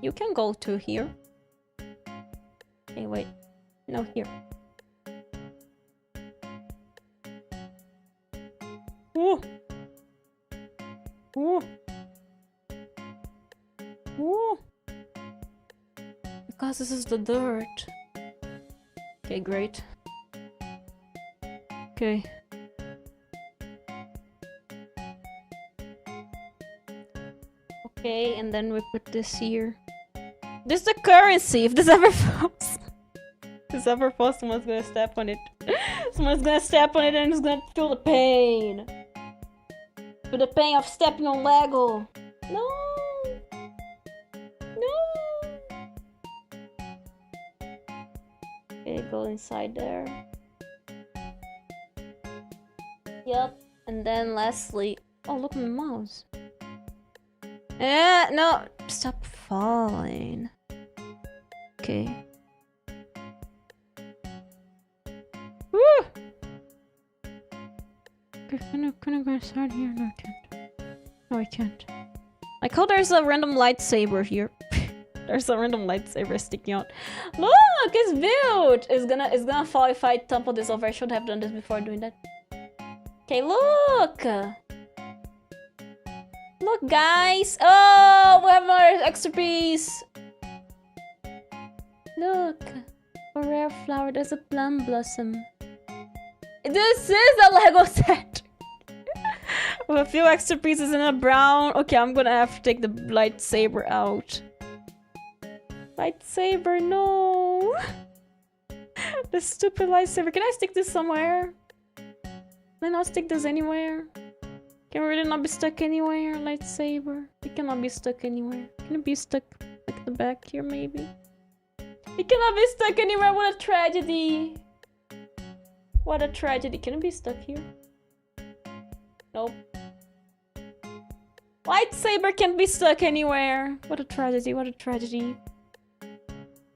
You can go to here. Okay, wait. No, here. Ooh. Because this is the dirt. Okay, great. Okay. Okay, and then we put this here. This is the currency. If this ever falls. Someone's gonna step on it. Someone's gonna step on it and it's gonna feel the pain. Feel the pain of stepping on Lego. No. Okay, go inside there. Yep. And then lastly... Oh, look at my mouse. No! Stop falling. Okay. Woo! Okay, can I go inside here? No, I can't. No, I can't. Like how there's a random lightsaber here. There's a random lightsaber sticking out. Look, it's built. It's gonna fall if I topple this over. I should have done this before doing that. Okay, look. Look, guys. Oh, we have another extra piece. Look, a rare flower. There's a plum blossom. This is a Lego set. With a few extra pieces in a brown. Okay, I'm gonna have to take the lightsaber out. Lightsaber, no! The stupid lightsaber. Can I stick this somewhere? Can I not stick this anywhere? Can we really not be stuck anywhere? Lightsaber. It cannot be stuck anywhere. Can it be stuck at the back here, maybe? It cannot be stuck anywhere. What a tragedy. What a tragedy. Can it be stuck here? Nope. Lightsaber can't be stuck anywhere. What a tragedy. What a tragedy.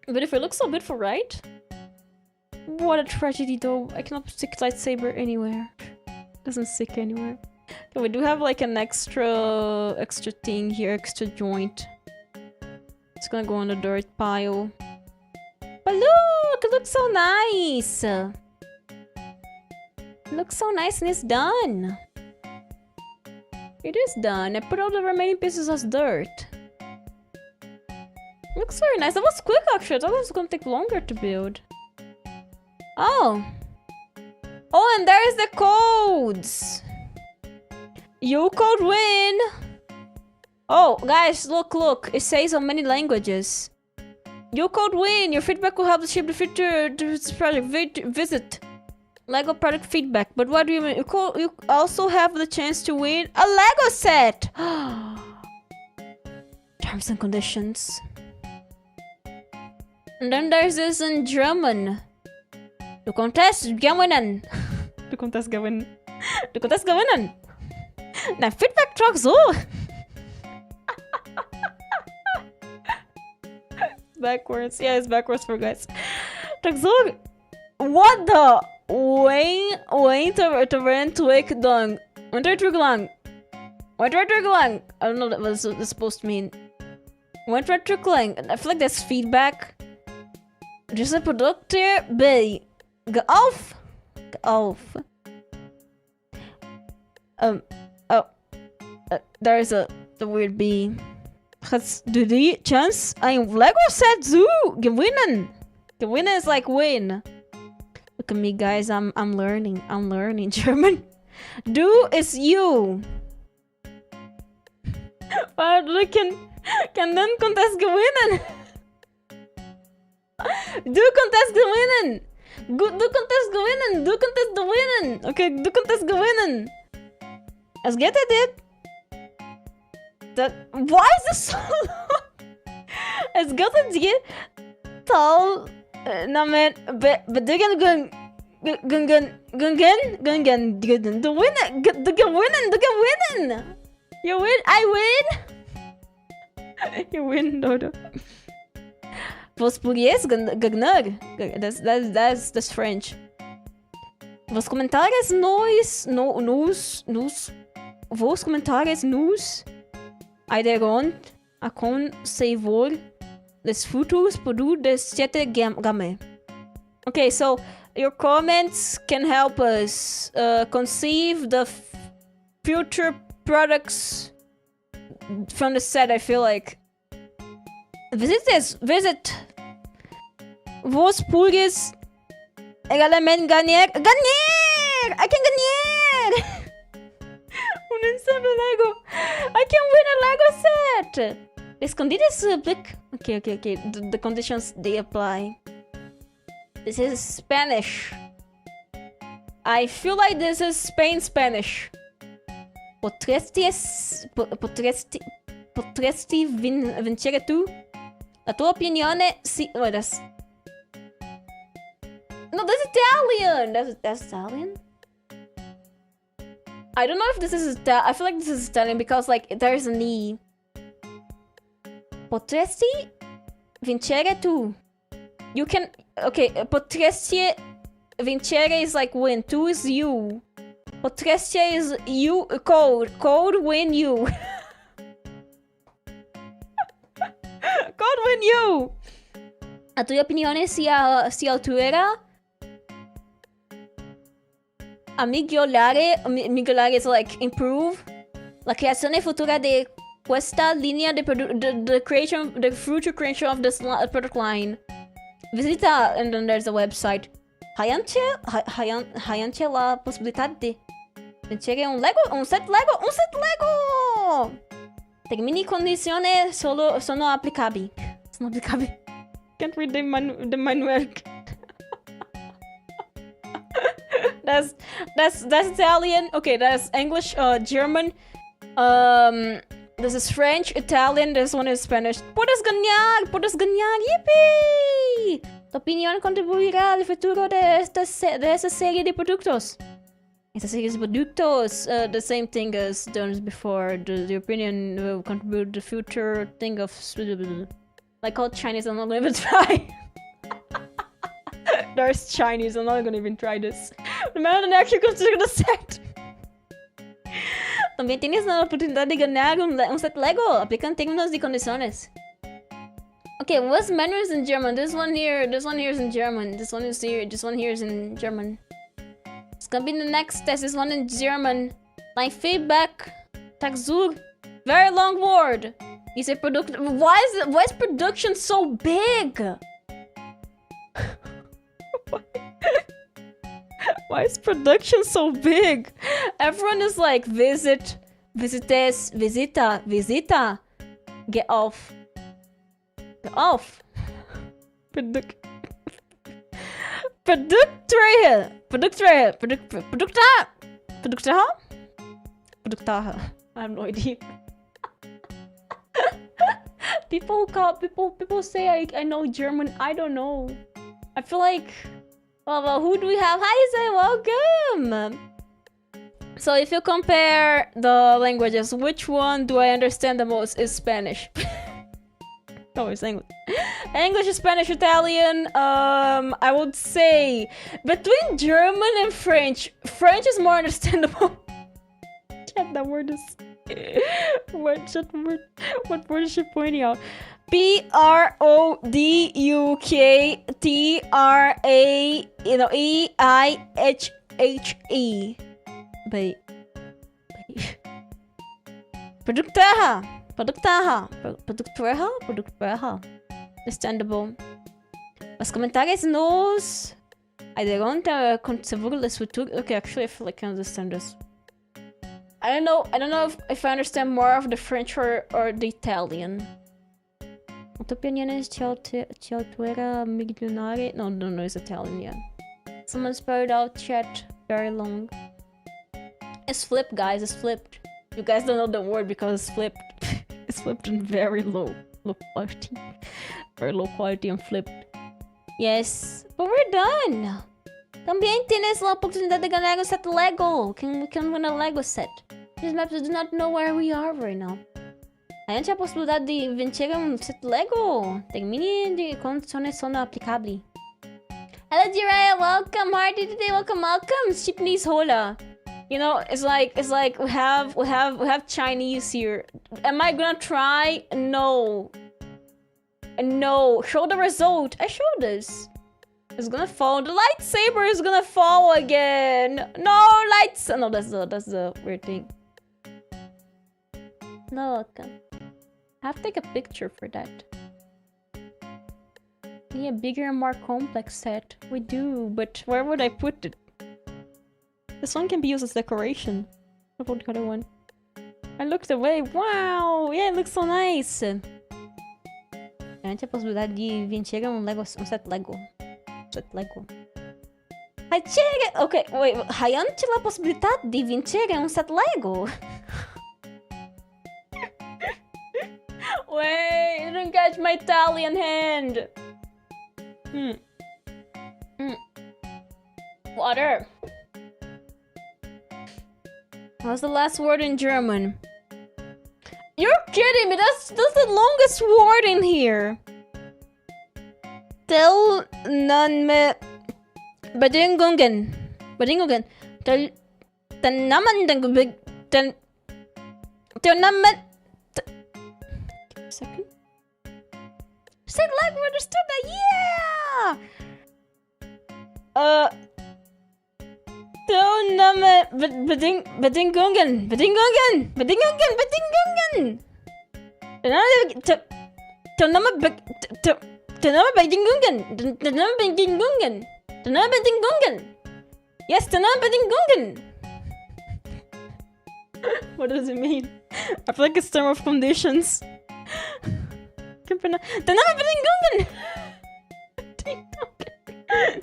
But if it looks so beautiful, right? What a tragedy though. I cannot stick lightsaber anywhere. Doesn't stick anywhere. Okay, we do have like an extra thing here, extra joint. It's gonna go on the dirt pile. But look, it looks so nice. It looks so nice and it's done. It is done. I put all the remaining pieces as dirt. Looks very nice. That was quick actually. I thought it was gonna take longer to build. Oh. Oh, and there's the codes. You code win. Oh, guys, look. It says on many languages. You code win. Your feedback will help shape the future to this project. Visit Lego product feedback. But what do you mean? You also have the chance to win a Lego set. Terms and conditions. And then there's this in German. Du Contest gewinnen. Du Contest gewinnen. Du Contest gewinnen. Na, Feedback Truck so. Backwards. Yeah, it's backwards for guys. Truck so. What the? Wayne to rent week dong. Winter lang. Winter lang. I don't know what this is supposed to mean. Winter lang. I feel like that's feedback. Just a product here. B. Go off. There's the weird B. Has do the chance I'm Lego set zoo gewinnen. Gewinnen is like win. Look at me, guys. I'm learning. I'm learning German. Du is you. But look, can then contest gewinnen. Du contest gewinnen. Du contest gewinnen. Du contest gewinnen. Okay, du contest gewinnen. Es geht dit. Dat. Why is this so long? Es geht dit. Tal. Na men. Bediggen gun. Du winnen. You win. I win. You win, Dodo. Vos português ganhar. That's French. Vos comentários vos comentários nos aideron a conservar les futuros produtos de siete game. Okay, so your comments can help us conceive the future products from the set. I feel like visit vos pulgues egalmente ganhar. I can ganhar. Un instant Lego. I can win a Lego set. As conditions okay. The conditions they apply. This is Spanish. I feel like this is Spanish. Potresti vincere tu? La tua opinione si... Wait, that's... No, that's Italian! That's Italian? I don't know if this is Italian. I feel like this is Italian because, like, there's an E. Potresti vincere tu? You can... Okay, potresti vincere is like win. Tu is you. Potresti is you. Code. Code win you. Code win you. A tua opinione si altura? A migliorare is like improve. La creazione futura di questa linea the future creation of this product line. Visita, and then there's a website. Hayante la possibilità di vincere un set Lego! Termini condizioni sono applicabili. Can't read the manual. That's Italian. Okay, that's English, German. This is French, Italian. This one is Spanish. Puedes ganar, yippee! Tu opinión contribuirá al futuro de esa serie de productos. The same thing as done before. The opinion will contribute the future thing of... Like all Chinese, I'm not gonna even try. There's Chinese, I'm not gonna even try this. The man actually consider the set. También tienes la oportunidad de ganar un set Lego. Aplican términos y condiciones. Okay, what's manners in German? This one here is in German. This one here is in German. It's gonna be the next test. This one in German. My feedback. Taxur. Very long word. Is a product. Why is production so big? Why is production so big? Everyone is like visit, visites, visita, visita. Get off. Get off. Produktrahe. Produktaha. I have no idea. People say I know German. I don't know. I feel like, well, who do we have? Hi, Isai, welcome. So if you compare the languages, which one do I understand the most is Spanish. No, it's English. English, Spanish, Italian. I would say between German and French, French is more understandable. Chat, that word is. What word is she pointing out? Produktrehhe. Produktreha. Understandable. Os comentários nos... I don't Okay, actually I feel like I understand this. I don't know if I understand more of the French or the Italian. Tu opinione Cialtuera Miglionare? No, it's Italian, yeah. Someone spelled out chat very long. It's flipped, guys, it's flipped. You guys don't know the word because it's flipped. It's flipped in very low quality. Very low quality and flipped. Yes, but we're done. También tienes la oportunidad de ganar un set Lego. We can win a Lego set. These maps do not know where we are right now. Hay a posibilidad de vencer un set Lego. Termine de condiciones son aplicables. Hello, Jiraiya. Welcome, Hardy today. Welcome. Chipnese hola. You know, it's like we have Chinese here. Am I gonna try? No. No. Show the result. I showed this. It's gonna fall. The lightsaber is gonna fall again. No lights. No, that's the weird thing. No, okay. I have to take a picture for that. We need a bigger and more complex set. We do, but where would I put it? This one can be used as decoration. What about the other one? I looked away. Wow! Yeah, it looks so nice. A gente a possibilidade de vencer um set Lego. Okay, wait. Hai anche la possibilità di vincere un set Lego. Wait, you didn't catch my Italian hand. Water. What's the last word in German? You're kidding me. That's the longest word in here. Tel Nanme Bedingungen. Second. Said like we understood that. Yeah. Bedingungen. Yes, Bedingungen. What does it mean? I feel like it's term of conditions. Bedingungen.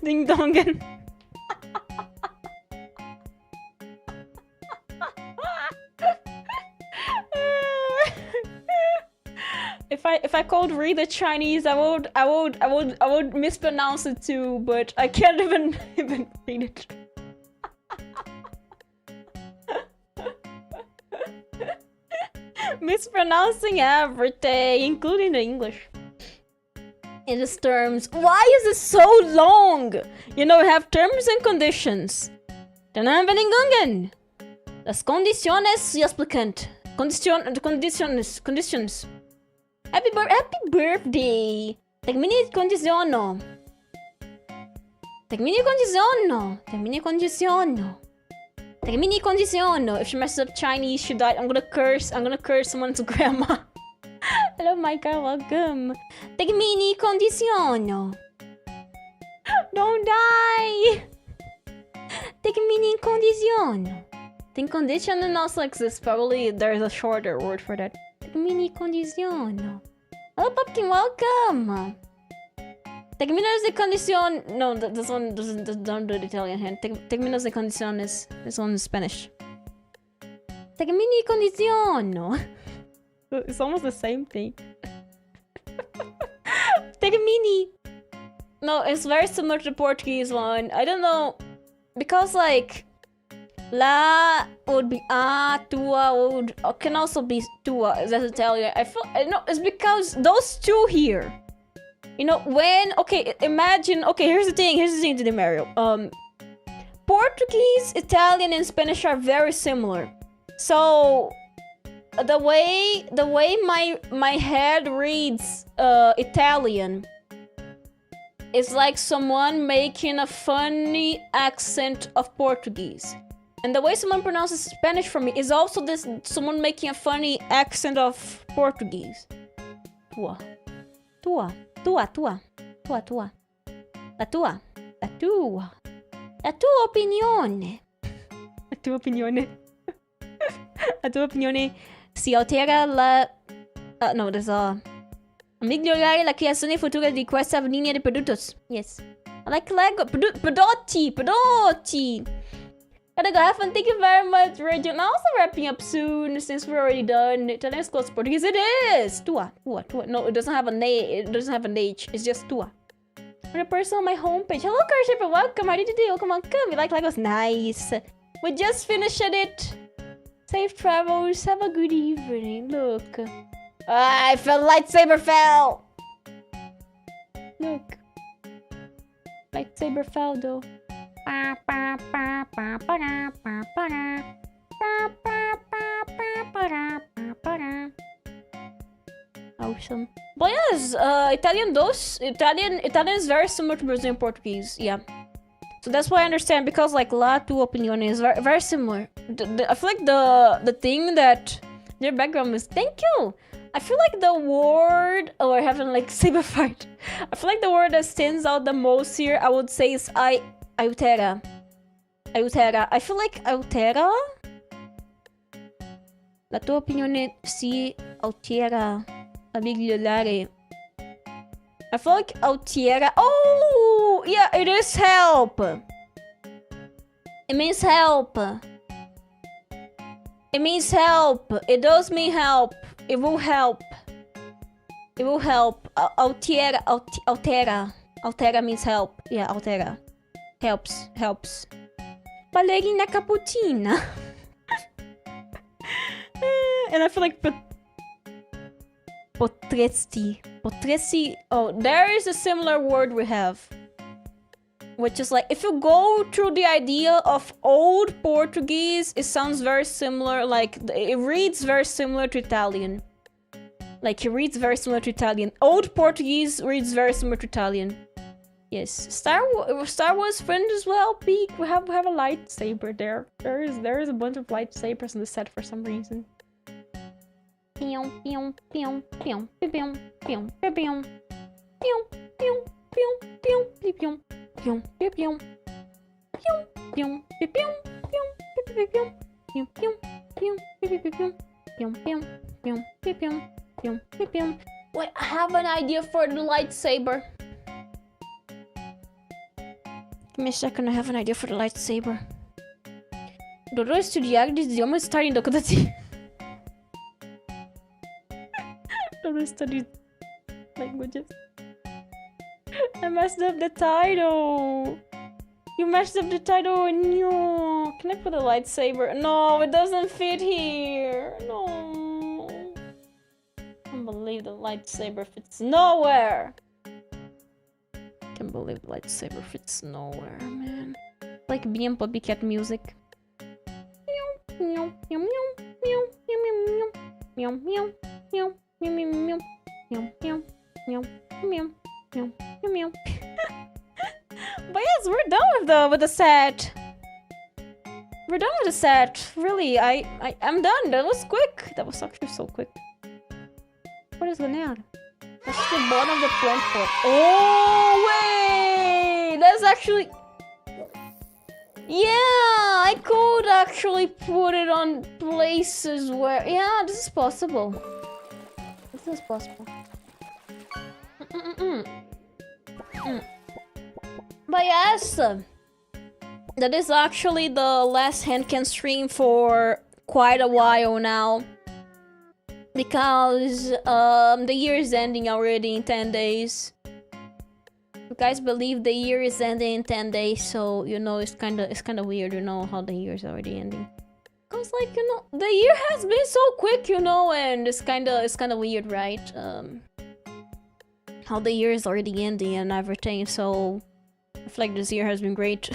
Ding dongen. If I could read the Chinese, I would mispronounce it too, but I can't even read it. Mispronouncing everything, including the English. In these terms, why is it so long? You know, we have terms and conditions. Bedingungen. Las condiciones y explicant. Conditions. Happy birthday. Termini condiciono. If she messes up Chinese, she died. I'm gonna curse someone's grandma. Hello, Micah. Welcome. Termini condiciono. Don't die. Termini condiciono. Think condition also exists. Probably there's a shorter word for that. Termini condiciono. Hello, Pumpkin. Welcome. Términos de condición. No, this one don't do the Italian hand. Términos de condiciones. This one is Spanish. Termini condiciono. It's almost the same thing. Termini. No, it's very similar to the Portuguese one. I don't know. Because, like, la would be tua would can also be tua. That's Italian. I know it's because those two here. You know, when, okay, imagine, okay, here's the thing today, Mario. Portuguese, Italian, and Spanish are very similar. So, the way my head reads Italian is like someone making a funny accent of Portuguese. And the way someone pronounces Spanish for me is also this, someone making a funny accent of Portuguese. Tua. La tua opinione. La tua opinione si altera la... no, there's a migliorare la creazione futura di questa linea di prodotti. Yes. I like Lego. Prodotti. Gotta go have fun. Thank you very much, Rachel. I'm also wrapping up soon since we're already done. Italian is close to Portuguese. It is! Tua. No, it doesn't have a name. It doesn't have an H. It's just tua. For the person on my homepage. Hello, Carshipper. Welcome. How did you do? Welcome. We like Legos. Nice. We just finished it. Safe travels. Have a good evening. Look. I fell. Lightsaber fell. Look. Lightsaber fell, though. Awesome. But yes, Italian is very similar to Brazilian Portuguese. Yeah. So that's why I understand, because like la tua opinione is very, very similar. I feel like the thing that their background is, thank you. I feel like the word, oh, I haven't like saber fight. I feel like the word that stands out the most here, I would say, is altera. I feel like altera. La tua opinione si altera a migliorare. I feel like altera. Oh, yeah, it is help. It means help. It means help. It does mean help. It will help. It will help. Altera. Altera means help. Yeah, altera. Helps. Ballerina cappuccina. And I feel like potresti. Oh, there is a similar word we have, which is like, if you go through the idea of old Portuguese, it sounds very similar. Like, it reads very similar to Italian. Old Portuguese reads very similar to Italian. Yes, Star Wars friend as well. Peek, we have a lightsaber there. There is a bunch of lightsabers in the set for some reason. Pew pew pew pew pew pew pew pew pew pew pew pew pew pew pew pew pew pew. Wait, I have an idea for the lightsaber. Give me a second, I have an idea for the lightsaber. Dovrò studiare gli idiomi studying Doko. Dovrò study languages. I messed up the title. You messed up the title. No. Can I put a lightsaber? No, it doesn't fit here. No. I can't believe the lightsaber fits nowhere. Can't believe the lightsaber fits nowhere, man. Like being puppy cat music. Pew, pew, meow, meow, meow, meow, meow, meow, meow, meow, meow, meow, meow, meow, meow. But yes, we're done with the set. We're done with the set. Really, I'm done. That was quick. That was actually so quick. What is ganhar? That's the bottom of the plant pot. Oh, wait! That's actually... Yeah, I could actually put it on places where... Yeah, this is possible. This is possible. But yes, that is actually the last HANDCAM stream for quite a while now. Because the year is ending already in 10 days. You guys believe the year is ending in 10 days, so you know it's kind of weird, you know, how the year is already ending. Cause like, you know, the year has been so quick, you know, and it's kind of weird, right? How the year is already ending and everything. So I feel like this year has been great.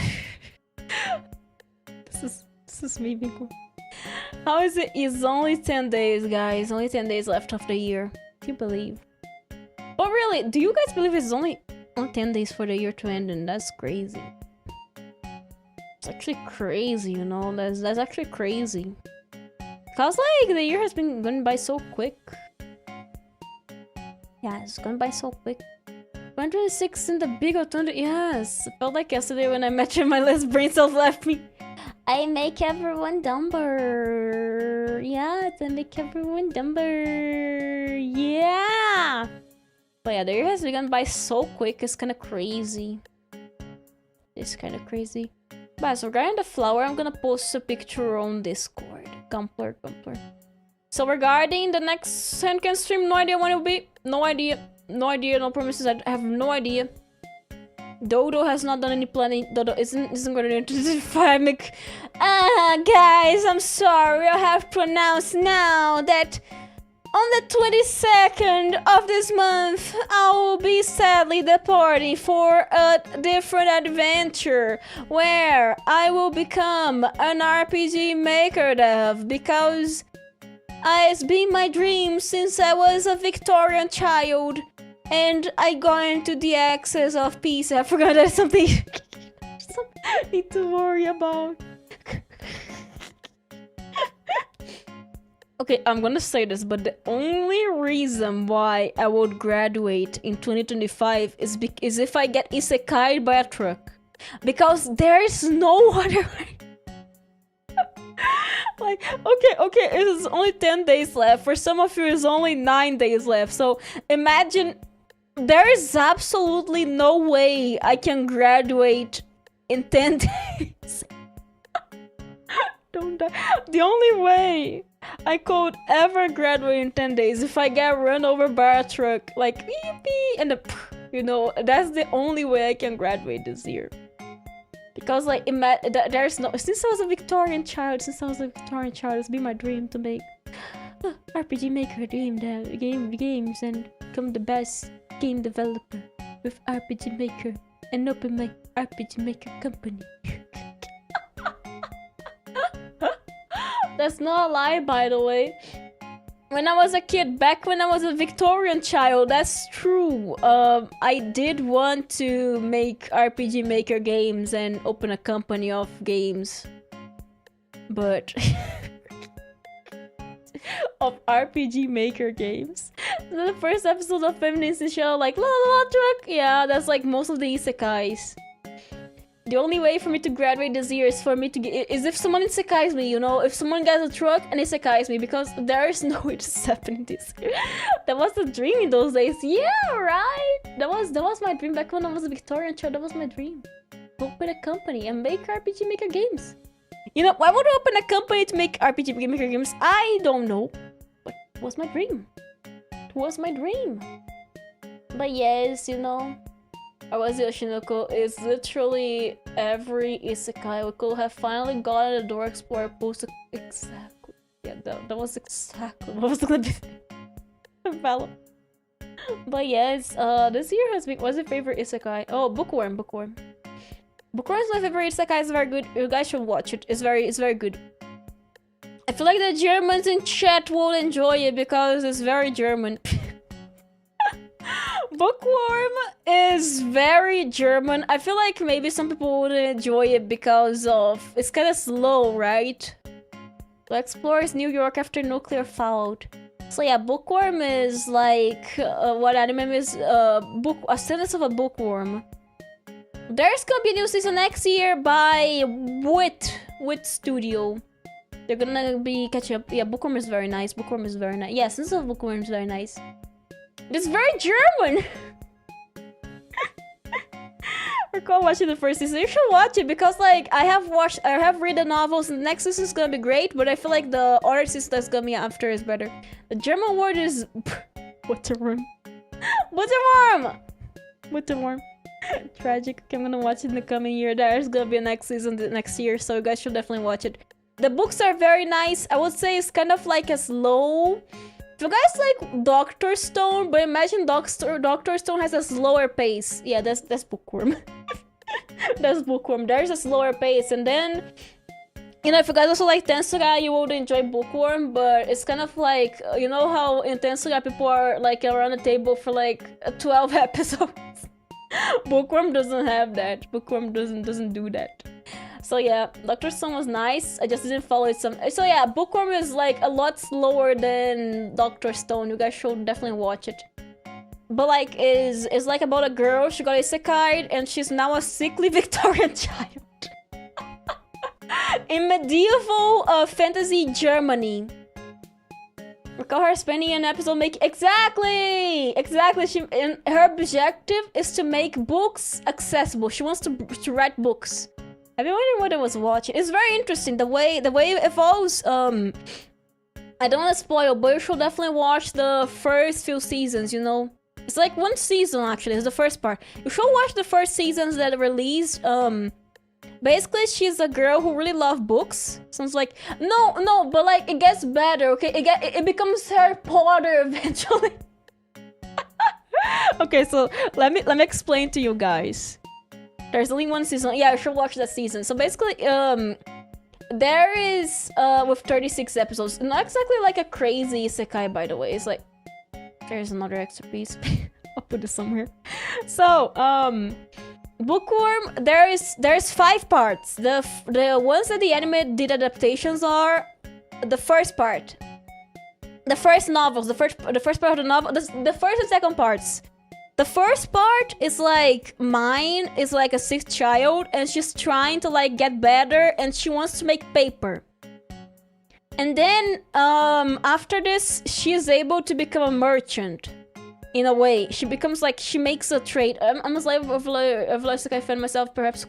This is me being cool. How is it? It's only 10 days, guys. Only 10 days left of the year. Can you believe? But really, do you guys believe it's only 10 days for the year to end? And that's crazy. It's actually crazy, you know? That's actually crazy. Cause like the year has been going by so quick. Yeah, it's going by so quick. 126 in the big thunder. Yes, it felt like yesterday when I met you. My last brain cells left me. I make everyone dumber. Yes, I make everyone dumber. Yeah. But yeah, the year has begun by so quick. It's kind of crazy. It's kind of crazy. But so regarding the flower, I'm gonna post a picture on Discord. Gumpler. So regarding the next HANDCAM stream, no idea when it will be. No idea. No idea. No promises. I have no idea. Dodo has not done any planning. Dodo isn't going to identify me. Guys, I'm sorry. I have pronounced now that on the 22nd of this month, I will be sadly departing for a different adventure where I will become an RPG maker dev, because it's been my dream since I was a Victorian child. And I got into the axis of peace. I forgot there's something I need to worry about. Okay, I'm gonna say this, but the only reason why I would graduate in 2025 is if I get isekai'd by a truck. Because there is no other way. Like, okay, it is only 10 days left. For some of you, it's only 9 days left. So imagine... There is absolutely no way I can graduate in 10 days. Don't die. The only way I could ever graduate in 10 days if I get run over by a truck, like beep beep, and you know, that's the only way I can graduate this year. Because like there's no, since I was a Victorian child, it's been my dream to make RPG Maker games and become the best game developer with RPG Maker and open my RPG Maker company. That's not a lie, by the way. When I was a kid, back when I was a Victorian child, that's true. I did want to make RPG Maker games and open a company of games. But... of RPG Maker games. The first episode of Feminist Show, like, la la la truck. Yeah, that's like most of the isekais. The only way for me to graduate this year is for me to is if someone isekais me, you know, if someone gets a truck and isekais me, because there is no way this is happening this year. That was the dream in those days. Yeah, right. That was my dream back when I was a Victorian child. That was my dream. Open a company and make RPG Maker games. You know, why would I open a company to make RPG Maker games? I don't know. But it was my dream. It was my dream. But yes, you know, Awazi Oshinoko is literally every isekai we could have finally gotten a Door Explorer post. Exactly. Yeah, that was exactly what was gonna be developed. But yes, this year has been... What's your favorite isekai? Oh, Bookworm. Bookworm is my favorite isekai. It's very good. You guys should watch it. It's very good. I feel like the Germans in chat will enjoy it because it's very German. Bookworm is very German. I feel like maybe some people wouldn't enjoy it because of... It's kind of slow, right? So explores New York after nuclear fallout. So yeah, Bookworm is like what anime is a sentence of a bookworm. There's gonna be a new season next year by Wit Studio. They're gonna be catching up. Yeah, Bookworm is very nice. Bookworm is very nice. Yeah, sentence of Bookworm is very nice. It's very German. Recall watching the first season. You should watch it because like I have read the novels and the next season is gonna be great, but I feel like the other season that's gonna be after is better. The German word is Butterworm. Butterworm! Butterworm. Tragic. Okay, I'm gonna watch it in the coming year. There's gonna be a next season the next year, so you guys should definitely watch it. The books are very nice. I would say it's kind of like a slow... If you guys like Dr. Stone, but imagine Dr. Stone has a slower pace. Yeah, that's Bookworm. That's Bookworm. There's a slower pace, and then, you know, if you guys also like Tensuga, you would enjoy Bookworm, but it's kind of like, you know how in Tensuga people are like around the table for like 12 episodes? Bookworm doesn't have that. Bookworm doesn't do that. So yeah, Dr. Stone was nice. I just didn't follow it some. So yeah, Bookworm is like a lot slower than Dr. Stone. You guys should definitely watch it. But like, is like about a girl. She got isekai and she's now a sickly Victorian child in medieval fantasy Germany. Recall her spending an episode making exactly. And her objective is to make books accessible. She wants to write books. I've been wondering what I was watching. It's very interesting the way it evolves. I don't want to spoil, but you should definitely watch the first few seasons. You know, it's like one season actually. It's the first part. You should watch the first seasons that are released. Basically, she's a girl who really loves books. Sounds like no, but like it gets better. Okay, it becomes Harry Potter eventually. Okay, so let me explain to you guys. There's only one season. Yeah, you should watch that season. So basically, there is with 36 episodes. Not exactly like a crazy isekai, by the way. It's like there's another extra piece. I'll put it somewhere. So Bookworm, there's 5 parts. The ones that the anime did adaptations are the first part, the first novels, the first part of the novel, the first and second parts. The first part is like mine is like a 6th child and she's trying to like get better and she wants to make paper. And then after this she is able to become a merchant. In a way, she becomes like, she makes a trade. I'm a slave of Isekai fan myself, perhaps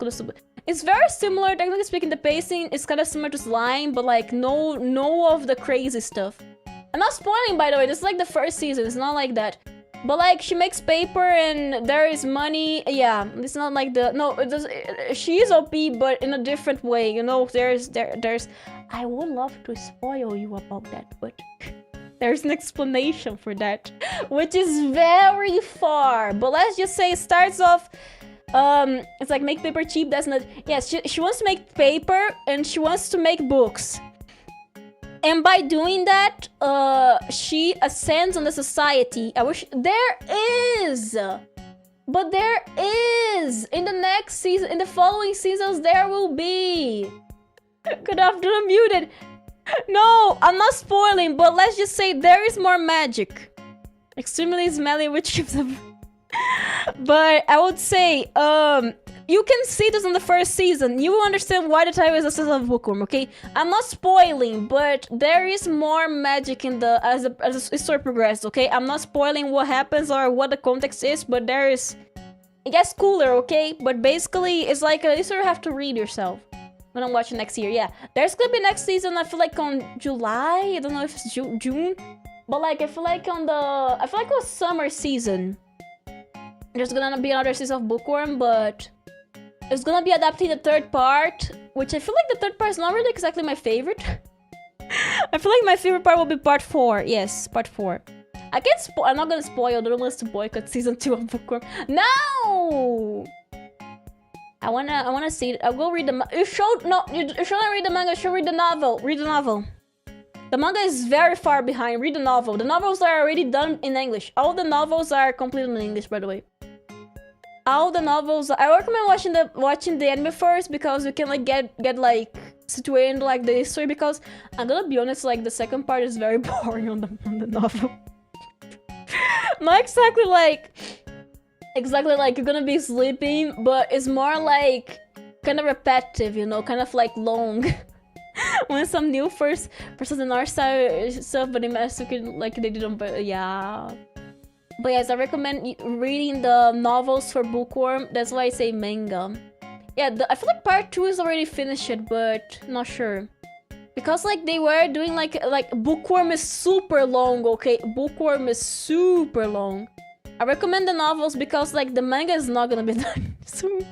it's very similar, technically speaking. The pacing is kind of similar to Slime, but like no of the crazy stuff. I'm not spoiling, by the way, this is like the first season, it's not like that. But like, she makes paper and there is money. Yeah, it's not like she is OP, but in a different way, you know. There's I would love to spoil you about that, but there's an explanation for that, which is very far. But let's just say it starts off, it's like make paper cheap. That's not, yes, she wants to make paper and she wants to make books. And by doing that, she ascends on the society. I wish there is, but there is in the next season, in the following seasons, there will be. Good afternoon, muted. No, I'm not spoiling, but let's just say there is more magic. Extremely smelly witch chips. But I would say, you can see this in the first season. You will understand why the title is a season of Bookworm, okay? I'm not spoiling, but there is more magic in the as the story progresses, okay? I'm not spoiling what happens or what the context is, but there is, it gets cooler, okay? But basically, it's like at least you have to read yourself. When I'm watching next year, yeah. There's gonna be next season, I feel like on July. I don't know if it's June. But like, I feel like it was summer season. There's gonna be another season of Bookworm, but it's gonna be adapting the 3rd part, which I feel like the 3rd part is not really exactly my favorite. I feel like my favorite part will be part 4. Yes, part 4. I can't spoil. I'm not gonna spoil. I don't want to boycott season 2 of Bookworm. No! I wanna see it. I'll go read the you shouldn't read the manga, you should read the novel. Read the novel. The manga is very far behind. Read the novel. The novels are already done in English. All the novels are completely in English, by the way. All the novels. I recommend watching the anime first because you can like get like situated into like the history. Because I'm gonna be honest, like the second part is very boring on the novel. Not exactly like you're gonna be sleeping, but it's more like kind of repetitive, you know, kind of like long. When some new first person in art style stuff, but they mess like they didn't, but yeah. But yes, I recommend reading the novels for Bookworm. That's why I say manga. Yeah, I feel like part 2 is already finished, but not sure. Because like they were doing like Bookworm is super long, okay? Bookworm is super long. I recommend the novels because like the manga is not gonna be done soon.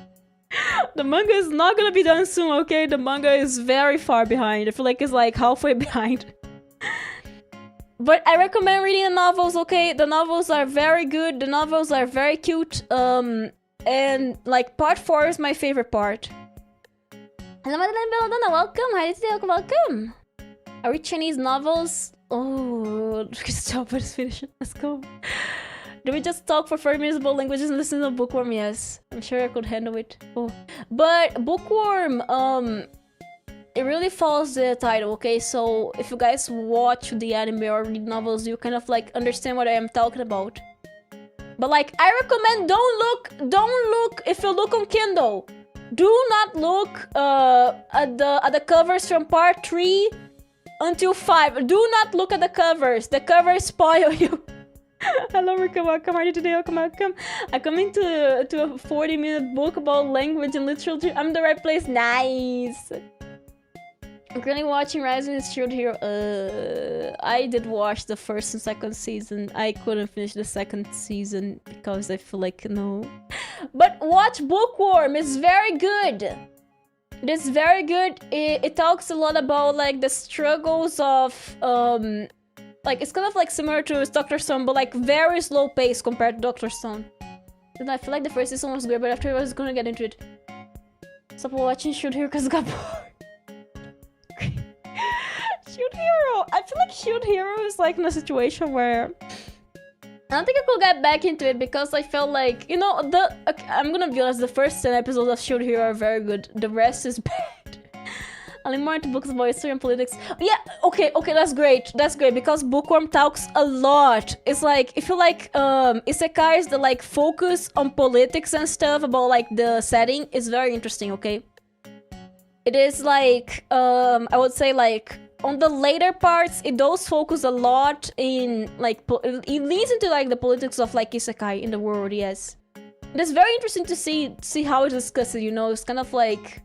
The manga is not gonna be done soon, okay? The manga is very far behind. I feel like it's like halfway behind. But I recommend reading the novels, okay? The novels are very good. The novels are very cute. And like part 4 is my favorite part. Hello, Madeleine Belladonna, welcome. Hi, welcome. Are we Chinese novels? Oh, Christopher is finishing. Let's go. Do we just talk for 30 minutes about languages and listen to Bookworm? Yes, I'm sure I could handle it. Oh, but Bookworm, it really follows the title, okay? So if you guys watch the anime or read novels, you kind of like understand what I am talking about. But like, I recommend don't look. If you look on Kindle, do not look at the covers from part 3 until 5. Do not look at the covers. The covers spoil you. Hello, Rika, welcome. How are you today? Welcome. I'm coming to a 40-minute book about language and literature. I'm in the right place. Nice. I'm currently watching Rising the Shield Hero. I did watch the first and second season. I couldn't finish the second season because I feel like no. But watch Bookworm. It's very good. It is very good. It talks a lot about like the struggles of like, it's kind of like similar to Dr. Stone, but like very slow pace compared to Dr. Stone. And I feel like the first season was great, but after I was gonna get into it. Stop watching Shield Hero because I got bored. Shield Hero! I feel like Shield Hero is like in a situation where I don't think I could get back into it because I felt like, you know, okay, I'm gonna be honest, the first 10 episodes of Shield Hero are very good. The rest is bad. I lean more into books about history and politics. Yeah, okay, that's great. That's great because Bookworm talks a lot. It's like, if you like isekais that like focus on politics and stuff about like the setting, is very interesting, okay? It is like, I would say like, on the later parts, it does focus a lot in like, it leads into like the politics of like isekai in the world, yes. It is very interesting to see how it's discussed, you know, it's kind of like,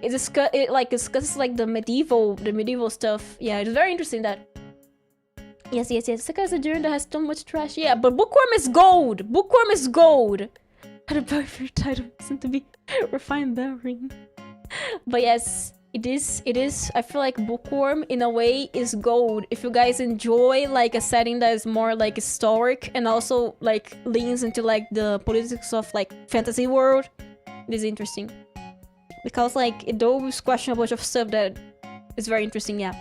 it discusses like the medieval stuff. Yeah, it's very interesting that. Yes. Isekai is a genre that has so much trash. Yeah, but Bookworm is gold. Bookworm is gold. Had a perfect title, isn't to be refined bearing. But yes, it is. I feel like Bookworm in a way is gold. If you guys enjoy like a setting that is more like historic and also like leans into like the politics of like fantasy world, it is interesting. Because like it does question a bunch of stuff that is very interesting, yeah.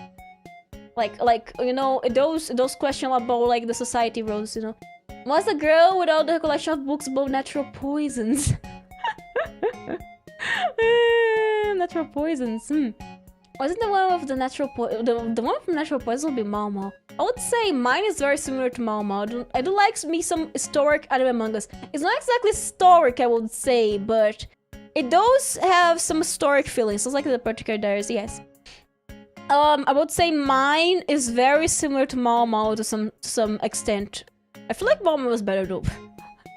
Like you know, it does question about like the society roles, you know. Was the girl without the collection of books about natural poisons? Natural poisons. Wasn't the one with the natural the one from natural poisons would be Mao Mao. I would say mine is very similar to Mao Mao. I do like me some historic anime mangas. It's not exactly historic, I would say, but it does have some historic feelings, just like the particular diaries, yes. I would say mine is very similar to Mao Mao to some extent. I feel like Mao Mao was better though.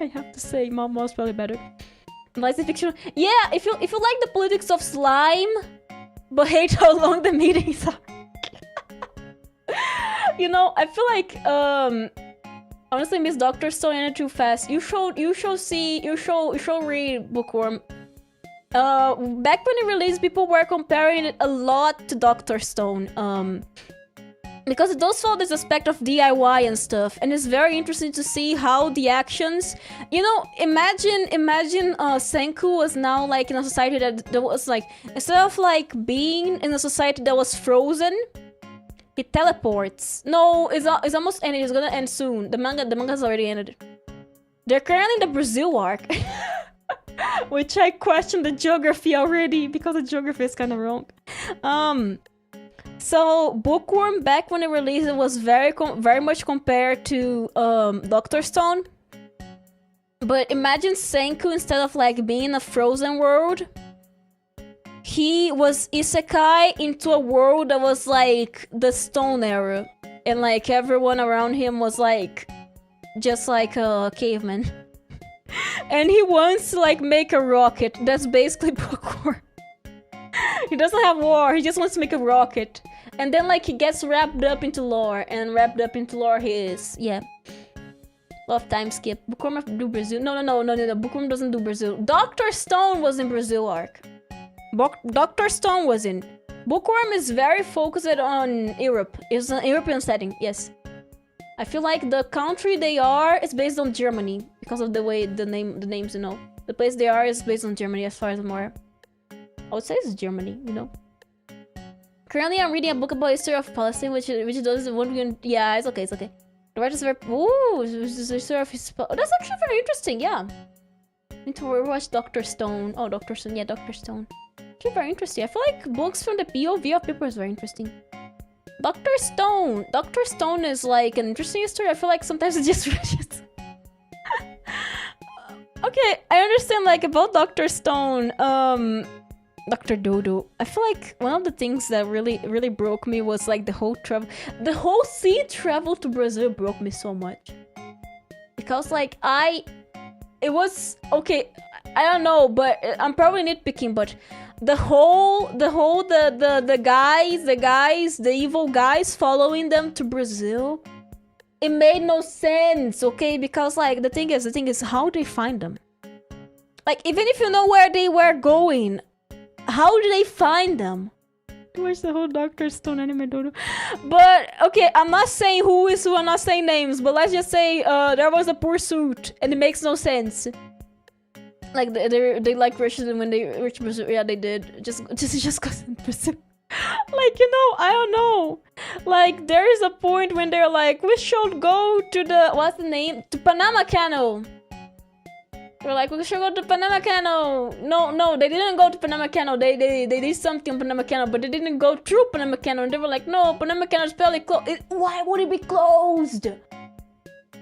I have to say Mao Mao is probably better. Nice fiction. Yeah, if you like the politics of slime, but hate how long the meetings are. You know, I feel like honestly Miss Dr. Stone ended too fast. You should read Bookworm. Back when it released, people were comparing it a lot to Dr. Stone. Because it does follow this aspect of DIY and stuff, and it's very interesting to see how the actions, you know, imagine Senku was now like in a society that was like, instead of like being in a society that was frozen, He teleports. No, it's almost ending. It's gonna end soon. The manga's already ended. They're currently in the Brazil arc. Which I question the geography already, because the geography is kind of wrong. So Bookworm, back when it released, it was very much compared to Dr. Stone. But imagine Senku, instead of like being in a frozen world, he was isekai into a world that was like the Stone era, and like everyone around him was like just like a caveman. And he wants to like make a rocket. That's basically Bookworm. He doesn't have war, he just wants to make a rocket. And then like he gets wrapped up into lore, and wrapped up into lore he is. Yeah. Love time skip. Bookworm have to do Brazil. No. Bookworm doesn't do Brazil. Dr. Stone was in Brazil arc. Dr. Stone was in. Bookworm is very focused on Europe. It's an European setting, yes. I feel like the country they are is based on Germany, because of the way the names, you know. The place they are is based on Germany, as far as I'm aware. I would say it's Germany, you know. Currently, I'm reading a book about history of Palestine, which does one. Yeah, it's okay. The writer's very. Ooh, history of his. Oh, that's actually very interesting. Yeah. Need to rewatch Dr. Stone. Oh, Dr. Stone. Yeah, Dr. Stone. Actually, very interesting. I feel like books from the POV of people is very interesting. Dr. Stone. Dr. Stone is like an interesting story. I feel like sometimes it just rushes. Okay, I understand like about Dr. Stone. Dr. Dodo. I feel like one of the things that really broke me was like the whole sea travel to Brazil broke me so much. Because like it was okay. I don't know, but I'm probably nitpicking, but the evil guys following them to Brazil, it made no sense, okay? Because like the thing is how do they find them? Like even if you know where they were going, how do they find them? Watch the whole Dr. Stone anime, Dodo. But okay, I'm not saying who is who. I'm not saying names, but let's just say there was a pursuit, and it makes no sense. Like they like Russian when they reach Brazil. Yeah, they did. Just cause in Brazil. Like, you know, I don't know. Like there is a point when they're like, we should go to the to Panama Canal. They're like, we should go to Panama Canal. No, they didn't go to Panama Canal. They did something on Panama Canal, but they didn't go through Panama Canal. And they were like, no, Panama Canal is probably closed. Why would it be closed?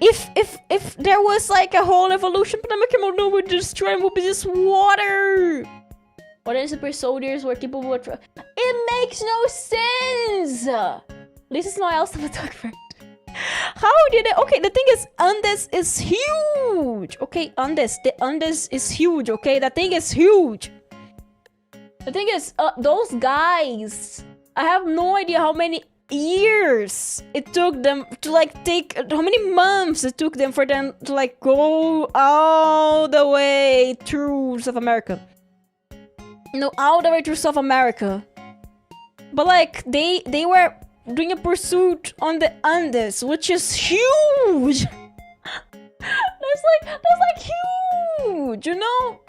If there was like a whole evolution, Panama Canal would destroy and would be just water. What are super soldiers where people would? It makes no sense. This is not else to talk about. How did it? Okay, the thing is, Andes is huge. Okay, the Andes is huge. Okay, that thing is huge. The thing is, those guys, I have no idea how many years it took them to like how many months it took them for them to like go all the way through South America. You know, all the way through South America. But like they were doing a pursuit on the Andes, which is huge. that's like huge, you know?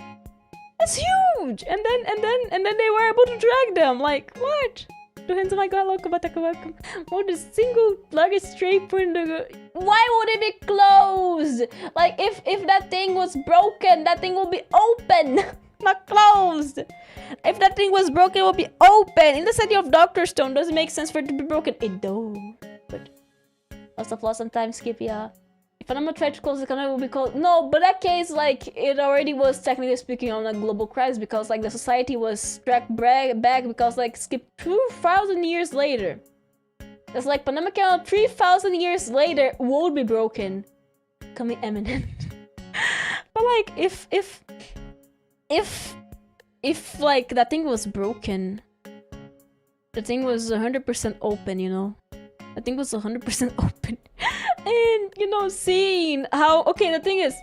That's huge. And then they were able to drag them. Like, what? The hands of my god, welcome. Oh, the single luggage straight in the. Why would it be closed? Like if that thing was broken, that thing will be open. Not closed. If that thing was broken, it would be open. In the setting of Dr. Stone, doesn't make sense for it to be broken. It does. But lost some time skip, yeah. If I'm gonna try to close the canal, it will be closed. No, but that case, like, it already was technically speaking on a global crisis because, like, the society was struck back because, like, skip 2,000 years later. It's like Panama Canal 3,000 years later would be broken. Coming imminent. But like, if like that thing was broken, the thing was 100% open, you know. The thing was 100% open. And, you know, seeing how... Okay, the thing is...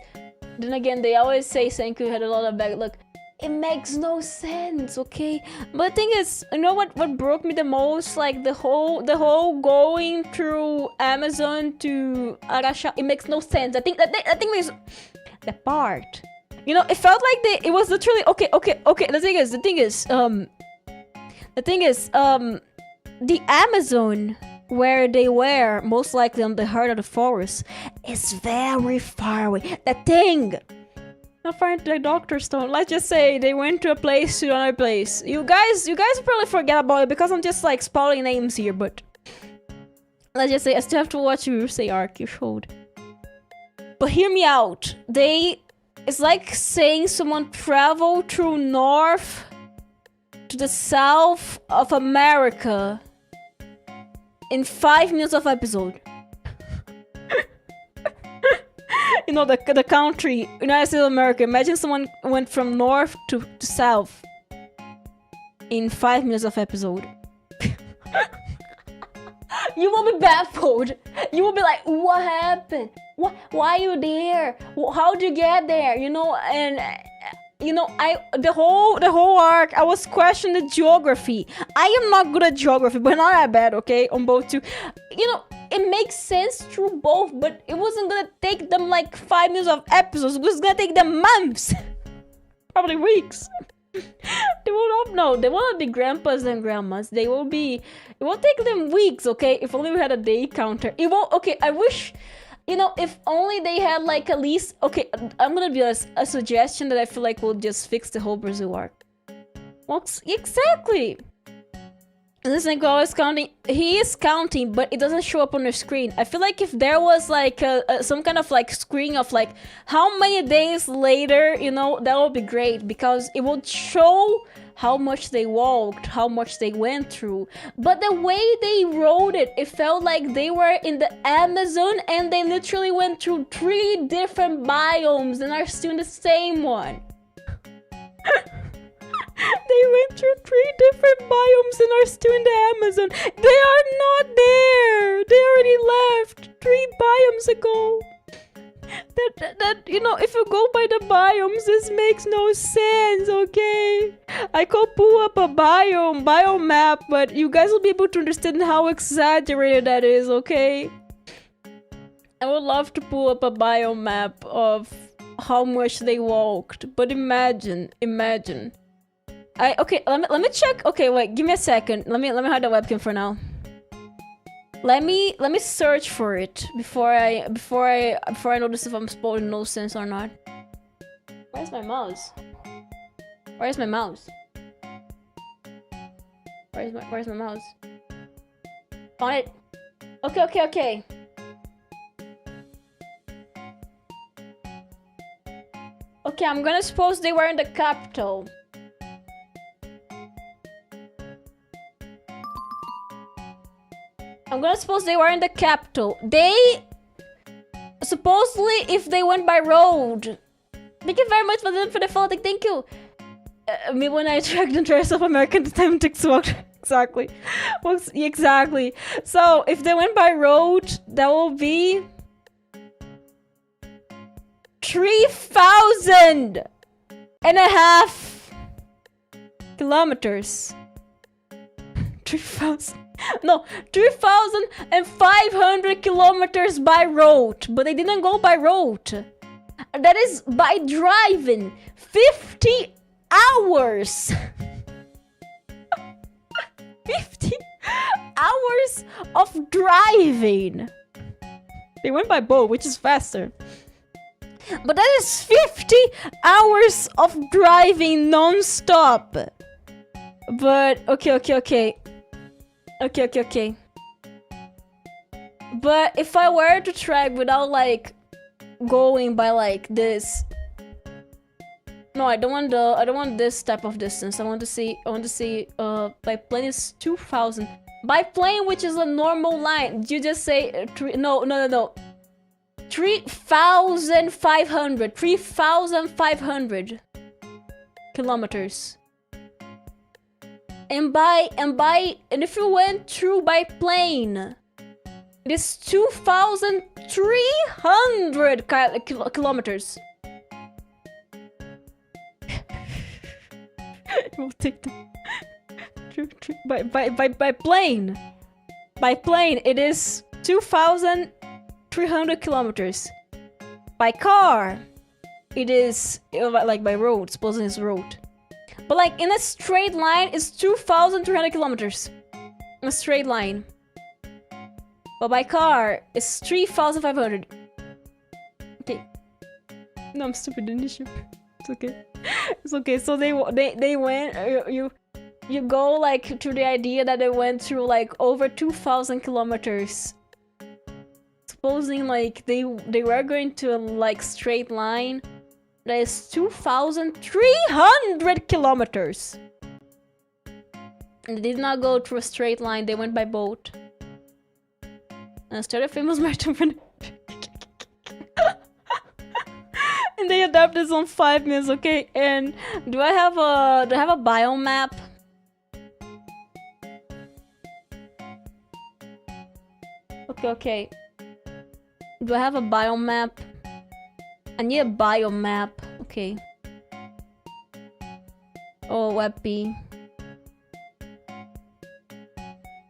Then again, they always say Senku had a lot of bad luck. It makes no sense, okay? But the thing is, you know what broke me the most? Like, the whole going through Amazon to Arasha... It makes no sense. I think that was... The part... You know, it felt like it was literally... Okay. The thing is, the Amazon where they were, most likely on the heart of the forest, is very far away. That thing! Not far into the Doctor Stone. Let's just say they went to a place to another place. You guys probably forget about it because I'm just like spelling names here, but let's just say I still have to watch you say arc you showed. But hear me out. It's like saying someone traveled through north to the south of America in 5 minutes of episode. You know, the country, United States of America. Imagine someone went from north to south in 5 minutes of episode. You will be baffled. You will be like, what happened? Why are you there? How'd you get there? You know, and you know, the whole arc, I was questioning the geography. I am not good at geography, but not that bad, okay? On both two. You know, it makes sense through both, but it wasn't gonna take them like 5 minutes of episodes. It was gonna take them months. Probably weeks. They will not know. They won't be grandpas and grandmas. It will take them weeks, okay? If only we had a day counter. It won't, okay, I wish, you know, if only they had like at least, okay, I'm gonna be honest, a suggestion that I feel like will just fix the whole Brazil arc. Well, exactly. This Nico is counting. He is counting, but it doesn't show up on the screen. I feel like if there was like some kind of like screen of like how many days later, you know, that would be great because it would show how much they walked, how much they went through. But the way they wrote it, it felt like they were in the Amazon and they literally went through 3 different biomes and are still in the same one. They went through 3 different biomes and are still in the Amazon. They are not there. They already left 3 biomes ago. That you know, if you go by the biomes, this makes no sense, okay? I could pull up a biome map, but you guys will be able to understand how exaggerated that is, okay? I would love to pull up a biome map of how much they walked, but imagine. Okay, let me check. Okay, wait, give me a second. Let me hide the webcam for now. Let me search for it before I notice if I'm spoiling no sense or not. Where's my mouse? Where's my mouse? Where's my mouse? Found it. Okay. Okay, I'm gonna suppose they were in the capital. I'm gonna suppose they were in the capital. They supposedly, if they went by road. Thank you very much for the follow. Thank you. Me when I tracked the rest of America, the time takes to walk. Exactly. Well, exactly. So if they went by road, that will be 3,500 kilometers. 3,500 kilometers by road, but they didn't go by road. That is by driving 50 hours. 50 hours of driving. They went by boat, which is faster. But that is 50 hours of driving non-stop. But okay. But if I were to track without like going by like this, no, I don't want this type of distance. I want to see by plane is 2,000. By plane, which is a normal line, you just say no. 3,500 kilometers. And if you went through by plane, it is 2,300 kilometers. We'll take the by plane. By plane, it is 2,300 kilometers. By car, it is like by road. Supposing it's road. But like in a straight line, it's 2,300 kilometers. A straight line. But by car, it's 3,500. Okay. No, I'm stupid in the ship. It's okay. It's okay. So they went. You go like to the idea that they went through like over 2,000 kilometers. Supposing like they were going to like straight line. That is 2,300 kilometers. And they did not go through a straight line. They went by boat. And started famous entrepreneur. And they adapted this on 5 minutes, okay? And do I have a biome map? Okay. Do I have a biome map? I need a biome map. Okay. Oh, WebP.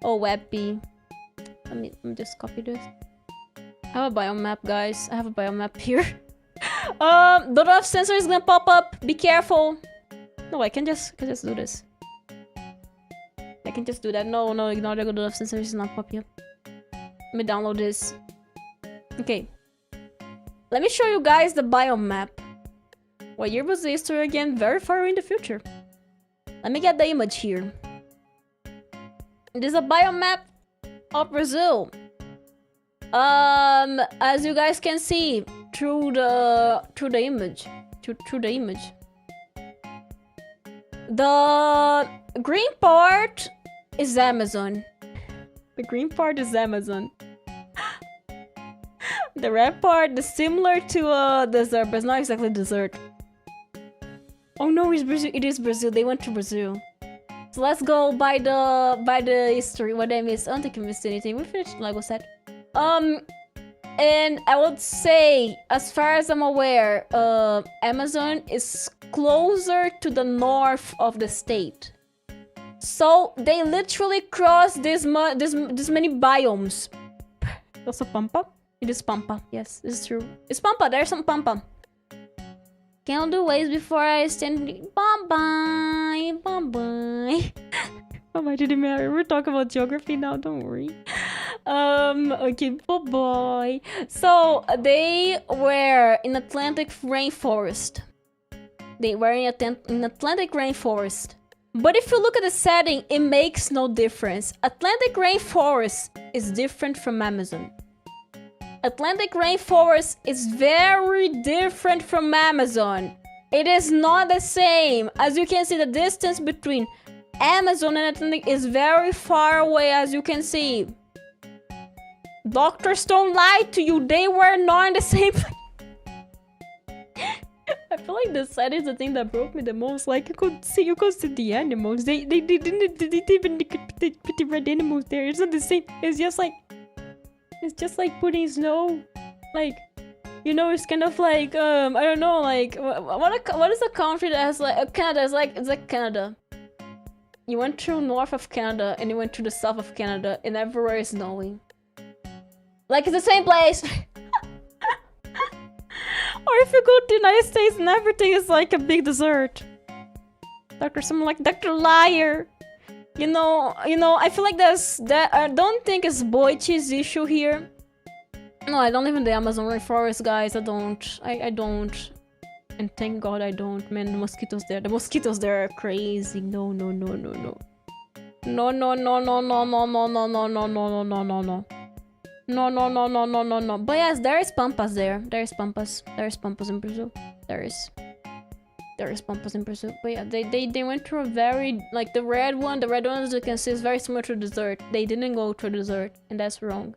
Oh, WebP. Let me just copy this. I have a biome map, guys. I have a biome map here. Don't have sensor is gonna pop up. Be careful. No, I can just do this. I can just do that. No, ignore the don't have sensor is not popping up. Let me download this. Okay. Let me show you guys the biome map. What year was the history again? Very far in the future. Let me get the image here. This is a biome map of Brazil. As you guys can see through the image. The green part is Amazon. The green part is Amazon. The red part is similar to a desert, but it's not exactly desert. Oh no, it's Brazil. It is Brazil. They went to Brazil. So let's go by the history. What I missed? I don't think I missed anything. We finished the Lego set. And I would say, as far as I'm aware, Amazon is closer to the north of the state. So they literally crossed this many biomes. Also Pampa? It is Pampa. Yes, this is true. It's Pampa. There's some Pampa. Can't do ways before I stand. Bye-bye. Bye-bye. Bye-bye to the Mary. We're talking about geography now. Don't worry. Okay. Bye-bye. So, they were in Atlantic rainforest. They were in Atlantic rainforest. But if you look at the setting, it makes no difference. Atlantic rainforest is different from Amazon. Atlantic rainforest is very different from Amazon. It is not the same. As you can see, the distance between Amazon and Atlantic is very far away, as you can see. Doctors don't lie to you. They were not in the same place. I feel like the set is the thing that broke me the most. Like, you could see the animals. They didn't even put the red animals there. It's not the same. It's just like putting snow. Like, you know, it's kind of like I don't know, like what is a country that has like Canada is like, it's like Canada. You went through north of Canada and you went to the south of Canada and everywhere is snowing. Like, it's the same place. Or if you go to the United States and everything is like a big desert. Someone like Dr. Liar. You know, I feel like I don't think it's Boichi's issue here. No, I don't live in the Amazon rainforest, guys. I don't. And thank God I don't. Man, the mosquitoes there are crazy. No. No. But yes, there is pampas there. There is pampas in Brazil. There is pampas in Brazil. But yeah, they went through a very, like, the red one, as you can see, is very similar to the desert. They didn't go to the desert, and that's wrong.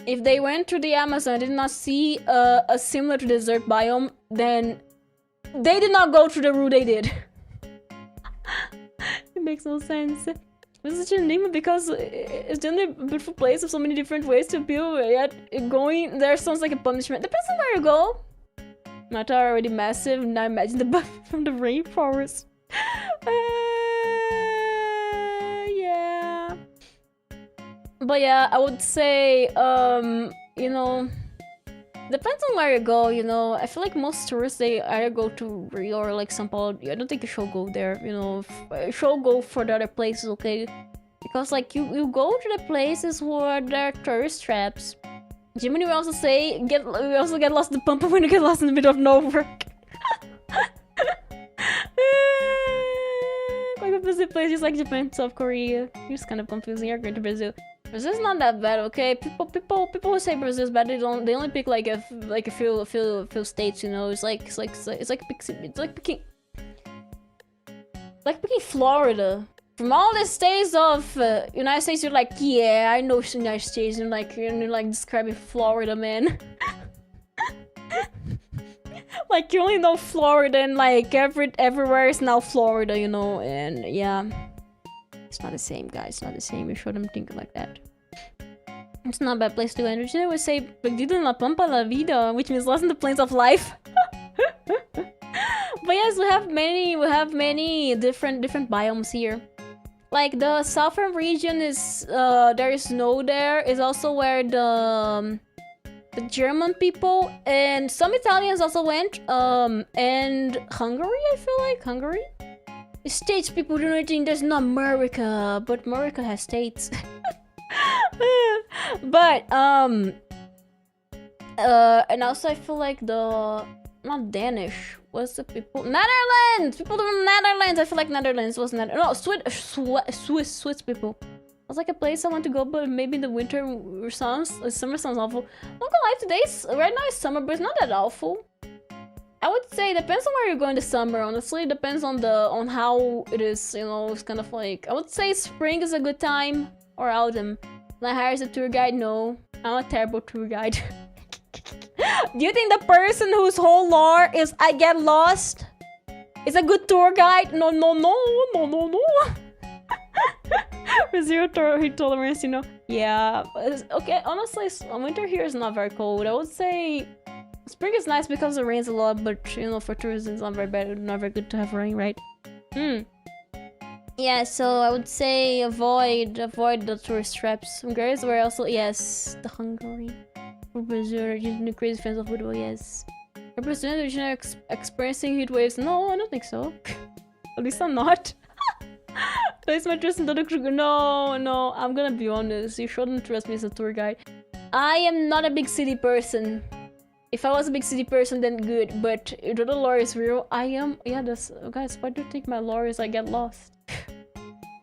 If they went to the Amazon and did not see a similar to desert biome, then they did not go through the route they did. It makes no sense. This is such a name because it's just a beautiful place with so many different ways to build, yet going there sounds like a punishment. Depends on where you go. Not already massive, now imagine the buff from the rainforest. Yeah. But yeah, I would say, you know, depends on where you go, you know. I feel like most tourists, they either go to Rio or like São Paulo. I don't think you should go there, you know. You should go for the other places, okay? Because like you go to the places where there are tourist traps. Jiminy will also say we also get lost in the pump when you get lost in the middle of nowhere. Quite a busy place just like Japan, South Korea. It's kind of confusing. You're going to Brazil. Brazil's not that bad, okay? People who say Brazil's bad, they only pick like a few states, you know. It's like picking Florida. From all the states of United States, you're like, yeah, I know United States, and you're like describing Florida, man. Like you only know Florida, and like everywhere is now Florida, you know, and yeah. It's not the same, guys. It's not the same. You shouldn't think like that. It's not a bad place to go. And we say perdido en la pampa la vida, which means lost in the plains of life. But yes, we have many different biomes here. Like the southern region is there is snow there. Is also where the German people and some Italians also went. And Hungary, I feel like Hungary. States people do not think there's not America, but America has states. But and also I feel like the not Danish. What's the people? Netherlands. People from Netherlands. I feel like Netherlands was Swiss people. It was like a place I want to go, but maybe in the winter or summer sounds awful. I'm not gonna lie, right now it's summer, but it's not that awful. I would say it depends on where you're going this summer. Honestly, it depends on how it is. You know, it's kind of like I would say spring is a good time or autumn. Can I hire as a tour guide? No, I'm a terrible tour guide. Do you think the person whose whole lore is I get lost is a good tour guide? No. With zero heat tolerance, you know. Yeah, okay. Honestly, winter here is not very cold. I would say. Spring is nice because it rains a lot, but you know, for tourism it's not very bad, not very good to have rain, right? Yeah, so I would say avoid the tourist traps. Hungary is where also, yes, the Hungary. Brazil, just the crazy fans of football, yes. Are Brazilians experiencing heat waves? No, I don't think so. At least I'm not. Place my trust in Doko. No, I'm gonna be honest. You shouldn't trust me as a tour guide. I am not a big city person. If I was a big city person, then good. But if the lore is real, I am. Yeah, guys, why do you think my lore is I get lost?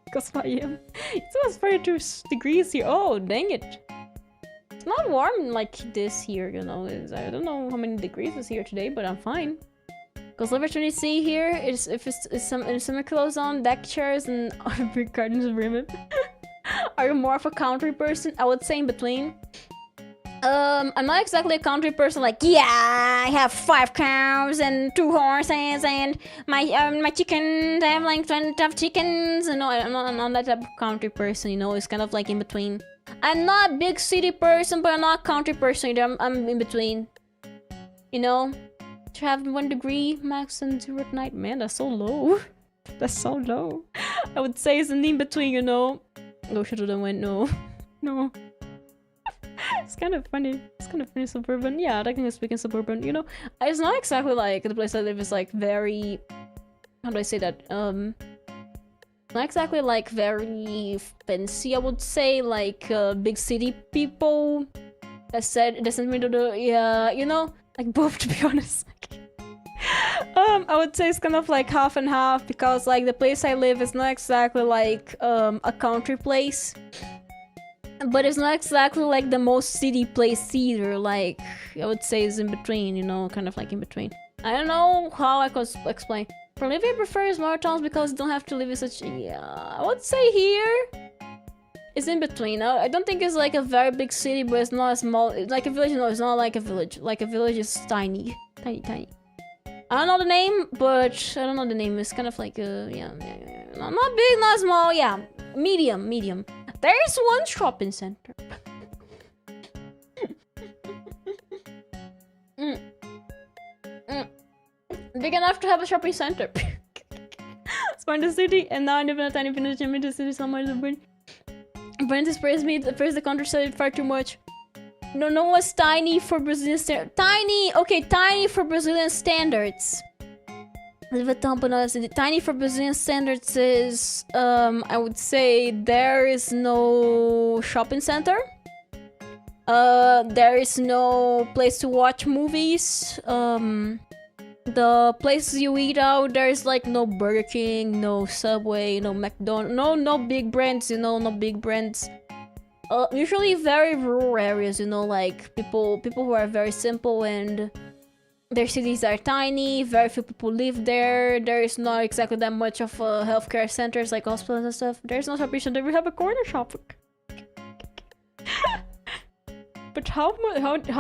Because I am. It's almost 42 degrees here. Oh, dang it. It's not warm like this here, you know. I don't know how many degrees is here today, but I'm fine. Because opportunity see here is if it's summer clothes on, deck chairs, and big gardens of women. Are you more of a country person? I would say in between. I'm not exactly a country person. Like, yeah, I have 5 cows and 2 horses, and my chickens. I have like 20 chickens. You know, I'm not that type of country person. You know, it's kind of like in between. I'm not a big city person, but I'm not a country person either. I'm in between. You know. To have 1 degree max and 0 at night. Man, that's so low. That's so low. I would say it's an in between, you know. Oh, should have went no. It's kind of funny. It's kind of funny suburban. Yeah, technically speaking suburban, you know. It's not exactly like the place I live is like very, how do I say that? Not exactly like very fancy, I would say, like big city people. That sent me to the, yeah, you know, like both, to be honest. I would say it's kind of like half and half, because like the place I live is not exactly like a country place, but it's not exactly like the most city place either. Like I would say it's in between, you know, kind of like in between. I don't know how I could explain. For living, I prefer smaller towns because you don't have to live in such. Yeah, I would say here it's in between. I don't think it's like a very big city, but it's not a small. It's like a village. No, it's not like a village. Like a village is tiny. I don't know the name, but I don't know the name. It's kind of like yeah. Not big, not small. Yeah, medium. There is one shopping center. Big enough to have a shopping center. It's part of the city, and now I live in a tiny village in the city somewhere. Brent praised me, praised the countryside far too much. No, what's tiny for Brazilian standards? Tiny for Brazilian standards. The thumbnails, the tiny for Brazilian standards is, I would say there is no shopping center. There is no place to watch movies. The places you eat out, there's like no Burger King, no Subway, no McDonald's, no big brands, you know, no big brands. Usually very rural areas, you know, like people who are very simple and their cities are tiny, very few people live there. There is not exactly that much of healthcare centers like hospitals and stuff. There's no shopping center. We have a corner shop. But how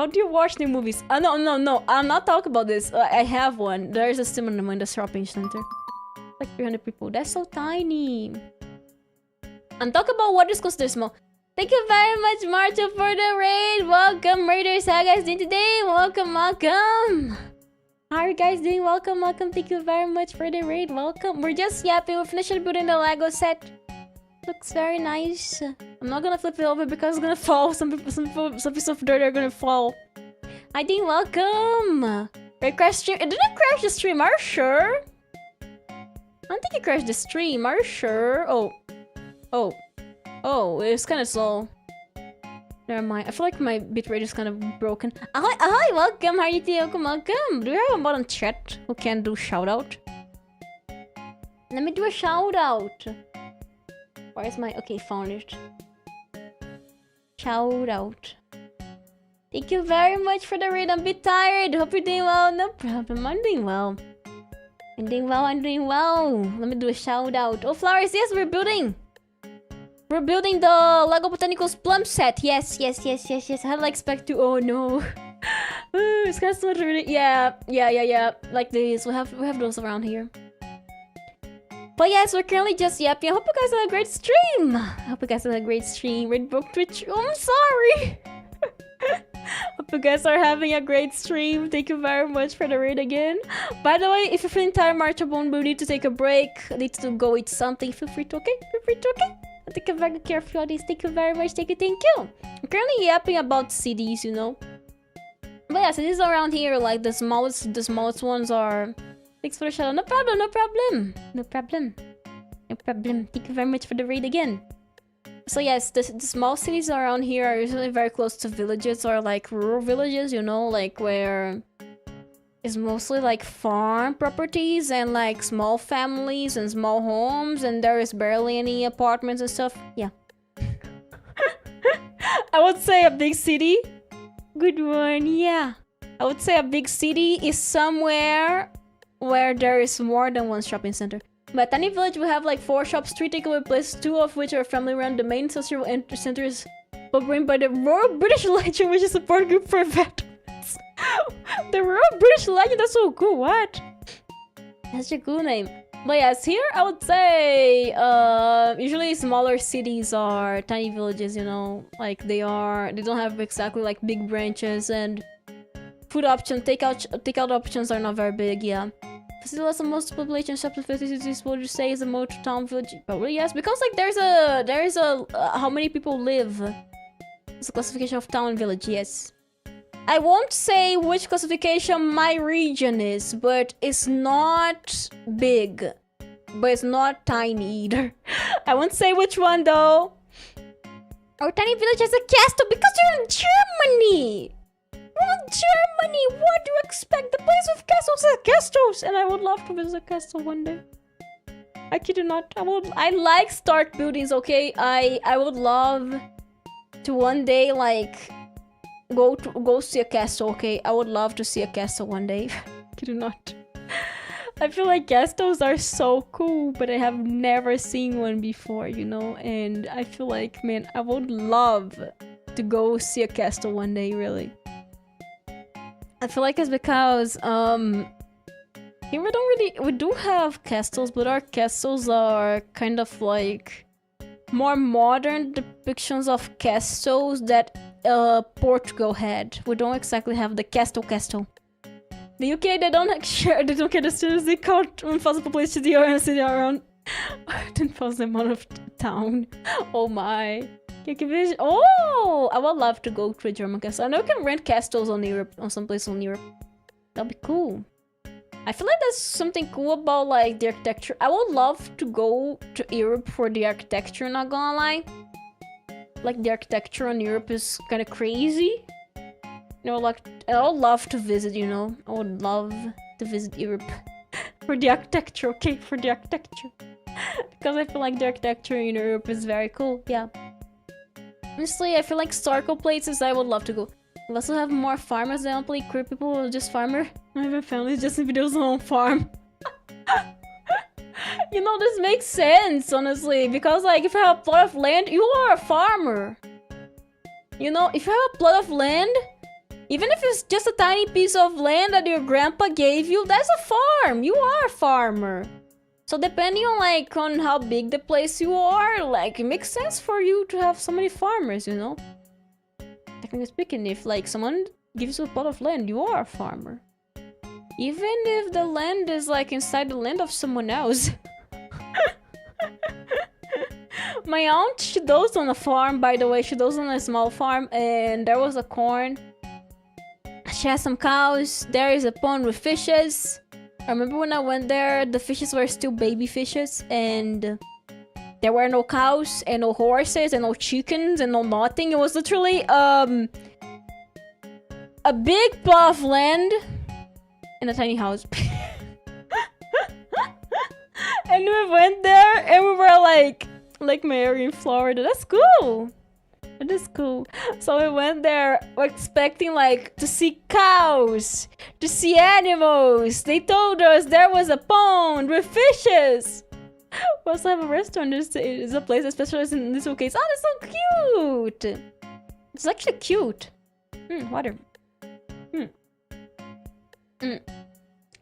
do you watch new movies? No. I'm not talking about this. I have one. There's a cinema in the shopping center. Like 300 people. That's so tiny. I'm talking about what is considered small. Thank you very much, Marta, for the raid. Welcome, Raiders. How are you guys doing today? Welcome. How are you guys doing? Welcome. Thank you very much for the raid. Welcome. We're just yapping. We're finishing building the Lego set. Looks very nice. I'm not gonna flip it over because it's gonna fall. Some pieces of dirt are gonna fall. Hi, Dean. Welcome. It crashed stream. It didn't crash the stream. Are you sure? I don't think it crashed the stream. Are you sure? Oh, it's kind of slow. Never mind. I feel like my bitrate is kind of broken. Ahoy, welcome. How are you doing? Welcome. Do you have a bot on chat who can do shout out? Let me do a shout out. Where's my... Okay, found it. Shout out. Thank you very much for the raid. I'm a bit tired. Hope you're doing well. No problem. I'm doing well. I'm doing well. Let me do a shout out. Oh, flowers. Yes, we're building. We're building the Lego Botanicals plum set. Yes. I had like expect to. Oh no. It's kind of so much really. Yeah. Like this. We have those around here. But yes, we're currently just yapping. I hope you guys had a great stream. Red broke Twitch. Oh, I'm sorry. Hope you guys are having a great stream. Thank you very much for the raid again. By the way, if you're feeling tired, marchable, we need to take a break. Need to go eat something. Feel free to, okay? I take a very good care of you all these. Thank you very much. Thank you. I'm currently yapping about cities, you know. But yeah, cities around here, like the smallest ones are... Thanks for the shout out. No problem. Thank you very much for the raid again. So yes, the small cities around here are usually very close to villages or like rural villages, you know, like where it's mostly like farm properties and like small families and small homes, and there is barely any apartments and stuff. Yeah. I would say a big city. Good one, yeah. I would say a big city is somewhere where there is more than one shopping center. But tiny village, we have like 4 shops, 3 takeaway places, 2 of which are family run. The main social center is run by the Royal British Legion, which is a support group for veterans. The Royal British Legion, that's so cool. What? That's a cool name. But yes, here I would say usually smaller cities are tiny villages, you know, like they don't have exactly like big branches, and food options, takeout options are not very big. Yeah. Facilities the most population shops and facilities, would you say, is a motor town village? Probably yes, because like there is a how many people live. It's a classification of town and village. Yes. I won't say which classification my region is, but it's not big, but it's not tiny either. I won't say which one though. Our tiny village has a castle because you're in Germany. Germany, what do you expect? The place with castles has castles, and I would love to visit a castle one day. I kid you not. I like start buildings, okay? I would love to one day like go see a castle, okay? I would love to see a castle one day. Kid you not. I feel like castles are so cool, but I have never seen one before, you know? And I feel like, man, I would love to go see a castle one day, really. I feel like it's because here we do have castles, but our castles are kind of like more modern depictions of castles that Portugal had. We don't exactly have the castle. The UK, they don't care the students, they count 1,000 population to the orange city around 10,000 amount of town. Oh my. Oh, I would love to go to a German castle. I know you can rent castles on Europe, on some place on Europe. That'd be cool. I feel like that's something cool about like the architecture. I would love to go to Europe for the architecture, not gonna lie. Like the architecture in Europe is kind of crazy. You know, like I would love to visit, you know. I would love to visit Europe for the architecture, okay? For the architecture. Because I feel like the architecture in Europe is very cool, yeah. Honestly, I feel like historical places I would love to go. We also have more farmers than play queer people who are just farmer. My family is just in videos on farm. You know, this makes sense, honestly. Because like, if you have a plot of land, you are a farmer. You know, if you have a plot of land, even if it's just a tiny piece of land that your grandpa gave you, that's a farm. You are a farmer. So depending on like on how big the place you are, like it makes sense for you to have so many farmers, you know? Technically speaking, if like someone gives you a plot of land, you are a farmer. Even if the land is like inside the land of someone else. My aunt, she does on a farm, by the way. She does on a small farm, and there was a corn. She has some cows. There is a pond with fishes. I remember when I went there, the fishes were still baby fishes, and there were no cows, and no horses, and no chickens, and no nothing. It was literally, a big plot of land and a tiny house. And we went there, and we were like Mary in Florida. That's cool. That is cool. So we went there expecting like to see cows, to see animals. They told us there was a pond with fishes. We also have a restaurant. There's a place that specializes in this case. Oh, that's so cute. It's actually cute. Water.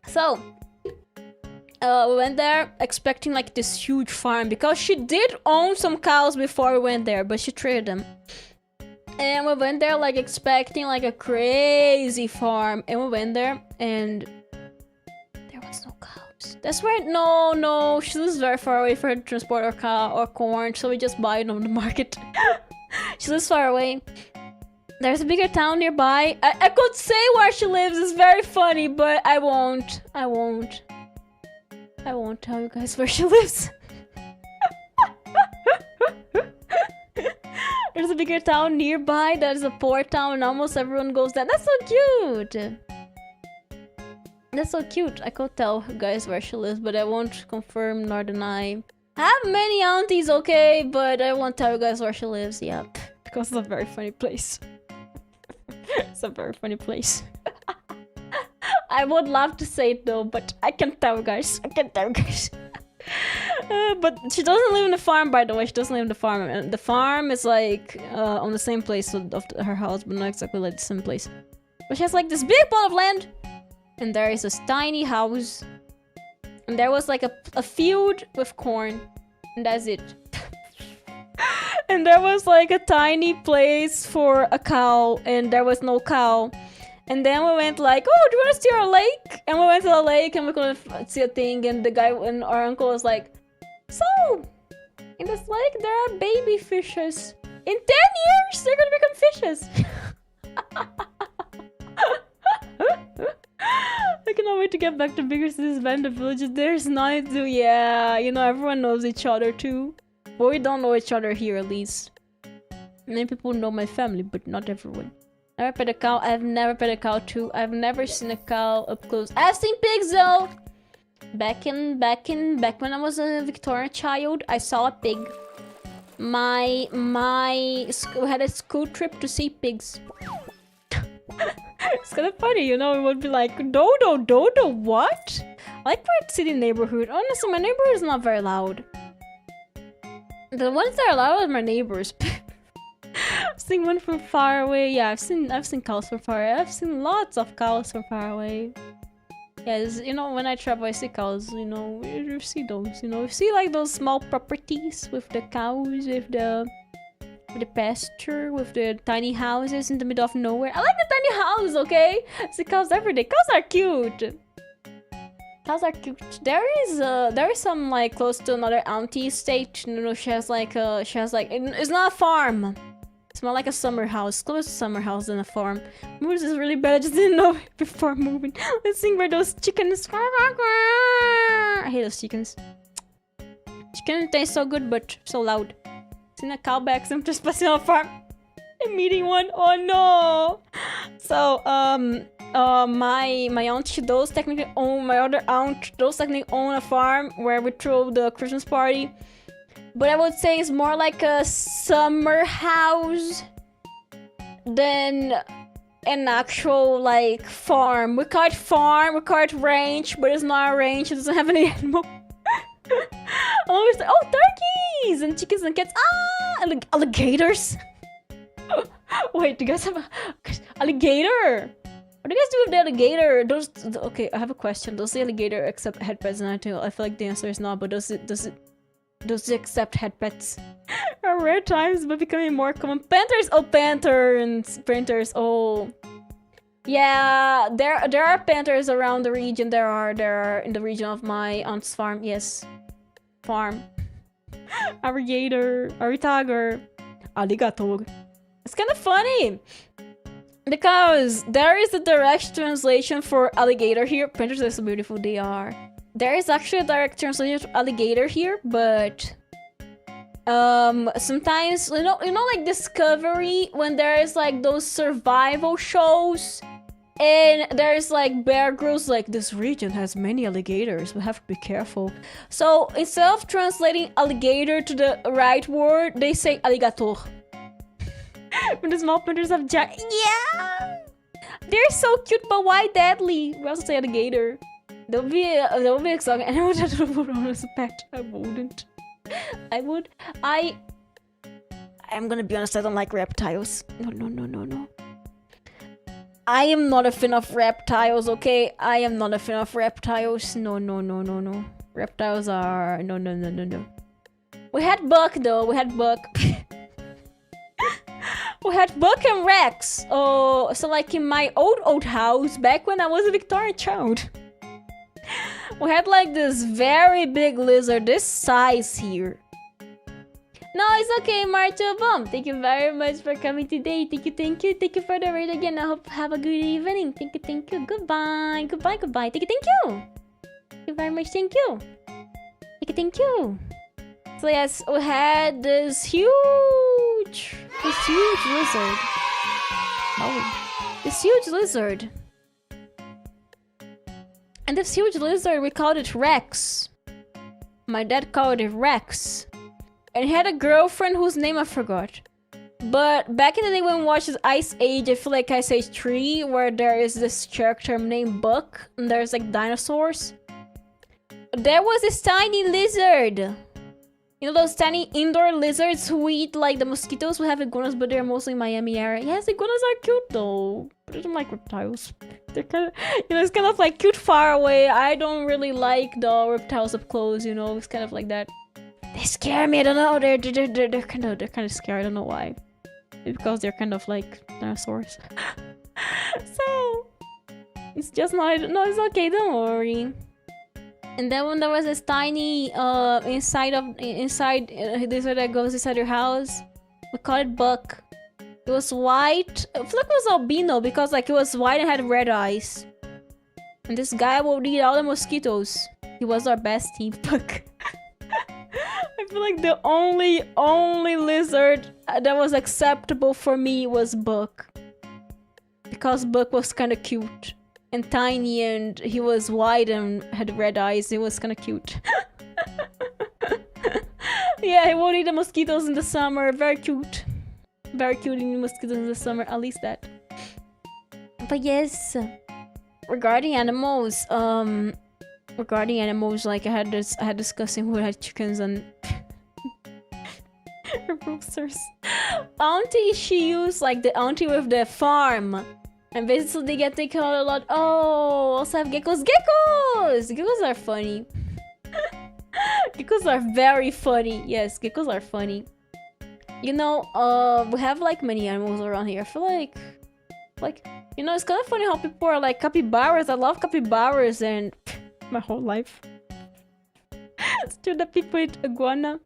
So we went there expecting like this huge farm because she did own some cows before we went there, but she traded them. And we went there like expecting like a crazy farm, and we went there and there was no cows. That's right. No, she lives very far away for her to transport our cow or corn, so we just buy it on the market. She lives far away. There's a bigger town nearby. I could say where she lives. It's very funny, but I won't tell you guys where she lives. There's a bigger town nearby that is a poor town and almost everyone goes there. That's so cute. That's so cute. I could tell you guys where she lives, but I won't confirm nor deny. I have many aunties, okay, but I won't tell you guys where she lives. Yep, because it's a very funny place. It's a very funny place. I would love to say it though, but I can't tell you guys. But she doesn't live in the farm, by the way. She doesn't live in the farm. And the farm is like on the same place of her house, but not exactly like the same place. But she has like this big plot of land, and there is this tiny house, and there was like a field with corn, and that's it. And there was like a tiny place for a cow, and there was no cow. And then we went like, oh, do you want to see our lake? And we went to the lake and we couldn't see a thing. And the guy and our uncle was like, so, in this lake there are baby fishes. In 10 years, they're gonna become fishes. I cannot wait to get back to bigger cities, but in the villages, there's nothing to do. Yeah, you know, everyone knows each other too. But we don't know each other here, at least. Many people know my family, but not everyone. Never pet a cow. I've never pet a cow too. I've never seen a cow up close. I've seen pigs though. Back when I was a Victorian child, I saw a pig. We had a school trip to see pigs. It's kind of funny, you know. It would be like Dodo, what? I like my city neighborhood. Honestly, my neighborhood is not very loud. The ones that are loud are my neighbors. I've seen one from far away. Yeah, I've seen cows from far away. I've seen lots of cows from far away. Yeah, you know, when I travel, I see cows. You know, you see those. You know, you see like those small properties with the cows, with the pasture, with the tiny houses in the middle of nowhere. I like the tiny houses. Okay, I see cows every day. Cows are cute. Cows are cute. There is some like close to another auntie estate. You know, she has like it's not a farm. It's more like a summer house. Close to summer house than a farm. Moves is really bad. I just didn't know it before moving. Let's sing where those chickens. I hate those chickens. Chicken tastes so good, but so loud. Seen a cowback. I'm just passing on a farm. I'm meeting one. Oh no. So my aunt, she does technically own, my other aunt does technically own a farm where we throw the Christmas party. But I would say it's more like a summer house than an actual like farm. We call it farm, we call it ranch, but it's not a ranch, it doesn't have any animal. Always like, oh, turkeys and chickens and cats. Ah, alligators. Wait, do you guys have a alligator? What do you guys do with the alligator? Okay, I have a question. Does the alligator accept head pets? And I feel like the answer is not, but does it accept head pets? Are rare times but becoming more common. Panthers! Oh, panthers! Oh, yeah. There are panthers around the region. There are in the region of my aunt's farm. Yes, farm. Alligator, tiger, alligator. It's kind of funny because there is a direct translation for alligator here. Panthers are so beautiful. They are. There is actually a direct translation to alligator here, but sometimes you know like Discovery, when there is like those survival shows and there's like Bear Grylls like, this region has many alligators, we have to be careful. So instead of translating alligator to the right word, they say alligator. When the small panthers have giant, yeah, they're so cute, but why deadly? We also say alligator. They'll be exotic. And I would as a pet. I wouldn't. I would. I'm gonna be honest, I don't like reptiles. No. I am not a fan of reptiles, okay? I am not a fan of reptiles. No. Reptiles are... No. We had Buck, though. We had Buck. We had Buck and Rex. Oh, so like in my old house, back when I was a Victorian child, we had like this very big lizard, this size here. No, it's okay, Marta Bomb. Thank you very much for coming today. Thank you. Thank you for the raid again. I hope you have a good evening. Thank you. Goodbye. Thank you. Thank you very much. Thank you. Thank you. So yes, we had this huge lizard. Oh, this huge lizard. And this huge lizard, we called it Rex. My dad called it Rex. And he had a girlfriend whose name I forgot. But back in the day when we watched Ice Age, I feel like Ice Age 3, where there is this character named Buck, and there's like dinosaurs. There was this tiny lizard. You know those tiny indoor lizards who eat like the mosquitoes? We have iguanas, but they're mostly Miami area. Yes, iguanas are cute though. But I don't like reptiles. They're kind of, it's kind of like cute far away. I don't really like the reptiles up close, it's kind of like that. They scare me. I don't know. They're kind of scary. I don't know why. Maybe because they're kind of like dinosaurs. So it's just not. No, it's okay. Don't worry. And then when there was this tiny inside lizard that goes inside your house, we call it Buck. It was white. I feel like it was albino because like it was white and had red eyes. And this guy would eat all the mosquitoes. He was our bestie, Buck. I feel like the only lizard that was acceptable for me was Buck. Because Buck was kind of cute. And tiny, and he was white and had red eyes. It was kind of cute. Yeah, he would eat the mosquitoes in the summer. Very cute. Very cute eating mosquitoes in the summer. At least that. But yes, regarding animals, like I had discussing who had chickens and roosters. Auntie, she used like the auntie with the farm. And basically they get taken out a lot. Oh, also have geckos. Geckos are funny. Geckos are very funny. Yes, geckos are funny. We have like many animals around here. I feel like it's kind of funny how people are like capybaras. I love capybaras and my whole life. Still the people eat iguana.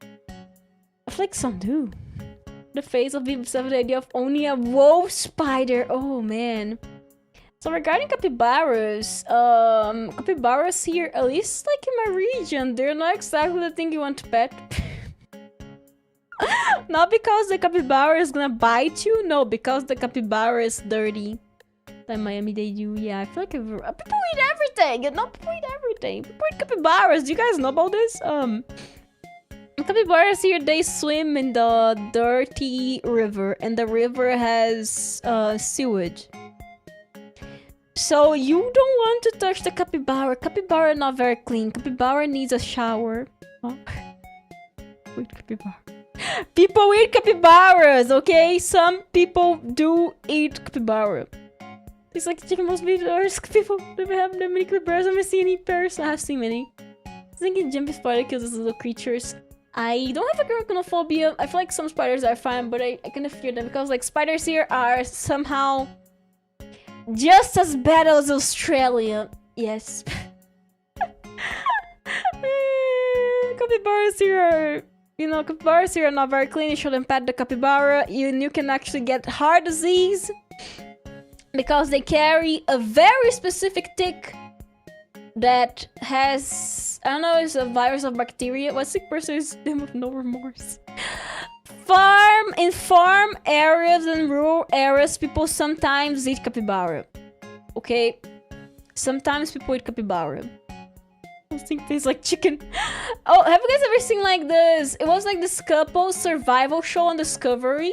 I feel like some do. the face of Vtubers, the idea of owning a wolf spider. Oh man. So regarding capybaras, capybaras here, at least like in my region, they're not exactly the thing you want to pet. Not because the capybara is gonna bite you, no, because the capybara is dirty. That Miami they do, yeah. I feel like people eat everything, you know, people eat everything. People eat capybaras. Do you guys know about this? Capybaras here, they swim in the dirty river, and the river has sewage. So you don't want to touch the capybara. Capybara not very clean. Capybara needs a shower. Huh? Wait, capybara. People eat capybaras, okay? Some people do eat capybara. It's like chicken most videos. People never have that many capybaras. I've never seen any pairs. I have seen many. I think in jumpy spider kills these little creatures. I don't have arachnophobia. I feel like some spiders are fine, but I kind of fear them because like spiders here are somehow just as bad as Australia. Yes. Capybaras here are, you know, capybaras here are not very clean. You shouldn't pet the capybara. You can actually get heart disease because they carry a very specific tick that has, I don't know, it's a virus of bacteria. What sick person is them with no remorse? In farm areas and rural areas, people sometimes eat capybara. Okay? Sometimes people eat capybara. I think it tastes like chicken. Oh, have you guys ever seen like this? It was like this couple's survival show on Discovery.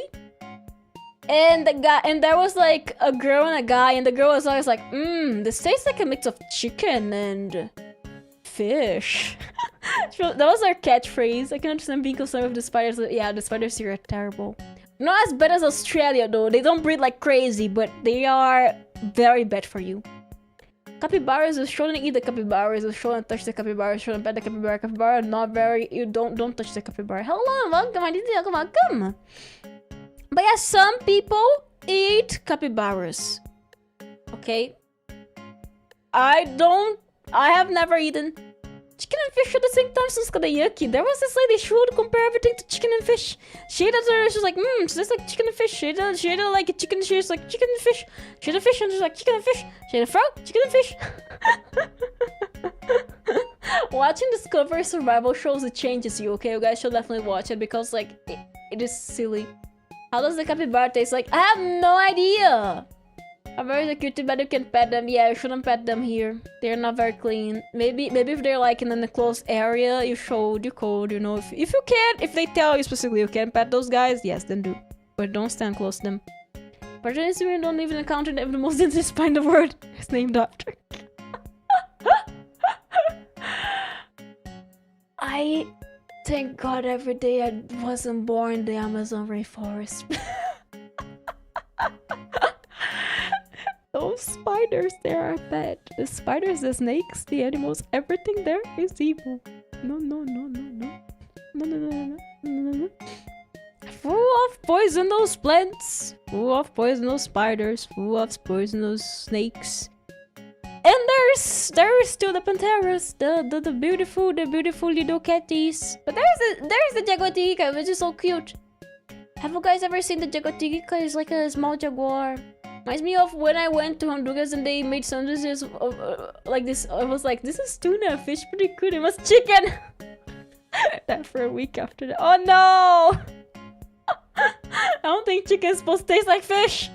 And there was like a girl and a guy, and the girl was always like, this tastes like a mix of chicken and fish. That was our catchphrase. I can understand being concerned with the spiders. Yeah, the spiders here are terrible. Not as bad as Australia though. They don't breed like crazy, but they are very bad for you. Capybaras, you shouldn't eat the capybaras, you shouldn't touch the capybaras, you shouldn't pet the capybara. Capybara, not very, you don't touch the capybara. Hello, welcome, I did welcome. But yeah, some people eat capybaras. Okay? I have never eaten chicken and fish at the same time, so it's kinda yucky. There was this lady, she would compare everything to chicken and fish. She ate it, she's like, so this like chicken and fish. She ate like a chicken, she's like chicken and fish. She ate a fish, and she's like chicken and fish. She ate a frog, chicken and fish. Watching Discovery survival shows, it changes you, okay? You guys should definitely watch it, because like, it is silly. How does the capybara taste like? I have no idea! I'm very cute, but you can pet them. Yeah, you shouldn't pet them here. They're not very clean. Maybe if they're like in an enclosed area, you could, you know. If you can, if they tell you specifically you can pet those guys, yes, then do. But don't stand close to them. But we don't even encounter them. The most dangerous spine in the world is named after. I thank God every day I wasn't born in the Amazon rainforest. Those spiders there are bad. The spiders, the snakes, the animals, everything there is evil. No. Full of poisonous plants, full of poisonous spiders, full of poisonous snakes. And there is still the panteras, the beautiful little catties. But there's the jaguatica, which is so cute. Have you guys ever seen the jaguatica? It's like a small jaguar. Reminds me of when I went to Honduras and they made sandwiches like this. I was like, this is tuna fish, pretty good. It was chicken. That for a week after that. Oh no! I don't think chicken is supposed to taste like fish.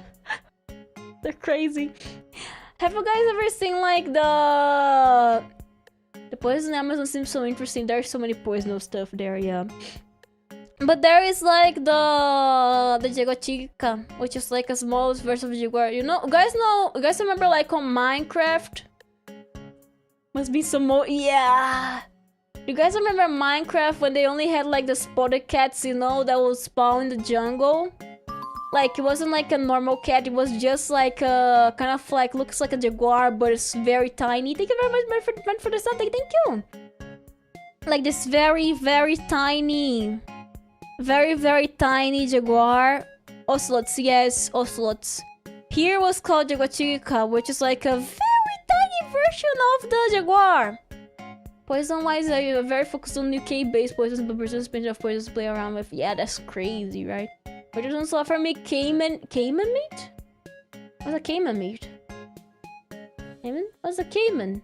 They're crazy. Have you guys ever seen like the poison Amazon seems so interesting. There's so many poisonous stuff there, yeah. But there is like the jaguatica, which is like a smallest version of jaguar. You guys remember like on Minecraft? Must be some more, yeah. You guys remember Minecraft when they only had like the spotted cats, you know, that would spawn in the jungle? Like, it wasn't like a normal cat, it was just like a, kind of like, looks like a jaguar, but it's very tiny. Thank you very much for the something, thank you! Like this very, very tiny jaguar. Ocelots, yes, ocelots. Here was called jaguatica, which is like a very tiny version of the jaguar. Poison-wise, I'm very focused on UK-based poisons, but persistent of poisons to play around with. Yeah, that's crazy, right? Would you also offer me caiman meat? What's a caiman meat? Caiman? What's a caiman?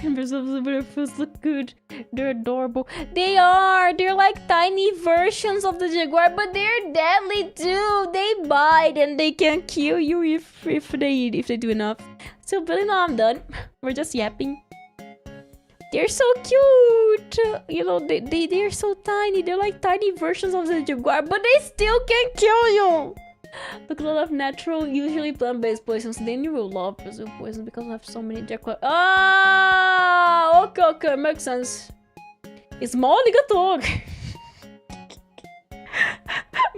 Butterflies look good. They're adorable. They are. They're like tiny versions of the jaguar, but they're deadly too. They bite and they can kill you if they do enough. So Billy, now I'm done. We're just yapping. They're so cute. You know, they're so tiny. They're like tiny versions of the jaguar, but they still can kill you. Look, a lot of natural, usually plant-based poisons. Then you will love Brazil poison because I have so many jaguar. Ah, okay, makes sense. It's more alligator.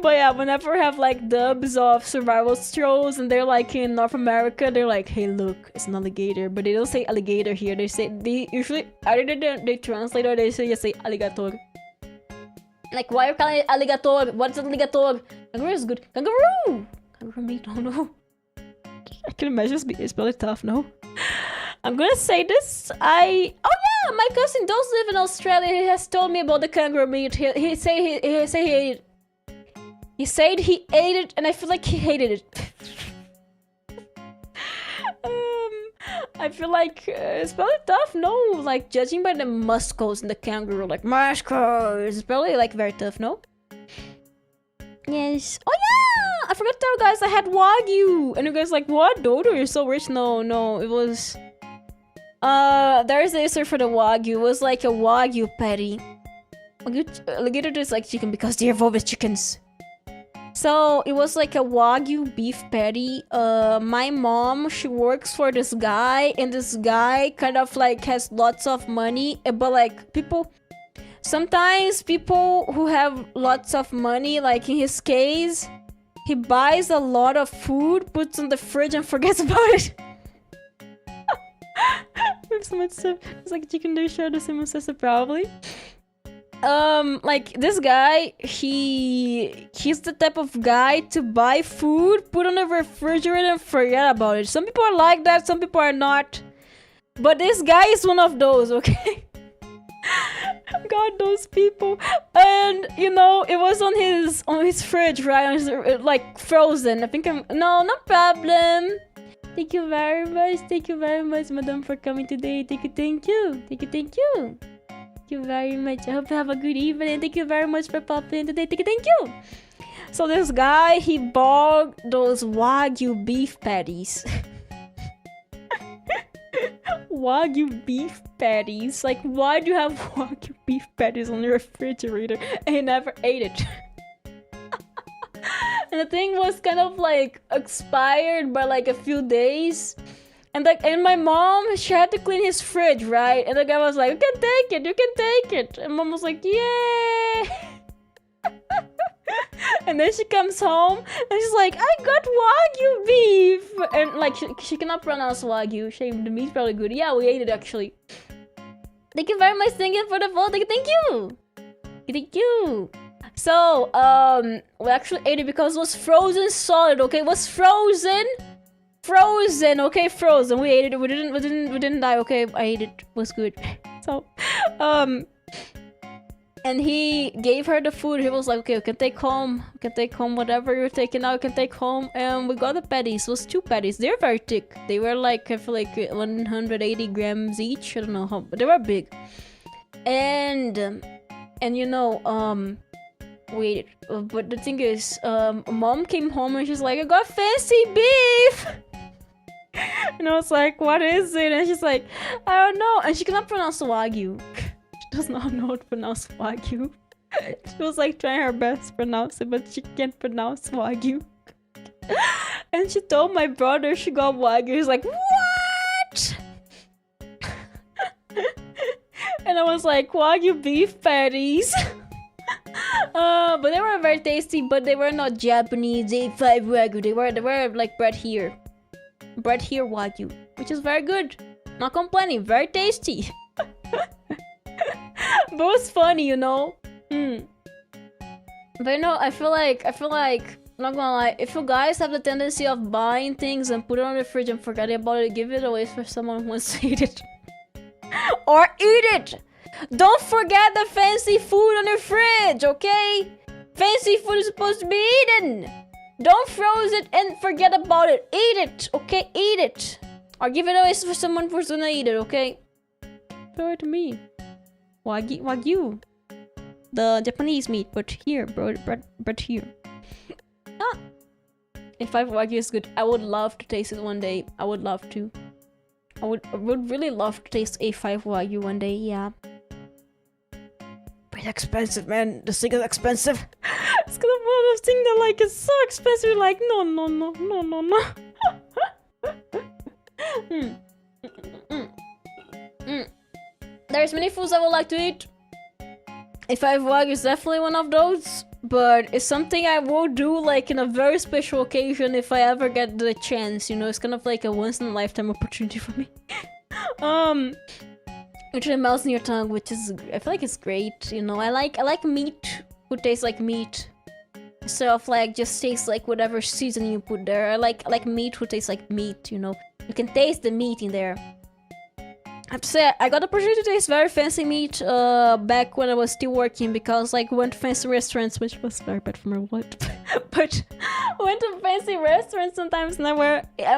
But yeah, whenever I have like dubs of survival shows and they're like in North America, they're like, hey, look, it's an alligator. But they don't say alligator here. They usually either they translate or they just say alligator. Like, why are you calling it alligator? What's alligator? Kangaroo is good. Kangaroo! Kangaroo meat, oh no. I can imagine it's probably tough, no? I'm gonna say this. Oh yeah, my cousin does live in Australia. He has told me about the kangaroo meat. He said he ate it. He said he ate it, and I feel like he hated it. I feel like it's probably tough, no? Like, judging by the muscles in the kangaroo, like, muscles, it's probably, like, very tough, no? Yes. Oh, yeah! I forgot to tell you guys I had Wagyu! And you guys like, what? Dodo, you're so rich. No, it was... there's the answer for the Wagyu. It was, like, a Wagyu patty. Alligator is like chicken because they evolve as chickens. So it was like a Wagyu beef patty. My mom, she works for this guy, and this guy kind of like has lots of money, but like sometimes people who have lots of money, like in his case, he buys a lot of food, puts in the fridge and forgets about it. We have so much stuff. It's like chicken dish or the same ancestor probably. Like this guy, he's the type of guy to buy food, put on the refrigerator and forget about it. Some people are like that, some people are not. But this guy is one of those, okay? God, those people. And you know, it was on his fridge, right? On his, like frozen. I think no problem. Thank you very much, madam, for coming today. Thank you. Thank you very much. I hope you have a good evening. Thank you very much for popping in today. Thank you. So this guy, he bought those Wagyu beef patties. Wagyu beef patties. Like, why do you have Wagyu beef patties on your refrigerator and he never ate it? And the thing was kind of like expired by like a few days. And my mom, she had to clean his fridge, right? And the guy was like, you can take it. And mom was like, yeah. And then she comes home and she's like, I got Wagyu beef. And like, she cannot pronounce Wagyu. Shame, the meat's probably good. Yeah, we ate it actually. Thank you very much, thank you for the vote. Thank you. So, we actually ate it because it was frozen solid, okay? It was frozen, okay, frozen. We ate it. We didn't die, okay? I ate it. It was good. So, and he gave her the food. He was like, okay, you can take home whatever you're taking out, you can take home. And we got the patties. It was 2 patties. They're very thick. They were like, I feel like 180 grams each. I don't know how, but they were big. And you know, wait, but the thing is, mom came home and she's like, I got fancy beef. And I was like, what is it? And she's like, I don't know. And she cannot pronounce Wagyu. She does not know how to pronounce Wagyu. She was like trying her best to pronounce it, but she can't pronounce Wagyu. And she told my brother she got Wagyu. He's like, what? And I was like, Wagyu beef patties. But they were very tasty, but they were not Japanese A5 Wagyu. They were like bred here Wagyu, which is very good. Not complaining, very tasty. But it was funny, you know. But you know, I feel like, I'm not gonna lie, if you guys have the tendency of buying things and put it on the fridge and forgetting about it, give it away for someone who wants to eat it. Or eat it! Don't forget the fancy food on your fridge, okay? Fancy food is supposed to be eaten. Don't froze it and forget about it. Eat it, okay? Eat it. Or give it away for someone who's gonna eat it, okay? Throw it to me. Wagyu. The Japanese meat, but here, bro. But here. Ah. A5 Wagyu is good. I would love to taste it one day. I would love to. I would really love to taste A5 Wagyu one day, yeah. But expensive, man. This thing is expensive. It's kind of one of those things that like is so expensive. Like no. There's many foods I would like to eat. A5 Wagyu is definitely one of those. But it's something I will do like in a very special occasion if I ever get the chance, you know. It's kind of like a once in a lifetime opportunity for me. Which melts in your tongue, which is, I feel like it's great, you know. I like meat who tastes like meat. Instead of like just tastes like whatever seasoning you put there. I like meat who tastes like meat, you know. You can taste the meat in there. I have to say, I got the opportunity to taste very fancy meat back when I was still working, because like went to fancy restaurants, which was very bad for my wallet. But went to fancy restaurants sometimes, and I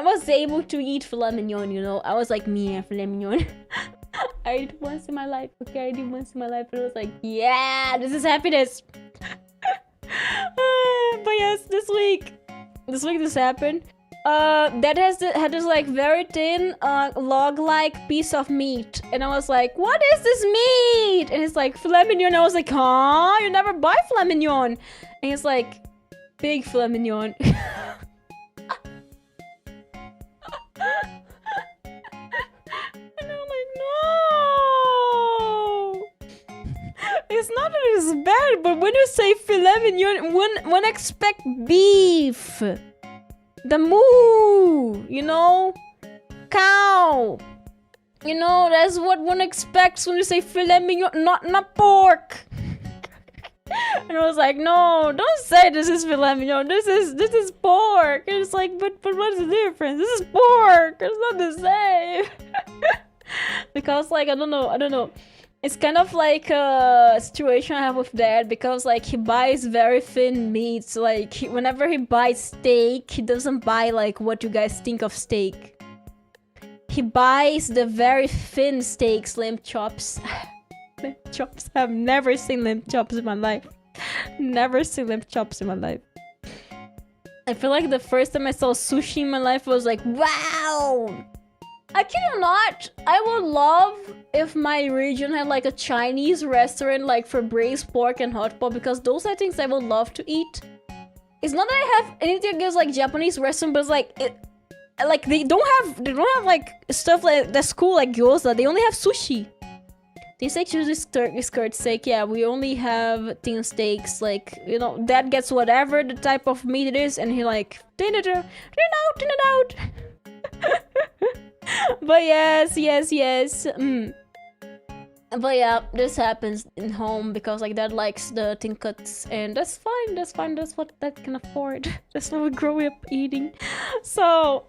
was able to eat filet mignon, you know. I was like, me and filet mignon. I ate once in my life, okay? I did once in my life, and I was like, yeah, this is happiness. But yes, this week this happened. That had this like very thin log-like piece of meat, and I was like, what is this meat? And it's like filet mignon. I was like, huh? You never buy filet mignon? And it's like big filet mignon. And I'm like, no, it's not that it's bad, but when you say filet mignon, one expect beef. The moo, you know, cow, you know, that's what one expects when you say filet mignon, not pork. And I was like, no, don't say this is filet mignon, this is pork. And it's like, but what's the difference? This is pork, it's not the same. Because like, I don't know. It's kind of like a situation I have with Dad, because like he buys very thin meats. Like whenever he buys steak, he doesn't buy like what you guys think of steak. He buys the very thin steaks, lamb chops. Lamb chops. I've never seen lamb chops in my life. Never seen lamb chops in my life. I feel like the first time I saw sushi in my life, I was like, wow! I kid you not, I would love if my region had like a Chinese restaurant like for braised pork and hot pot, because those are things I would love to eat. It's not that I have anything against like Japanese restaurant, but it's like they don't have like stuff like that's cool like gyoza. They only have sushi. Thin steaks usually skirt steak. Yeah, we only have thin steaks. Like, you know, Dad gets whatever the type of meat it is, and he like thin it out. But yes. But yeah, this happens in home because like Dad likes the thin cuts, and that's fine. That's what Dad can afford. That's what we grow up eating. So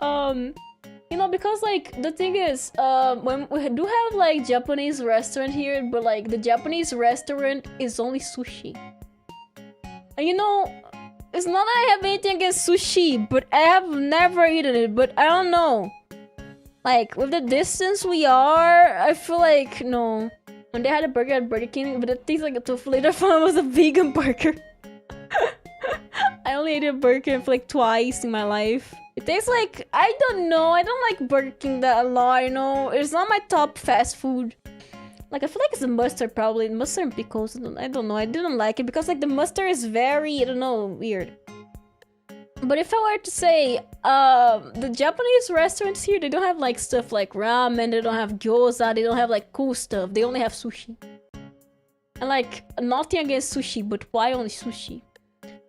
you know, because like the thing is, when we do have like Japanese restaurant here, but like the Japanese restaurant is only sushi. And you know, it's not that I have anything against sushi, but I have never eaten it. But I don't know. Like, with the distance we are, I feel like, no. When they had a burger at Burger King, but it tastes like a tofu. Later found it was a vegan burger. I only ate a Burger King for like twice in my life. It tastes like, I don't know, I don't like Burger King that a lot, you know. It's not my top fast food. Like, I feel like it's the mustard probably. Mustard and pickles, I don't know. I didn't like it because like the mustard is very, I don't know, weird. But if I were to say, the Japanese restaurants here, they don't have like stuff like ramen, they don't have gyoza, they don't have like cool stuff, they only have sushi. And like, nothing against sushi, but why only sushi?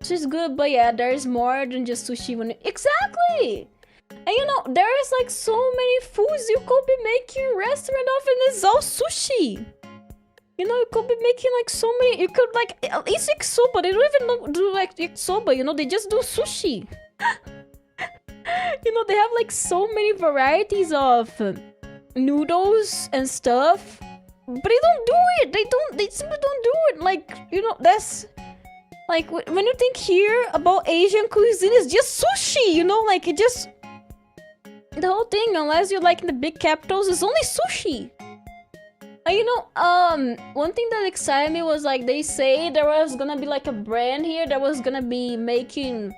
Sushi's good, but yeah, there's more than just sushi when exactly! And you know, there is like so many foods you could be making a restaurant of, and it's all sushi! You know, you could be making like so many, you could like, at least yakisoba, they don't even do like yakisoba, you know, they just do sushi. You know, they have like so many varieties of noodles and stuff, but they don't do it, they simply don't do it, like, you know, that's, Like, when you think here about Asian cuisine, it's just sushi, you know? Like, it just... The whole thing, unless you're like in the big capitals, is only sushi. And you know, one thing that excited me was like, they say there was gonna be like a brand here that was gonna be making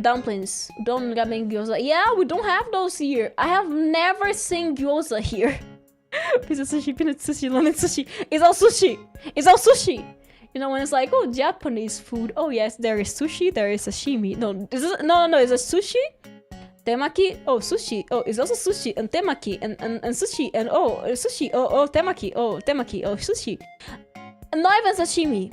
dumplings. Don't ramen gyoza. Yeah, we don't have those here. I have never seen gyoza here. Pizza sushi, peanut sushi, lemon sushi. It's all sushi. It's all sushi. You know, when it's like, oh, Japanese food. Oh, yes, there is sushi, there is sashimi. No, it's a sushi, temaki, oh, sushi. Oh, it's also sushi, and temaki, and sushi, and oh, sushi, oh, temaki, oh, sushi. And not even sashimi.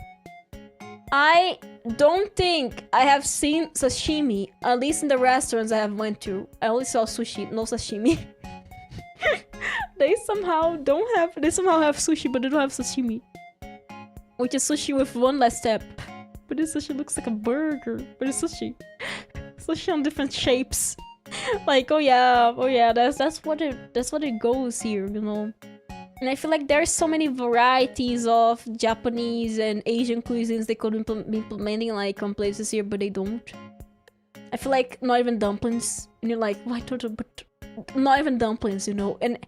I don't think I have seen sashimi, at least in the restaurants I have went to. I only saw sushi, no sashimi. They somehow have sushi, but they don't have sashimi. Which is sushi with one less step. But this sushi looks like a burger. But it's sushi. Sushi on different shapes. Like, oh yeah, that's what it goes here, you know. And I feel like there's so many varieties of Japanese and Asian cuisines they could be implementing like on places here, but they don't. I feel like not even dumplings. And you're like, why total? But not even dumplings, you know. And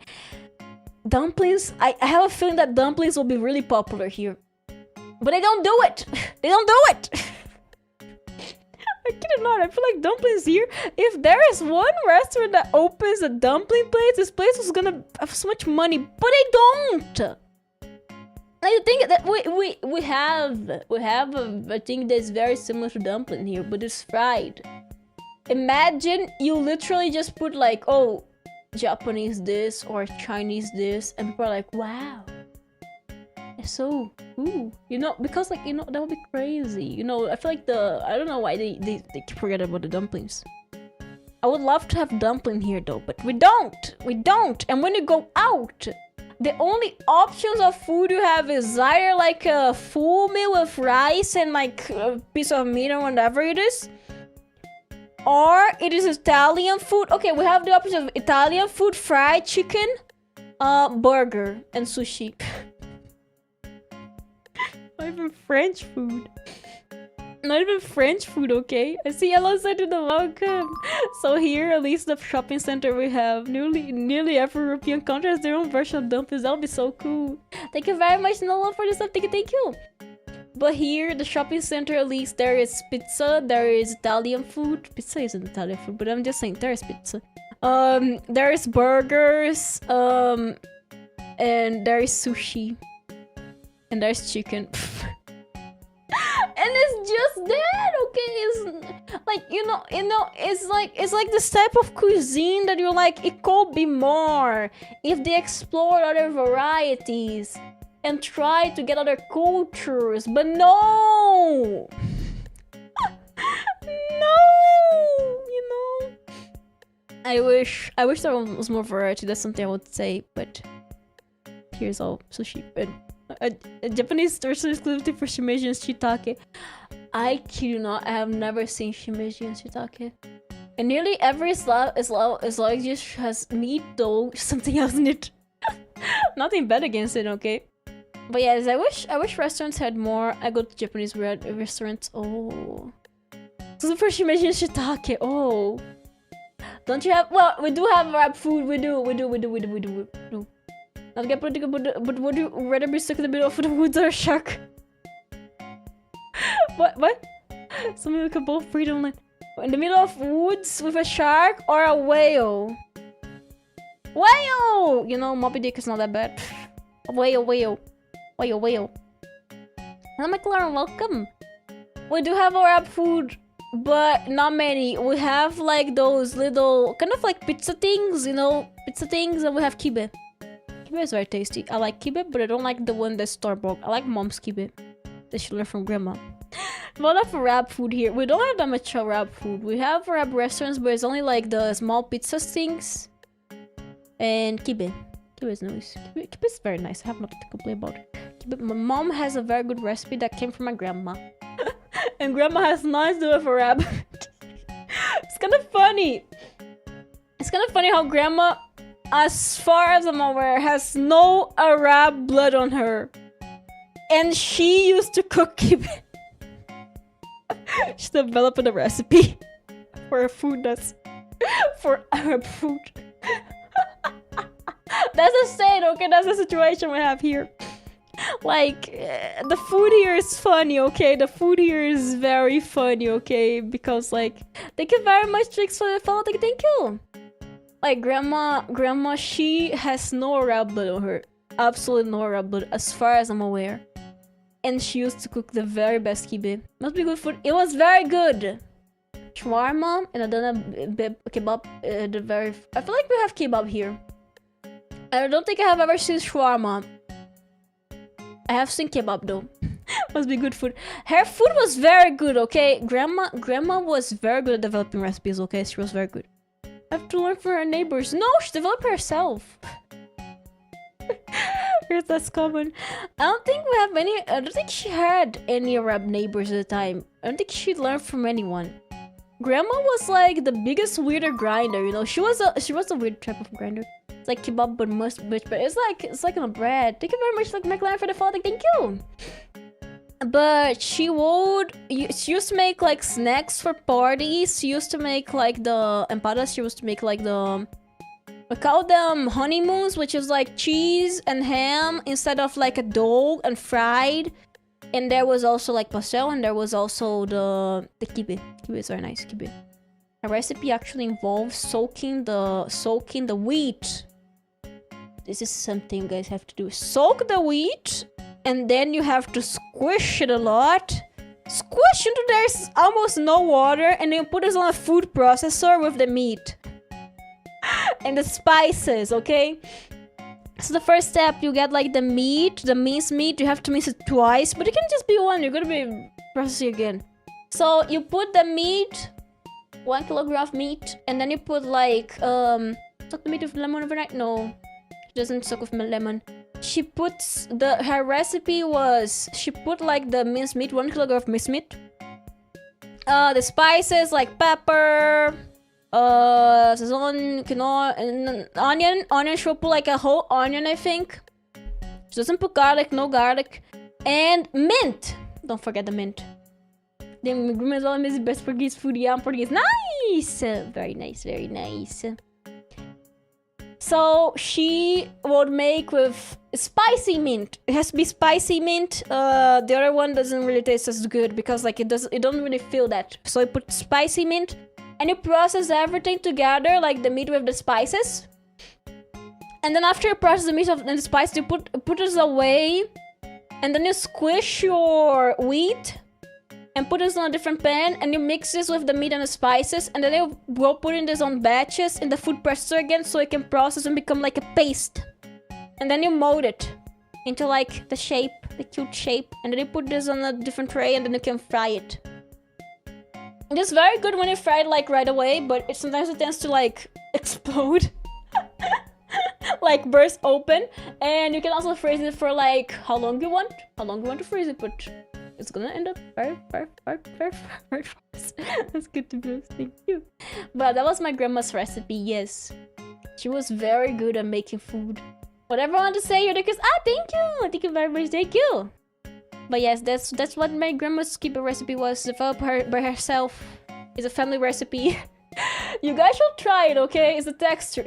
dumplings, I have a feeling that dumplings will be really popular here. But they don't do it! They don't do it! I kid you not, I feel like dumplings here, if there is one restaurant that opens a dumpling place, this place is gonna have so much money, but they don't! I think that we have a thing that's very similar to dumpling here, but it's fried. Imagine you literally just put like, oh, Japanese this or Chinese this, and people are like, wow. So, ooh, you know, because like, you know, that would be crazy. You know, I feel like I don't know why they forget about the dumplings. I would love to have dumpling here though, but we don't. And when you go out, the only options of food you have is either like a full meal with rice and like a piece of meat or whatever it is, or it is Italian food. Okay, we have the option of Italian food, fried chicken, burger, and sushi. Not even French food. Not even French food, okay? I see yellow side to the welcome. So here, at least the shopping center we have, nearly every European country has their own version of dumplings. That would be so cool. Thank you very much, Nolan, for this stuff. Thank you. But here, the shopping center, at least, there is pizza, there is Italian food. Pizza isn't Italian food, but I'm just saying, there is pizza. There is burgers, and there is sushi. And there's chicken. And it's just that, okay? It's like, you know, it's like this type of cuisine that you're like, it could be more if they explore other varieties and try to get other cultures, but no! No! You know? I wish there was more variety, that's something I would say, but here's all sushi. But a Japanese store exclusively for shimeji and shiitake. I kid you not, I have never seen shimeji and shiitake. And nearly every Islamic dish has meat, though something else in it. Nothing bad against it, okay? But yes, I wish restaurants had more. I go to Japanese restaurants. Oh, so for shimeji and shiitake. Oh, don't you have? Well, we do have wrap food. We do. Not get political, but would you rather be stuck in the middle of the woods or a shark? What? Something we could both freedom like in the middle of woods with a shark or a whale? Whale! You know, Moby Dick is not that bad. Whale. Hello, McLaren, welcome. We do have our food, but not many. We have like those little kind of like pizza things, you know, and we have kibe. Kibe is very tasty. I like kibe, but I don't like the one that's store-bought. I like mom's kibe that she learned from grandma. A lot of wrap food here. We don't have that much wrap food. We have wrap restaurants, but it's only like the small pizza things. And kibe. Kibe is nice. Kibe is very nice. I have nothing to complain about. Kibe. My mom has a very good recipe that came from my grandma. And grandma has nothing to do with a wrap. It's kind of funny. It's kind of funny how grandma, as far as I'm aware, has no Arab blood on her. And she used to cook kibbeh. She developed a recipe for a food that's for Arab food. That's insane, okay? That's the situation we have here. Like, the food here is funny, okay? The food here is very funny, okay? Because, like, thank you very much, Trix, for the follow. Thank you. Like, grandma, she has no Arab blood on her. Absolutely no Arab blood, as far as I'm aware. And she used to cook the very best kibbeh. Must be good food. It was very good. Shawarma, and I done a kebab. I feel like we have kebab here. I don't think I have ever seen shawarma. I have seen kebab though. Must be good food. Her food was very good, okay? Grandma was very good at developing recipes, okay? She was very good. I have to learn from her neighbors. No, she developed herself. Here's that's common. I don't think she had any Arab neighbors at the time. I don't think she learned from anyone. Grandma was like the biggest weirder grinder, you know. She was a weird type of grinder. It's like kebab but it's like on a bread. Thank you very much, like McLaren, for the follow. Thank you. But she used to make like snacks for parties. She used to make like the empadas. She used to make like we call them honeymoons, which is like cheese and ham instead of like a dough and fried. And there was also like pastel, and there was also the kibbeh. Kibbeh is very nice, kibbeh. A recipe actually involves soaking the wheat. This is something you guys have to do. Soak the wheat, and then you have to squish it a lot. Squish until there's almost no water, and then you put it on a food processor with the meat. And the spices, okay? So the first step, you get like the minced meat. You have to mince it twice, but it can just be one. You're gonna be processing again. So you put the meat, 1 kilogram of meat, and then you put like soak the meat with lemon overnight. No, it doesn't soak with lemon. She puts her recipe was she put like the minced meat, 1 kilogram of minced meat. The spices like pepper. Sazon, quinoa, and onion. She'll put like a whole onion, I think. She doesn't put garlic, no garlic. And mint. Don't forget the mint. The ingredients all is best Portuguese food. Yeah, Portuguese. Nice! Very nice, very nice. So she would make with spicy mint. It has to be spicy mint. The other one doesn't really taste as good because like it don't really feel that. So I put spicy mint. And you process everything together, like the meat with the spices. And then after you process the meat and the spices, you put it away. And then you squish your wheat and put this on a different pan. And you mix this with the meat and the spices. And then you go putting this on batches in the food processor again, so it can process and become like a paste. And then you mold it into like the cute shape. And then you put this on a different tray, and then you can fry it. It's very good when you fry it like right away, but sometimes it tends to like explode. Like burst open. And you can also freeze it for like how long you want to freeze it, but it's gonna end up very fast. That's good to know. Thank you. But that was my grandma's recipe, yes. She was very good at making food. Whatever I want to say, you're because thank you. Thank you very much, thank you. But yes, that's what my grandma's kibbeh recipe was, developed by herself. It's a family recipe. You guys should try it, okay? It's the texture,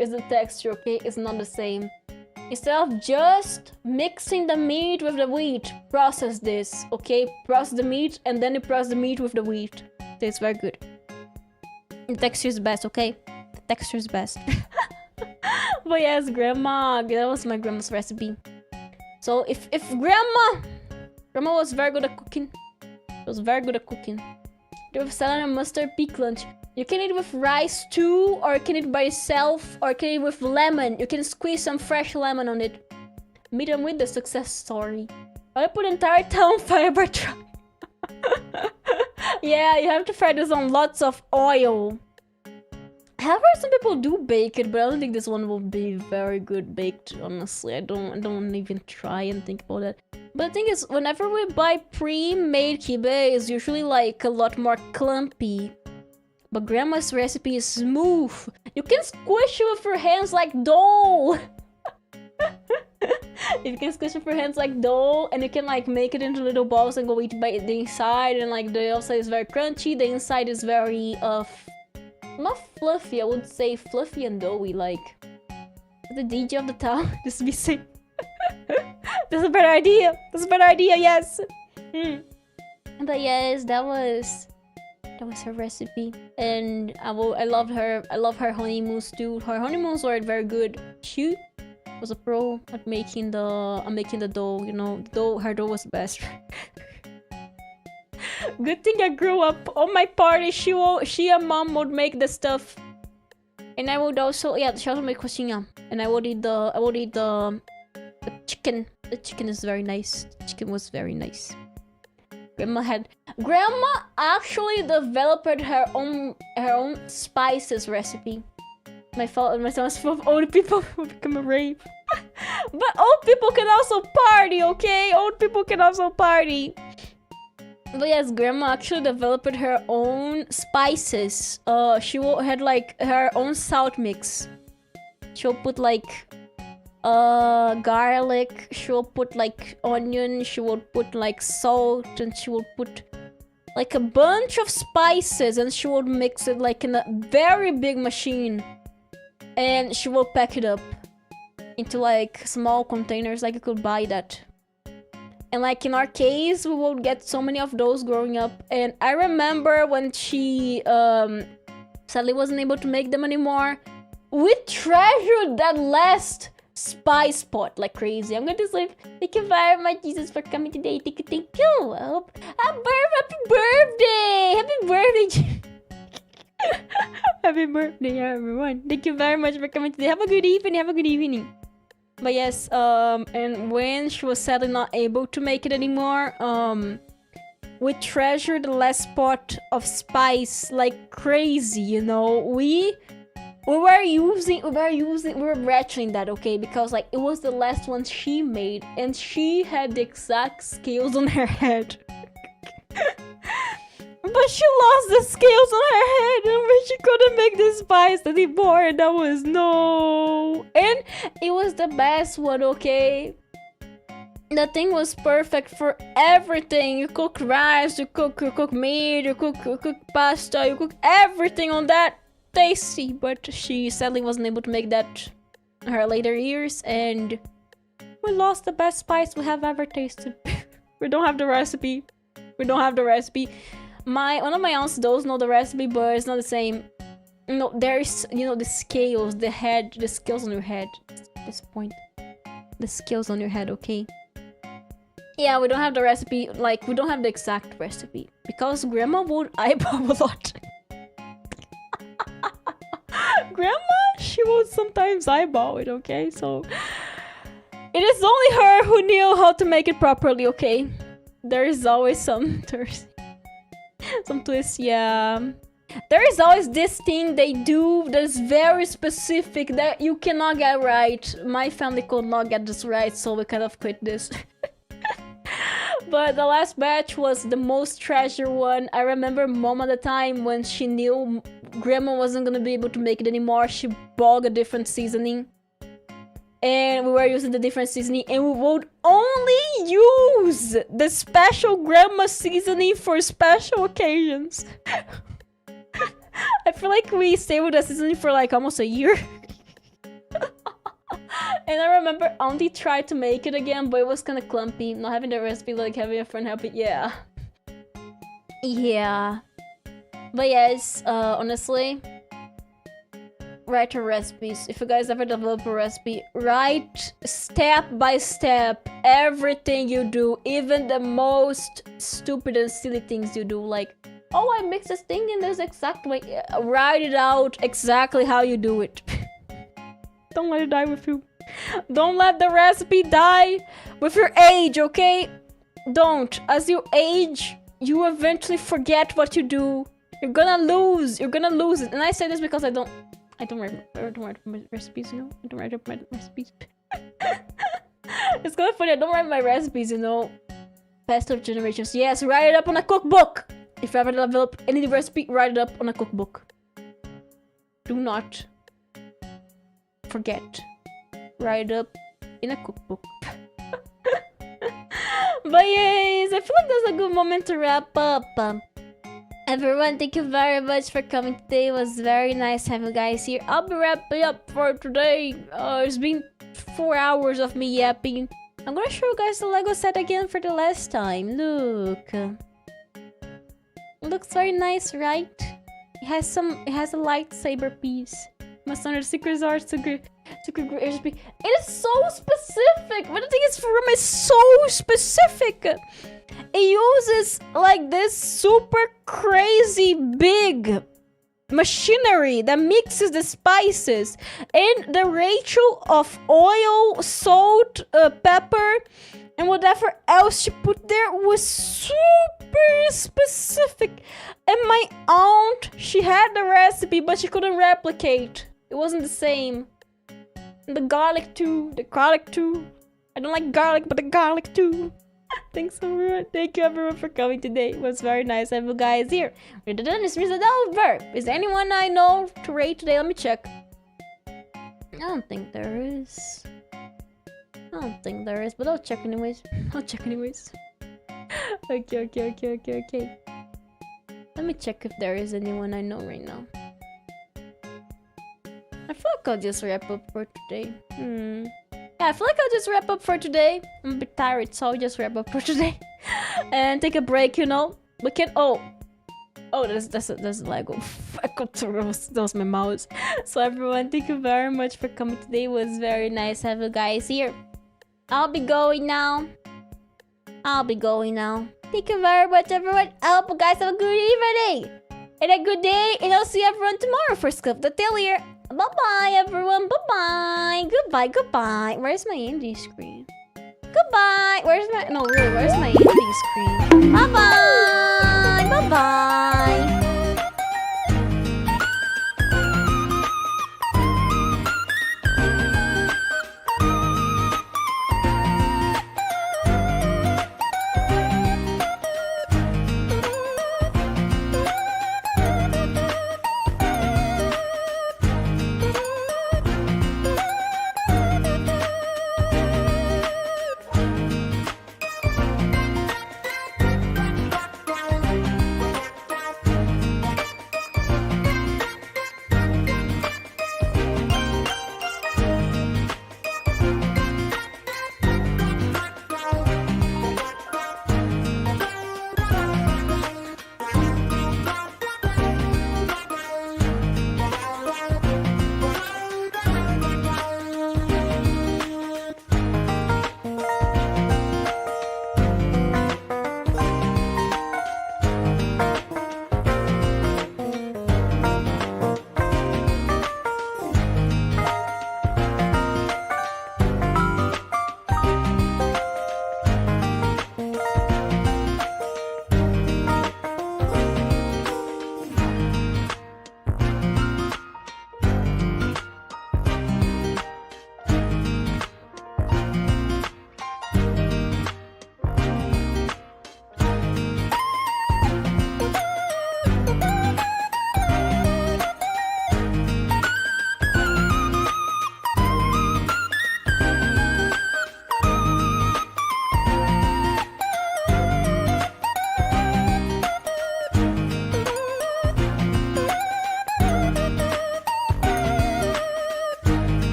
okay? It's not the same. Instead of just mixing the meat with the wheat, process this, okay? Process the meat, and then you process the meat with the wheat. Tastes very good. The texture is best, okay? The texture is best. But yes, grandma, that was my grandma's recipe. So if Grandma was very good at cooking. She was very good at cooking. With salad and mustard peak lunch. You can eat with rice too, or you can eat by itself, or you can eat with lemon. You can squeeze some fresh lemon on it. Meet them with the success story. I put the entire town on fire by trying. Yeah, you have to fry this on lots of oil. However, some people do bake it, but I don't think this one will be very good baked, honestly. I don't even try and think about that. But the thing is, whenever we buy pre-made kibbeh, it's usually like a lot more clumpy. But grandma's recipe is smooth. You can squish it with your hands like dough. If you can squish up your hands like dough, and you can like make it into little balls and go eat by the inside, and like the outside is very crunchy, the inside is very not fluffy, I would say fluffy and doughy, like the DJ of the town. Just be saying. That's a better idea. That's a better idea, yes. But yes, that was her recipe, and I love her. I love her honeymoons too. Her honeymoons were very good. She was a pro at making the dough. You know, her dough was the best. Good thing I grew up on my party. She and mom would make the stuff, and I would also she also make coxinha, and I would eat the chicken. The chicken is very nice. The chicken was very nice. Grandma actually developed her own spices recipe. My son was full of old people who become a rave. But old people can also party, okay? Old people can also party. But yes, Grandma actually developed her own spices. She had like her own salt mix. She'll put like garlic, she will put like onion, she will put like salt, and she will put like a bunch of spices, and she will mix it like in a very big machine, and she will pack it up into like small containers, like you could buy that. And like in our case, we would get so many of those growing up. And I remember when she sadly wasn't able to make them anymore, we treasured that last spice pot like crazy. I'm going to say thank you very much, Jesus, for coming today. Thank you. Happy birthday! Happy birthday, everyone. Thank you very much for coming today. Have a good evening. But yes, and when she was sadly not able to make it anymore, we treasured the last pot of spice like crazy, you know. We were rationing that, okay, because like it was the last one she made, and she had the exact scales on her head. But she lost the scales on her head, and she couldn't make the spice anymore, and that was no. And it was the best one, okay? The thing was perfect for everything. You cook rice, you cook meat, you cook pasta, you cook everything on that. Tasty, but she sadly wasn't able to make that in her later years, and we lost the best spice we have ever tasted. We don't have the recipe. One of my aunts does know the recipe, but it's not the same. No, there's, you know, the scales, the scales on your head. At this point, the scales on your head, okay? Yeah, we don't have the recipe, like, we don't have the exact recipe, because Grandma would eyeball a lot. Grandma, she would sometimes eyeball it, okay? So, it is only her who knew how to make it properly, okay? There is always some twist, yeah. There is always this thing they do that is very specific that you cannot get right. My family could not get this right, so we kind of quit this. But the last batch was the most treasured one. I remember Mom at the time, when she knew Grandma wasn't gonna be able to make it anymore, she bought a different seasoning. And we were using the different seasoning, and we would only use the special Grandma seasoning for special occasions. I feel like we stayed with the seasoning for like almost a year. And I remember Auntie tried to make it again, but it was kind of clumpy. Not having the recipe, like having a friend help it, yeah. Yeah. But yes, honestly, write your recipes. If you guys ever develop a recipe, write step by step everything you do, even the most stupid and silly things you do. Like, oh, I mix this thing in this exact way. Write it out exactly how you do it. Don't let it die with you. Don't let the recipe die with your age, okay? Don't. As you age, you eventually forget what you do. You're gonna lose it. And I say this because I don't write my recipes, you know? I don't write up my recipes. It's kind of funny, I don't write my recipes, you know? Past of generations. Yes, write it up on a cookbook. If you ever develop any recipe, write it up on a cookbook. Do not forget. Write it up in a cookbook. But yes, I feel like that's a good moment to wrap up. Everyone, thank you very much for coming today. It was very nice having you guys here. I'll be wrapping up for today. It's been 4 hours of me yapping. I'm gonna show you guys the Lego set again for the last time. Look. It looks very nice, right? It has a lightsaber piece. Must under secret art, secret recipe. It is so specific. But the thing is, room is so specific. It uses like this super crazy big machinery that mixes the spices, and the ratio of oil, salt, pepper, and whatever else she put there was super specific. And my aunt, she had the recipe, but she couldn't replicate. It wasn't the same. And the garlic too. I don't like garlic, but the garlic too. Thanks everyone. Thank you everyone for coming today. It was very nice having you guys here. We're done. This means it's over. Is there anyone I know to rate today? Let me check. I don't think there is. But I'll check anyways. Okay. Let me check if there is anyone I know right now. I feel like I'll just wrap up for today. Yeah, I feel like I'll just wrap up for today. I'm a bit tired, so I'll just wrap up for today. And take a break, you know. We can... Oh, that's Lego. I got to roast. That was my mouse. So everyone, thank you very much for coming today. It was very nice having you guys here. I'll be going now. Thank you very much, everyone. I hope you guys have a good evening. And a good day. And I'll see everyone tomorrow for Scoop the Tail here. Bye-bye, everyone. Bye-bye. Goodbye. Where's my ending screen? Goodbye. Where's my... No, really, where's my ending screen? Bye-bye.